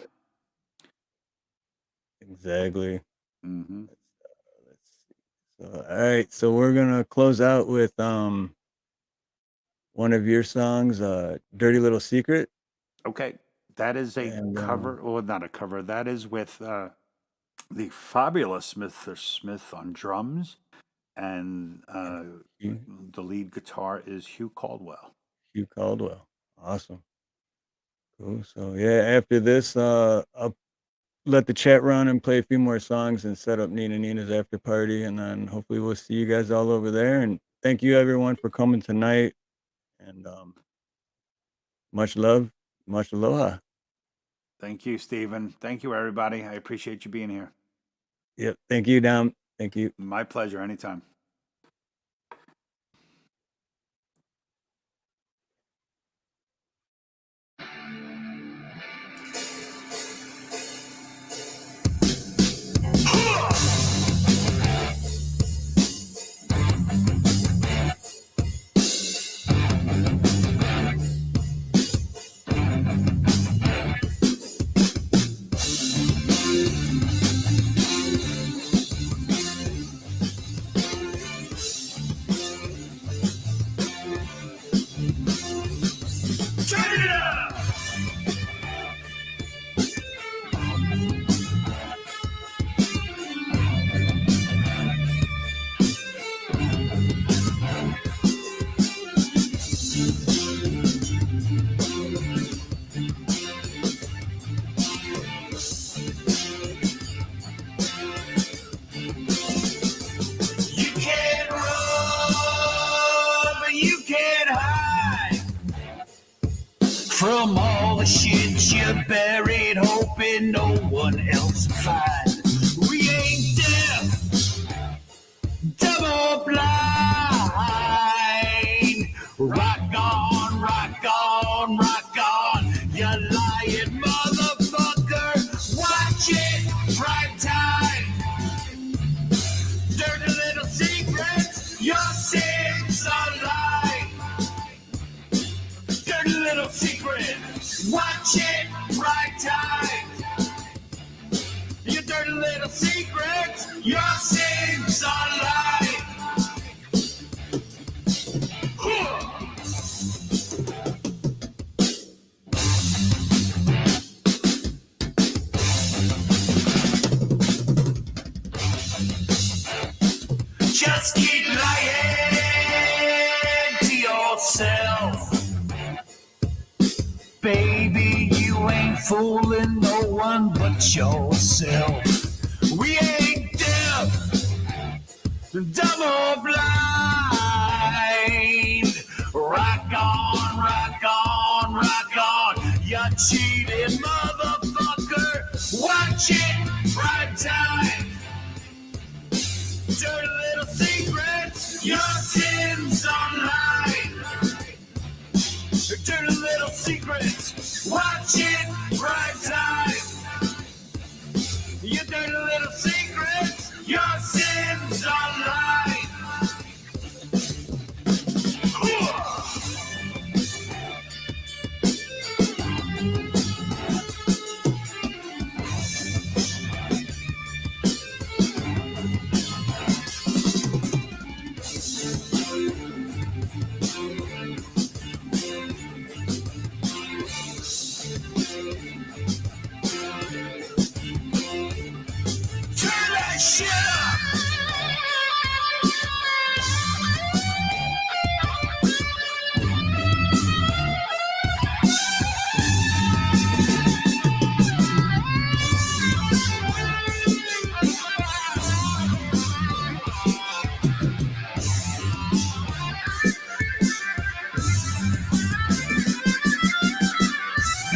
Exactly. Mm-hmm. Let's see. So, all right. So we're gonna close out with one of your songs, "Dirty Little Secret." Okay, that is a And cover, or not a cover. That is with the fabulous Mr. Smith on drums, and Hugh, the lead guitar is Hugh Caldwell. Hugh Caldwell. Awesome. Cool. So yeah, after this, I'll let the chat run and play a few more songs and set up Nina's after party, and then hopefully we'll see you guys all over there. And thank you everyone for coming tonight. And much love, much aloha. Thank you, Stephen. Thank you, everybody. I appreciate you being here. Yep. Thank you, Dom. Thank you. My pleasure. Anytime. Turn it up! You can't run, but you can't hide from all the shit you buried, hoping no one else will find. We ain't deaf, dumb or blind. Rock on, rock on, rock on, you lying motherfucker. Watch it, prime time. Dirty little secrets, your sins are light. Dirty little secret, watch it, right time. Your dirty little secrets, your sins are light. Just keep lying to yourself. Baby, you ain't fooling no one but yourself. We ain't deaf, dumb or blind. Rock on, rock on, rock on, you cheating motherfucker. Watch it, prime time. Dirty little secrets, your sins online. Dirty little secrets. Watch it, prime time. Your dirty little secrets. Your sins online. Turn that shit up!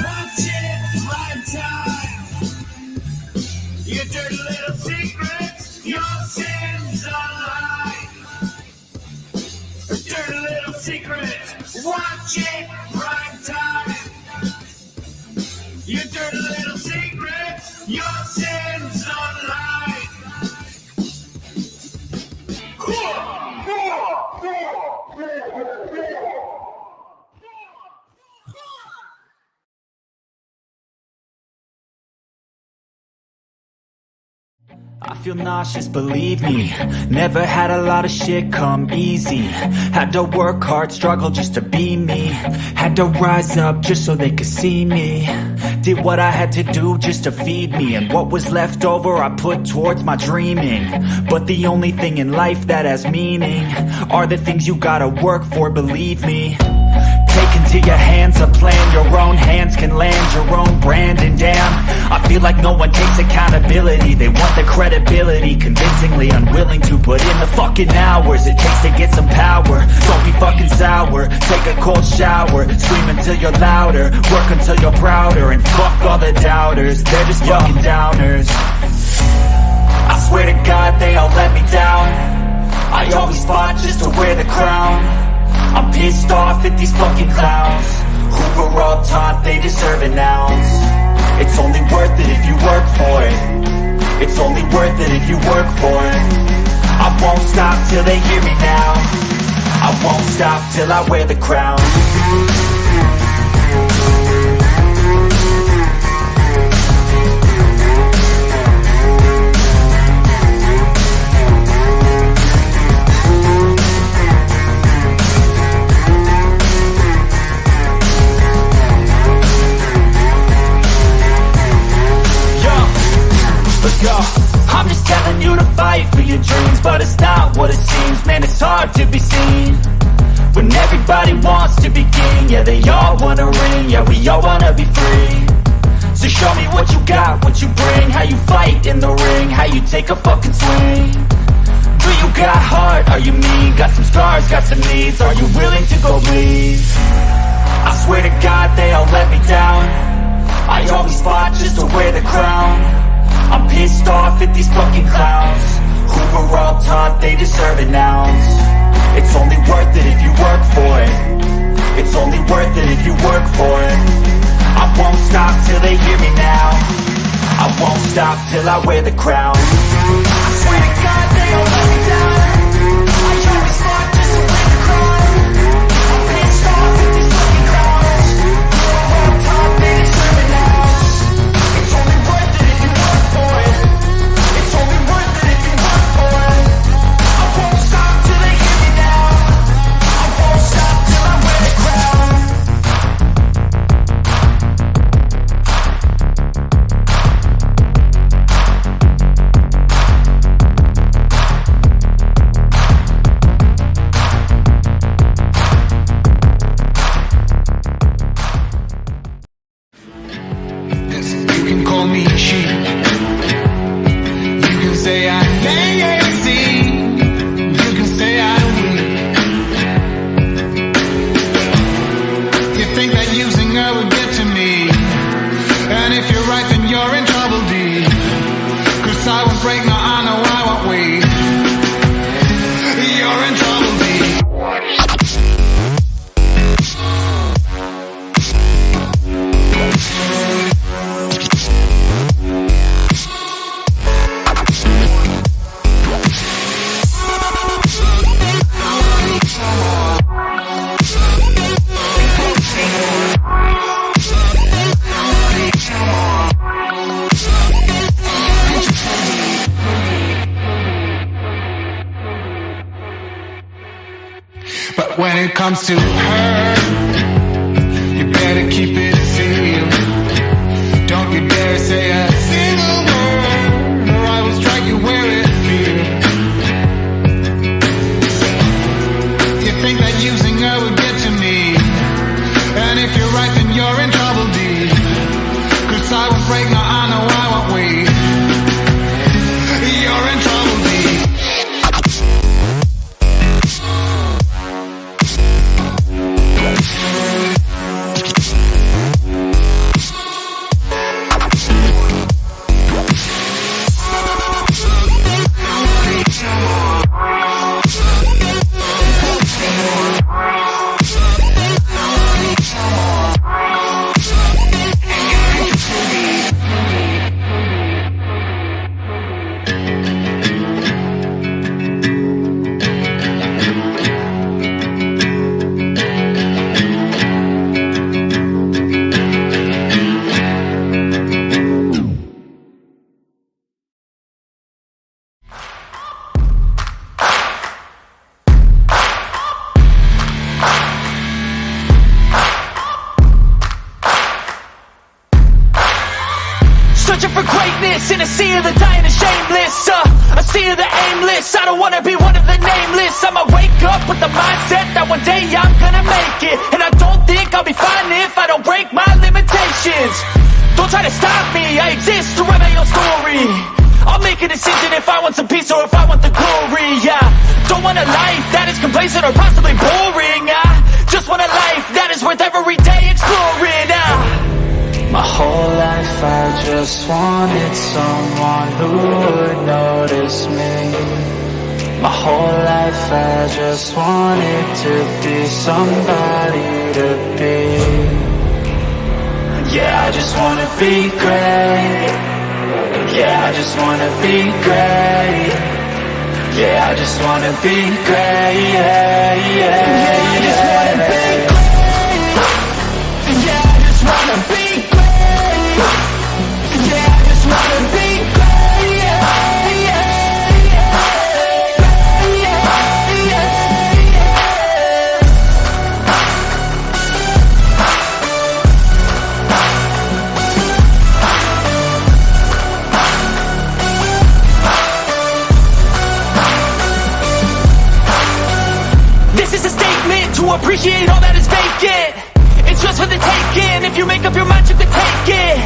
Watch it, prime time. Your dirty little secrets, your sins online. Dirty little secrets, watch it, prime time. Your dirty little secrets, your sins online. I feel nauseous, believe me. Never had a lot of shit come easy. Had to work hard, struggle just to be me. Had to rise up just so they could see me. Did what I had to do just to feed me. And what was left over I put towards my dreaming. But the only thing in life that has meaning are the things you gotta work for, believe me. Take into your hands a plan, your own hands can land your own brand. And damn, I feel like no one takes accountability. They want the credibility, convincingly unwilling to put in the fucking hours it takes to get some power. Don't be fucking sour, take a cold shower. Scream until you're louder, work until you're prouder. And fuck all the doubters, they're just fucking downers. I swear to God they all let me down. I always fought just to wear the crown. I'm pissed off at these fucking clowns who were all taught they deserve an ounce. It's only worth it if you work for it. It's only worth it if you work for it. I won't stop till they hear me now. I won't stop till I wear the crown. I'm just telling you to fight for your dreams, but it's not what it seems. Man, it's hard to be seen when everybody wants to be king. Yeah, they all wanna ring, yeah, we all wanna be free. So show me what you got, what you bring, how you fight in the ring, how you take a fucking swing. Do you got heart, are you mean? Got some scars, got some needs, are you willing to go bleed? I swear to God they all let me down. I always fought just to wear the crown. I'm pissed off at these fucking clowns who were all taught they deserve an ounce. It's only worth it if you work for it. It's only worth it if you work for it. I won't stop till they hear me now. I won't stop till I wear the crown. I swear to God they all let me down. I always fought just to wear the crown. I'm pissed off at these fucking clowns who were all taught they deserve an ounce. It's only worth it if you work for it. It's only worth it if you work for it. I won't stop till they hear me now. I won't stop till I wear the crown. You can call me cheap. You can say I'm lazy. You can say I'm weak. You think that using her will get to me, and if you're right then you're in trouble, D. 'Cause I won't break, no, I know I won't wait. You're in trouble, D. But when it comes to her, you better keep it sealed. Don't you dare say a single word, or I will strike you where it feels. You think that using her will get to me, and if you're right then you're in trouble, D. 'Cause I won't break, no I know I won't wait. You're in trouble, D. Searching for greatness in a sea of the dying and shameless, a sea of the aimless. I don't wanna be one of the nameless. I'ma wake up with the mindset that one day I'm gonna make it, and I don't think I'll be fine if I don't break my limitations. Don't try to stop me, I exist to write my own story. I'll make a decision if I want some peace or if I want the glory. Yeah, don't want a life that is complacent or possibly boring. I just want a life that is worth every day exploring. My whole life I just wanted someone who would notice me. My whole life I just wanted to be somebody to be. Yeah, I just wanna be great. Yeah, I just wanna be great. Yeah, I just wanna be great. Yeah, yeah, I just wanna be great. Yeah, I just wanna be great. Yeah, I just wanna be great. Yeah, yeah, yeah, yeah, yeah. This is a statement to appreciate all that is vacant. It's just for the taking. If you make up your mind, you can take it.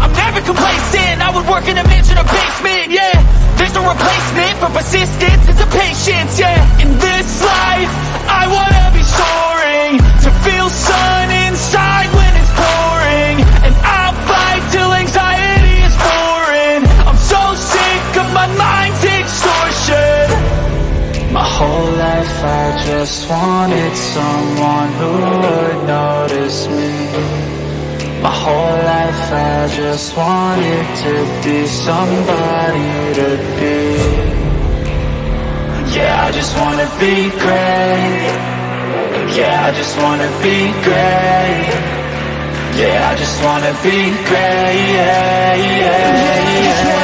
I'm never complacent. I would work in a mansion or basement. Yeah, there's no replacement for persistence. It's a patience. Yeah, in this life, I wanna be soaring, to feel sun inside when it's pouring, and I'll fight till anxiety is foreign. I'm so sick of my mind's extortion. My whole life I just wanted someone who would notice me. My whole life I just wanted to be somebody to be. Yeah, I just wanna be great. Yeah, I just wanna be great. Yeah, I just wanna be great. Yeah, yeah, yeah.